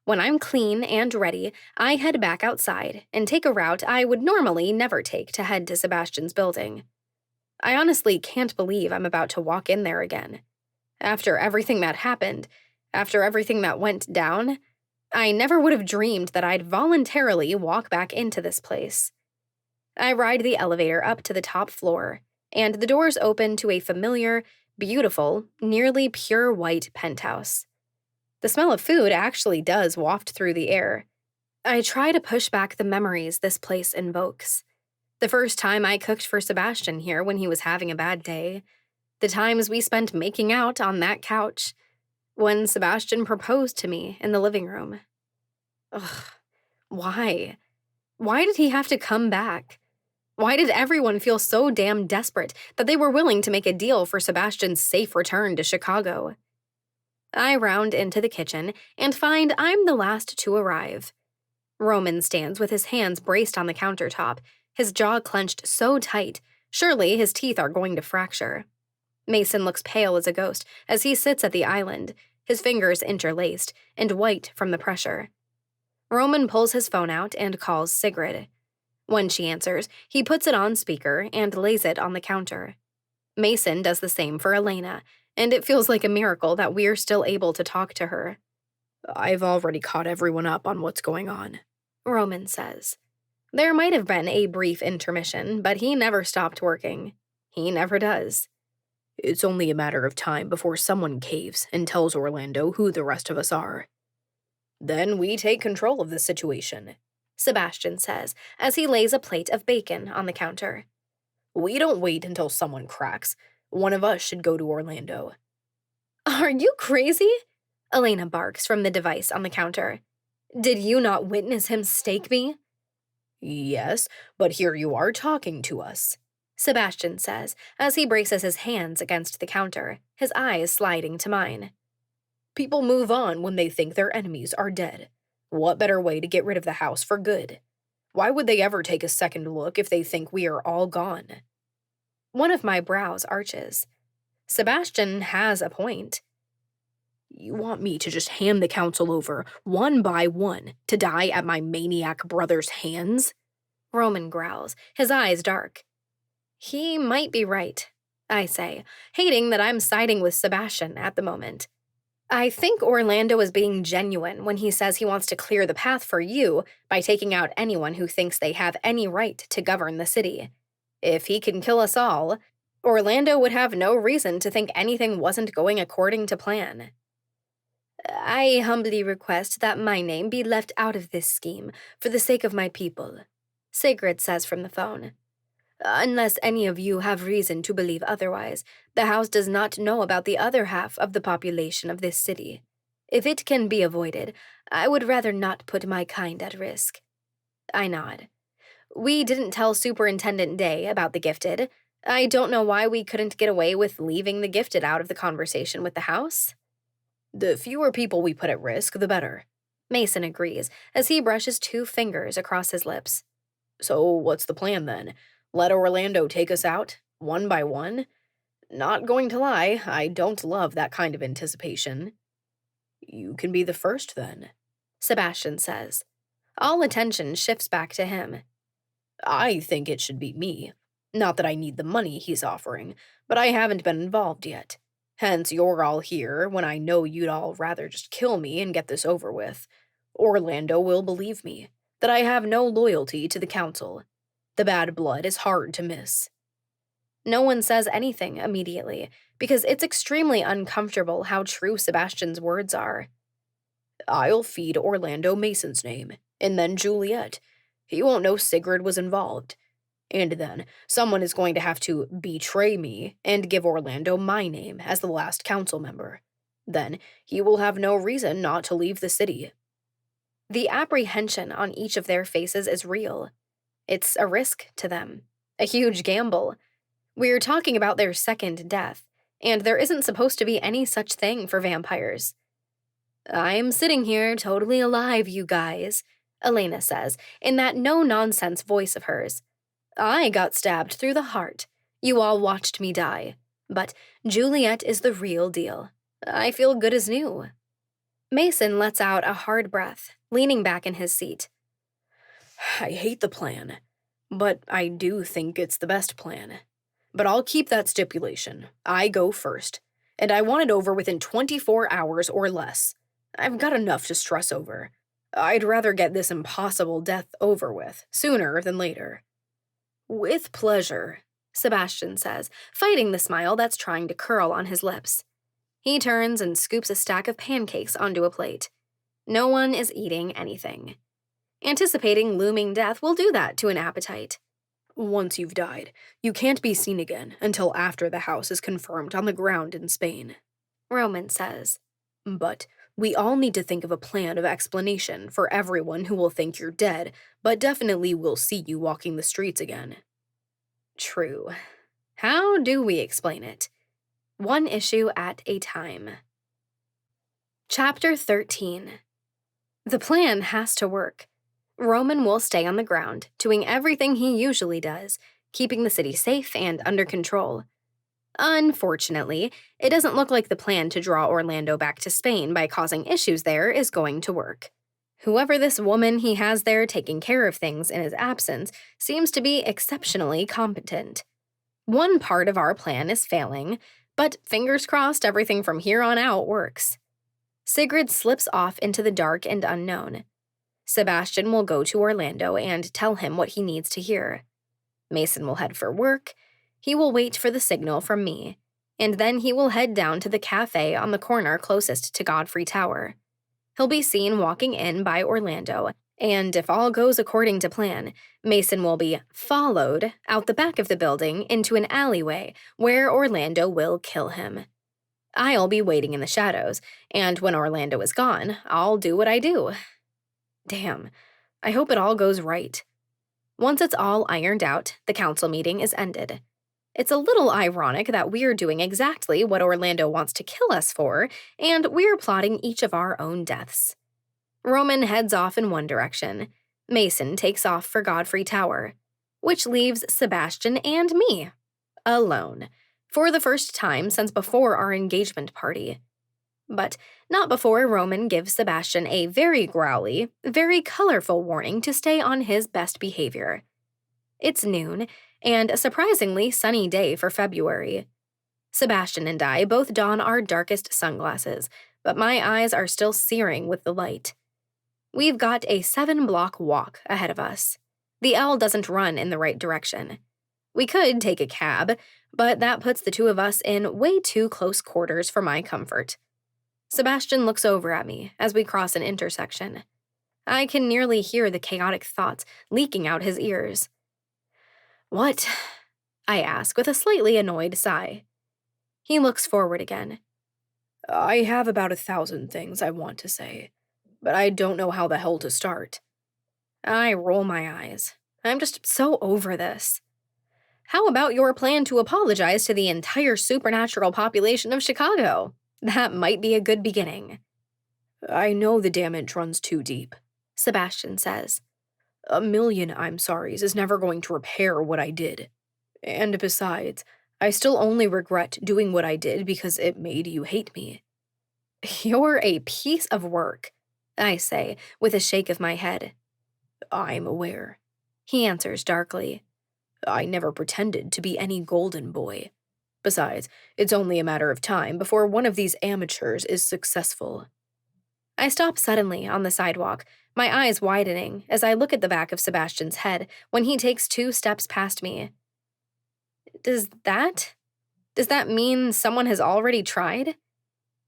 When I'm clean and ready, I head back outside and take a route I would normally never take to head to Sebastian's building. I honestly can't believe I'm about to walk in there again. After everything that happened, after everything that went down, I never would have dreamed that I'd voluntarily walk back into this place. I ride the elevator up to the top floor, and the doors open to a familiar, beautiful, nearly pure white penthouse. The smell of food actually does waft through the air. I try to push back the memories this place invokes. The first time I cooked for Sebastian here when he was having a bad day. The times we spent making out on that couch. When Sebastian proposed to me in the living room. Ugh, why? Why did he have to come back? Why did everyone feel so damn desperate that they were willing to make a deal for Sebastian's safe return to Chicago? I round into the kitchen and find I'm the last to arrive. Roman stands with his hands braced on the countertop, his jaw clenched so tight, surely his teeth are going to fracture. Mason looks pale as a ghost as he sits at the island, his fingers interlaced and white from the pressure. Roman pulls his phone out and calls Sigrid. When she answers, he puts it on speaker and lays it on the counter. Mason does the same for Elena, and it feels like a miracle that we're still able to talk to her. I've already caught everyone up on what's going on, Roman says. There might have been a brief intermission, but he never stopped working. He never does. It's only a matter of time before someone caves and tells Orlando who the rest of us are. Then we take control of the situation, Sebastian says as he lays a plate of bacon on the counter. We don't wait until someone cracks. One of us should go to Orlando. Are you crazy? Elena barks from the device on the counter. Did you not witness him stake me? Yes, but here you are talking to us, Sebastian says as he braces his hands against the counter, his eyes sliding to mine. People move on when they think their enemies are dead. What better way to get rid of the house for good? Why would they ever take a second look if they think we are all gone? One of my brows arches. Sebastian has a point. You want me to just hand the council over, one by one, to die at my maniac brother's hands? Roman growls, his eyes dark. He might be right, I say, hating that I'm siding with Sebastian at the moment. I think Orlando is being genuine when he says he wants to clear the path for you by taking out anyone who thinks they have any right to govern the city. If he can kill us all, Orlando would have no reason to think anything wasn't going according to plan. I humbly request that my name be left out of this scheme for the sake of my people, Sigrid says from the phone. Unless any of you have reason to believe otherwise, the house does not know about the other half of the population of this city. If it can be avoided, I would rather not put my kind at risk. I nod. We didn't tell Superintendent Day about the gifted. I don't know why we couldn't get away with leaving the gifted out of the conversation with the house. The fewer people we put at risk, the better. Mason agrees as he brushes 2 fingers across his lips. So what's the plan then? Let Orlando take us out, one by one? Not going to lie, I don't love that kind of anticipation. You can be the first then, Sebastian says. All attention shifts back to him. I think it should be me. Not that I need the money he's offering, but I haven't been involved yet. Hence, you're all here when I know you'd all rather just kill me and get this over with. Orlando will believe me, that I have no loyalty to the council. The bad blood is hard to miss. No one says anything immediately, because it's extremely uncomfortable how true Sebastian's words are. I'll feed Orlando Mason's name, and then Juliet. He won't know Sigrid was involved. And then someone is going to have to betray me and give Orlando my name as the last council member. Then he will have no reason not to leave the city. The apprehension on each of their faces is real. It's a risk to them, a huge gamble. We're talking about their second death, and there isn't supposed to be any such thing for vampires. I'm sitting here totally alive, you guys, Elena says, in that no-nonsense voice of hers. I got stabbed through the heart. You all watched me die. But Juliet is the real deal. I feel good as new. Mason lets out a hard breath, leaning back in his seat. I hate the plan, but I do think it's the best plan. But I'll keep that stipulation. I go first, and I want it over within 24 hours or less. I've got enough to stress over. I'd rather get this impossible death over with, sooner than later. With pleasure, Sebastian says, fighting the smile that's trying to curl on his lips. He turns and scoops a stack of pancakes onto a plate. No one is eating anything. Anticipating looming death will do that to an appetite. Once you've died, you can't be seen again until after the house is confirmed on the ground in Spain, Roman says. But we all need to think of a plan of explanation for everyone who will think you're dead, but definitely will see you walking the streets again. True. How do we explain it? One issue at a time. Chapter 13. The plan has to work. Roman will stay on the ground, doing everything he usually does, keeping the city safe and under control. Unfortunately, it doesn't look like the plan to draw Orlando back to Spain by causing issues there is going to work. Whoever this woman he has there taking care of things in his absence seems to be exceptionally competent. One part of our plan is failing, but fingers crossed everything from here on out works. Sigrid slips off into the dark and unknown. Sebastian will go to Orlando and tell him what he needs to hear. Mason will head for work. He will wait for the signal from me, and then he will head down to the cafe on the corner closest to Godfrey Tower. He'll be seen walking in by Orlando, and if all goes according to plan, Mason will be followed out the back of the building into an alleyway where Orlando will kill him. I'll be waiting in the shadows, and when Orlando is gone, I'll do what I do. Damn, I hope it all goes right. Once it's all ironed out, the council meeting is ended. It's a little ironic that we're doing exactly what Orlando wants to kill us for, and we're plotting each of our own deaths. Roman heads off in one direction. Mason takes off for Godfrey Tower, which leaves Sebastian and me alone, for the first time since before our engagement party. But not before Roman gives Sebastian a very growly, very colorful warning to stay on his best behavior. It's noon, and a surprisingly sunny day for February. Sebastian and I both don our darkest sunglasses, but my eyes are still searing with the light. We've got a 7-block walk ahead of us. The L doesn't run in the right direction. We could take a cab, but that puts the two of us in way too close quarters for my comfort. Sebastian looks over at me as we cross an intersection. I can nearly hear the chaotic thoughts leaking out his ears. "What?" I ask with a slightly annoyed sigh. He looks forward again. "I have about 1,000 things I want to say, but I don't know how the hell to start." I roll my eyes. I'm just so over this. "How about your plan to apologize to the entire supernatural population of Chicago? That might be a good beginning." "I know the damage runs too deep," Sebastian says. "A million I'm sorries is never going to repair what I did. And besides, I still only regret doing what I did because it made you hate me." "You're a piece of work," I say, with a shake of my head. "I'm aware," he answers darkly. "I never pretended to be any golden boy. Besides, it's only a matter of time before one of these amateurs is successful." I stop suddenly on the sidewalk, my eyes widening as I look at the back of Sebastian's head when he takes 2 steps past me. Does that mean someone has already tried?"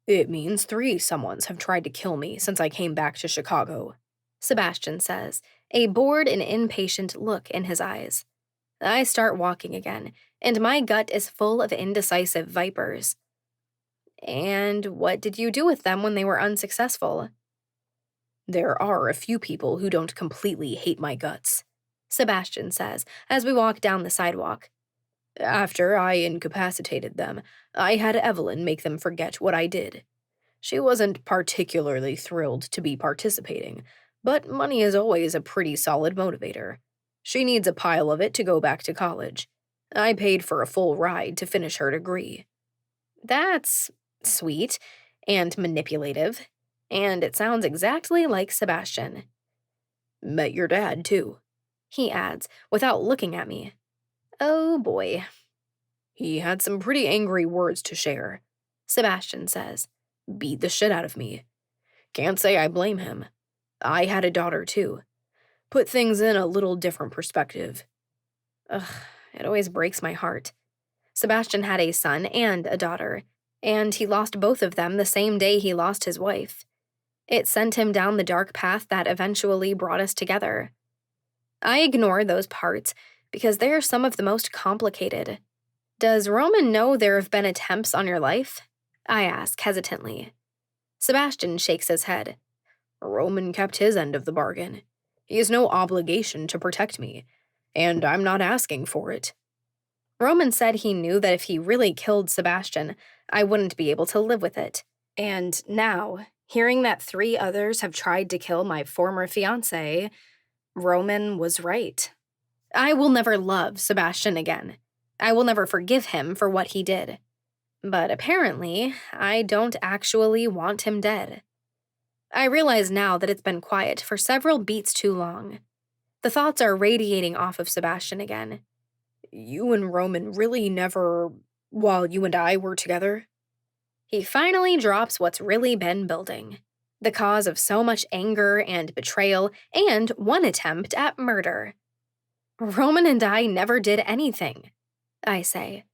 "It means 3 someones have tried to kill me since I came back to Chicago," Sebastian says, a bored and impatient look in his eyes. I start walking again, and my gut is full of indecisive vipers. "And what did you do with them when they were unsuccessful?" "There are a few people who don't completely hate my guts," Sebastian says as we walk down the sidewalk. "After I incapacitated them, I had Evelyn make them forget what I did. She wasn't particularly thrilled to be participating, but money is always a pretty solid motivator. She needs a pile of it to go back to college. I paid for a full ride to finish her degree." That's sweet and manipulative, and it sounds exactly like Sebastian. "Met your dad, too," he adds, without looking at me. Oh boy. "He had some pretty angry words to share," Sebastian says. "Beat the shit out of me. Can't say I blame him. I had a daughter, too. Put things in a little different perspective." Ugh, it always breaks my heart. Sebastian had a son and a daughter, and he lost both of them the same day he lost his wife. It sent him down the dark path that eventually brought us together. I ignore those parts because they are some of the most complicated. "Does Roman know there have been attempts on your life?" I ask hesitantly. Sebastian shakes his head. "Roman kept his end of the bargain. He has no obligation to protect me, and I'm not asking for it." Roman said he knew that if he really killed Sebastian, I wouldn't be able to live with it. And now, hearing that 3 others have tried to kill my former fiancé, Roman was right. I will never love Sebastian again. I will never forgive him for what he did. But apparently, I don't actually want him dead. I realize now that it's been quiet for several beats too long. The thoughts are radiating off of Sebastian again. You and Roman really never, while you and I were together? He finally drops what's really been building. The cause of so much anger and betrayal, and one attempt at murder. Roman and I never did anything, I say.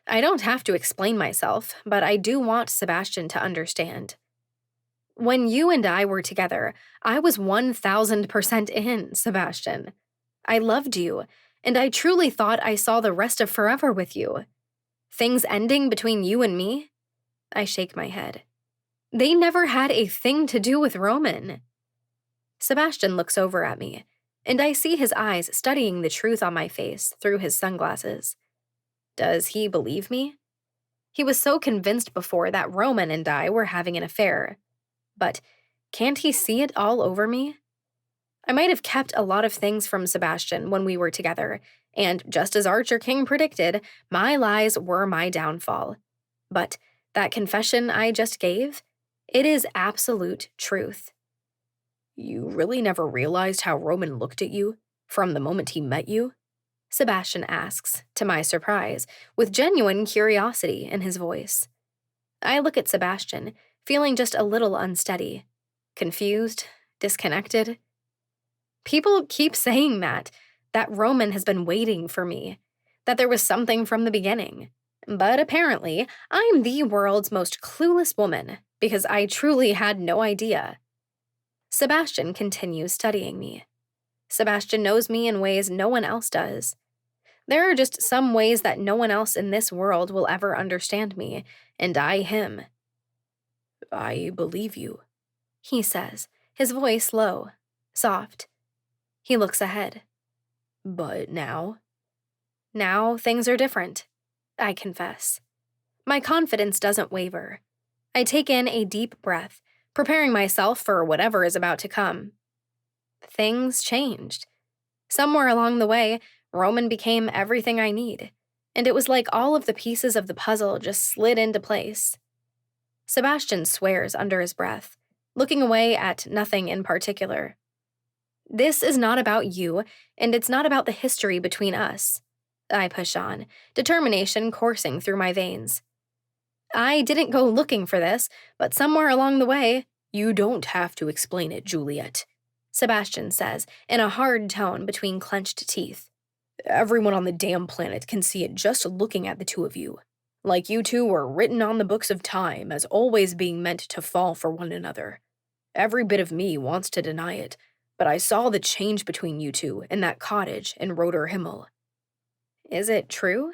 I don't have to explain myself, but I do want Sebastian to understand. When you and I were together, I was 1000% in, Sebastian. I loved you, and I truly thought I saw the rest of forever with you. Things ending between you and me? I shake my head. They never had a thing to do with Roman. Sebastian looks over at me, and I see his eyes studying the truth on my face through his sunglasses. Does he believe me? He was so convinced before that Roman and I were having an affair. But can't he see it all over me? I might have kept a lot of things from Sebastian when we were together, and just as Archer King predicted, my lies were my downfall. But that confession I just gave, it is absolute truth. You really never realized how Roman looked at you from the moment he met you? Sebastian asks, to my surprise, with genuine curiosity in his voice. I look at Sebastian, feeling just a little unsteady, confused, disconnected. People keep saying that Roman has been waiting for me, that there was something from the beginning. But apparently, I'm the world's most clueless woman, because I truly had no idea. Sebastian continues studying me. Sebastian knows me in ways no one else does. There are just some ways that no one else in this world will ever understand me, and I him. I believe you, he says, his voice low, soft. He looks ahead. But now? Now things are different, I confess. My confidence doesn't waver. I take in a deep breath, preparing myself for whatever is about to come. Things changed. Somewhere along the way, Roman became everything I need, and it was like all of the pieces of the puzzle just slid into place. Sebastian swears under his breath, looking away at nothing in particular. This is not about you, and it's not about the history between us. I push on, determination coursing through my veins. I didn't go looking for this, but somewhere along the way— You don't have to explain it, Juliet, Sebastian says, in a hard tone between clenched teeth. Everyone on the damn planet can see it just looking at the two of you. Like you two were written on the books of time as always being meant to fall for one another. Every bit of me wants to deny it, but I saw the change between you two in that cottage in Roter Himmel. Is it true?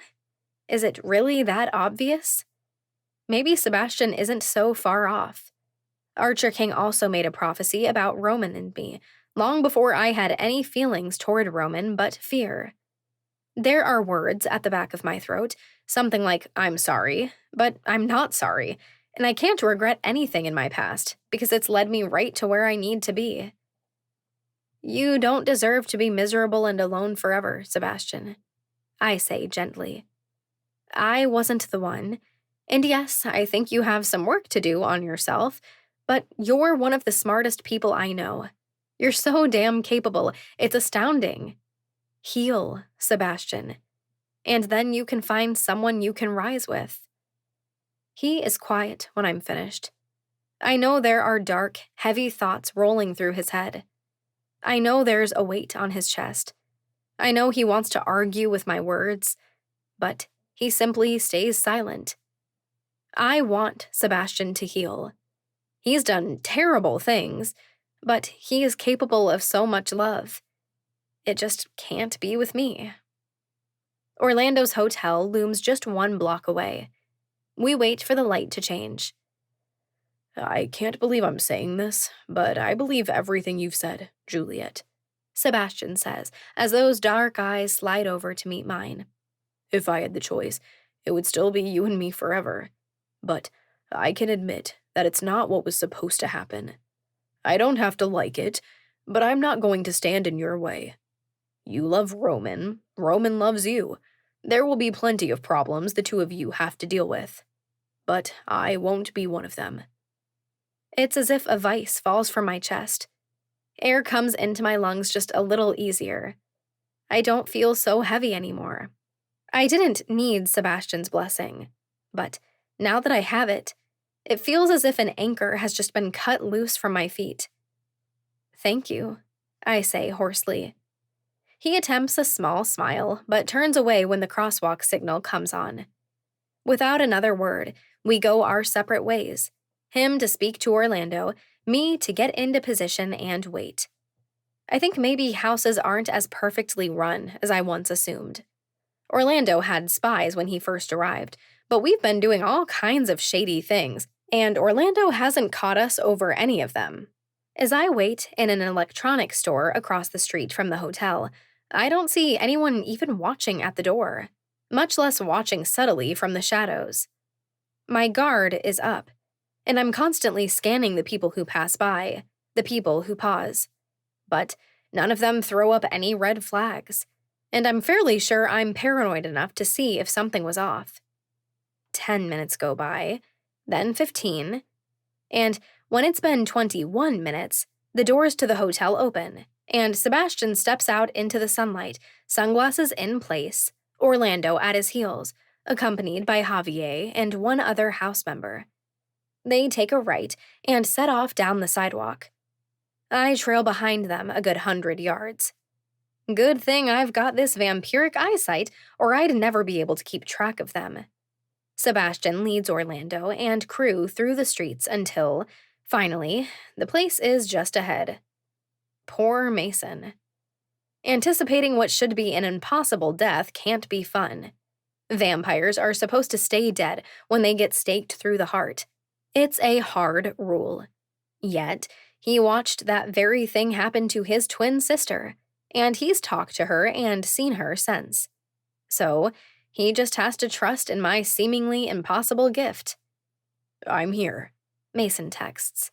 Is it really that obvious? Maybe Sebastian isn't so far off. Archer King also made a prophecy about Roman and me, long before I had any feelings toward Roman but fear. There are words at the back of my throat, something like, I'm sorry, but I'm not sorry, and I can't regret anything in my past, because it's led me right to where I need to be. You don't deserve to be miserable and alone forever, Sebastian, I say gently. I wasn't the one, and yes, I think you have some work to do on yourself, but you're one of the smartest people I know. You're so damn capable, it's astounding. Heal, Sebastian, and then you can find someone you can rise with. He is quiet when I'm finished. I know there are dark, heavy thoughts rolling through his head. I know there's a weight on his chest. I know he wants to argue with my words, but he simply stays silent. I want Sebastian to heal. He's done terrible things, but he is capable of so much love. It just can't be with me. Orlando's hotel looms just 1 block away. We wait for the light to change. I can't believe I'm saying this, but I believe everything you've said, Juliet, Sebastian says, as those dark eyes slide over to meet mine. If I had the choice, it would still be you and me forever. But I can admit that it's not what was supposed to happen. I don't have to like it, but I'm not going to stand in your way. You love Roman. Roman loves you. There will be plenty of problems the two of you have to deal with. But I won't be one of them. It's as if a vice falls from my chest. Air comes into my lungs just a little easier. I don't feel so heavy anymore. I didn't need Sebastian's blessing, but now that I have it, it feels as if an anchor has just been cut loose from my feet. Thank you, I say hoarsely. He attempts a small smile, but turns away when the crosswalk signal comes on. Without another word, we go our separate ways. Him to speak to Orlando, me to get into position and wait. I think maybe houses aren't as perfectly run as I once assumed. Orlando had spies when he first arrived, but we've been doing all kinds of shady things, and Orlando hasn't caught us over any of them. As I wait in an electronics store across the street from the hotel, I don't see anyone even watching at the door, much less watching subtly from the shadows. My guard is up, and I'm constantly scanning the people who pass by, the people who pause. But none of them throw up any red flags, and I'm fairly sure I'm paranoid enough to see if something was off. 10 minutes go by, then 15, and when it's been 21 minutes, the doors to the hotel open, and Sebastian steps out into the sunlight, sunglasses in place, Orlando at his heels, accompanied by Javier and one other house member. They take a right and set off down the sidewalk. I trail behind them a good 100 yards. Good thing I've got this vampiric eyesight, or I'd never be able to keep track of them. Sebastian leads Orlando and crew through the streets until, finally, the place is just ahead. Poor Mason. Anticipating what should be an impossible death can't be fun. Vampires are supposed to stay dead when they get staked through the heart. It's a hard rule. Yet, he watched that very thing happen to his twin sister, and he's talked to her and seen her since. So, he just has to trust in my seemingly impossible gift. "I'm here," Mason texts.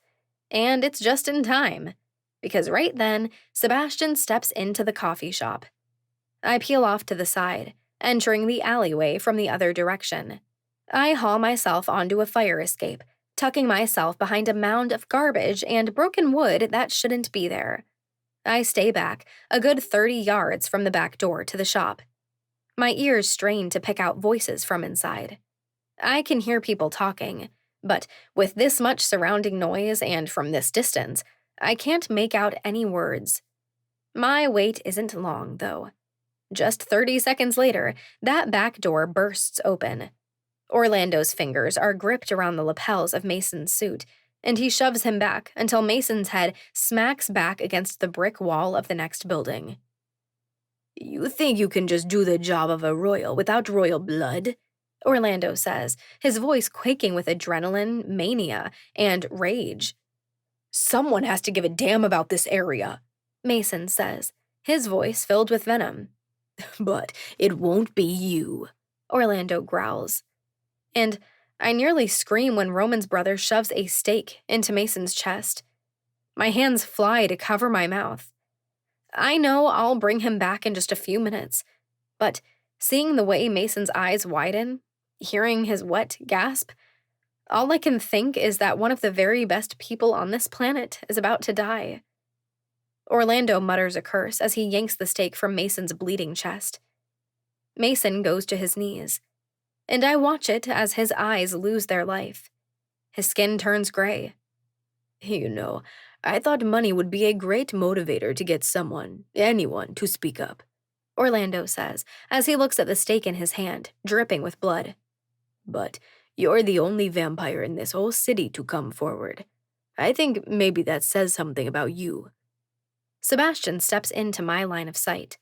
And it's just in time, because right then, Sebastian steps into the coffee shop. I peel off to the side, entering the alleyway from the other direction. I haul myself onto a fire escape, tucking myself behind a mound of garbage and broken wood that shouldn't be there. I stay back, a good 30 yards from the back door to the shop. My ears strain to pick out voices from inside. I can hear people talking, but with this much surrounding noise and from this distance, I can't make out any words. My wait isn't long, though. Just 30 seconds later, that back door bursts open. Orlando's fingers are gripped around the lapels of Mason's suit, and he shoves him back until Mason's head smacks back against the brick wall of the next building. "You think you can just do the job of a royal without royal blood?" Orlando says, his voice quaking with adrenaline, mania, and rage. "Someone has to give a damn about this area," Mason says, his voice filled with venom. "But it won't be you," Orlando growls. And I nearly scream when Roman's brother shoves a stake into Mason's chest. My hands fly to cover my mouth. I know I'll bring him back in just a few minutes, but seeing the way Mason's eyes widen, hearing his wet gasp, all I can think is that one of the very best people on this planet is about to die. Orlando mutters a curse as he yanks the stake from Mason's bleeding chest. Mason goes to his knees, and I watch it as his eyes lose their life. His skin turns gray. "You know, I thought money would be a great motivator to get anyone, to speak up," Orlando says as he looks at the stake in his hand, dripping with blood. "But you're the only vampire in this whole city to come forward. I think maybe that says something about you." Sebastian steps into my line of sight.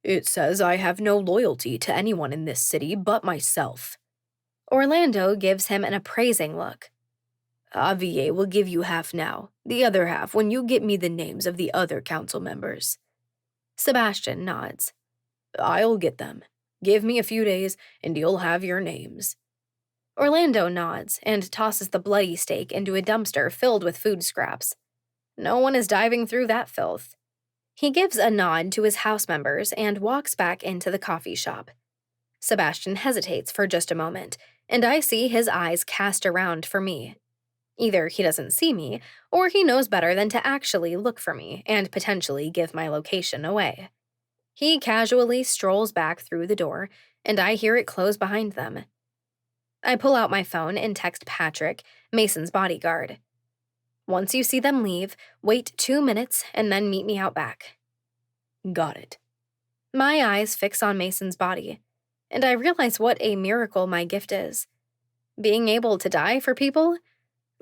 "It says I have no loyalty to anyone in this city but myself." Orlando gives him an appraising look. "Javier will give you half now, the other half when you get me the names of the other council members." Sebastian nods. "I'll get them. Give me a few days, and you'll have your names." Orlando nods and tosses the bloody stake into a dumpster filled with food scraps. No one is diving through that filth. He gives a nod to his house members and walks back into the coffee shop. Sebastian hesitates for just a moment, and I see his eyes cast around for me. Either he doesn't see me, or he knows better than to actually look for me and potentially give my location away. He casually strolls back through the door, and I hear it close behind them. I pull out my phone and text Patrick, Mason's bodyguard. Once you see them leave, wait 2 minutes and then meet me out back. Got it. My eyes fix on Mason's body, and I realize what a miracle my gift is. Being able to die for people?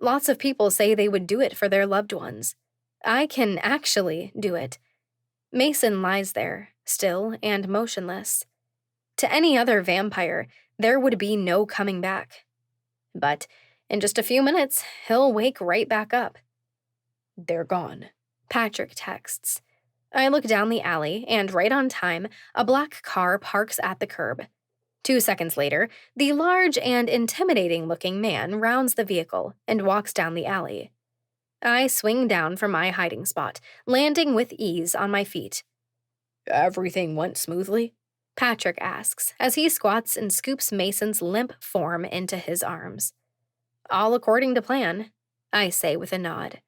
Lots of people say they would do it for their loved ones. I can actually do it. Mason lies there, still and motionless. To any other vampire, there would be no coming back. But in just a few minutes, he'll wake right back up. They're gone, Patrick texts. I look down the alley, and right on time, a black car parks at the curb. 2 seconds later, the large and intimidating-looking man rounds the vehicle and walks down the alley. I swing down from my hiding spot, landing with ease on my feet. Everything went smoothly? Patrick asks as he squats and scoops Mason's limp form into his arms. All according to plan, I say with a nod.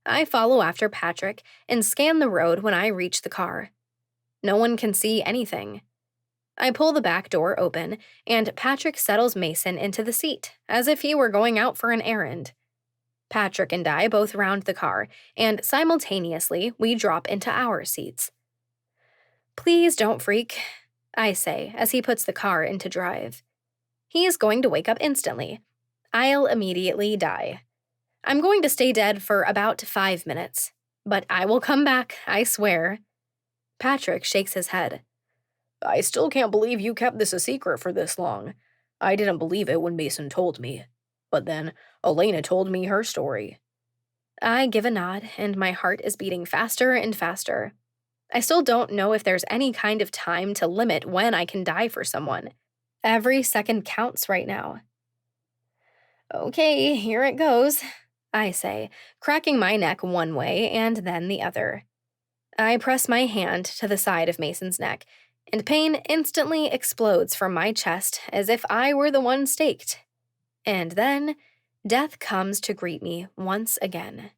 I follow after Patrick and scan the road when I reach the car. No one can see anything. I pull the back door open, and Patrick settles Mason into the seat, as if he were going out for an errand. Patrick and I both round the car, and simultaneously we drop into our seats. Please don't freak, I say as he puts the car into drive. He is going to wake up instantly. I'll immediately die. I'm going to stay dead for about 5 minutes, but I will come back, I swear. Patrick shakes his head. I still can't believe you kept this a secret for this long. I didn't believe it when Mason told me. But then Elena told me her story. I give a nod, and my heart is beating faster and faster. I still don't know if there's any kind of time to limit when I can die for someone. Every second counts right now. Okay, here it goes, I say, cracking my neck one way and then the other. I press my hand to the side of Mason's neck, and pain instantly explodes from my chest as if I were the one staked. And then, death comes to greet me once again.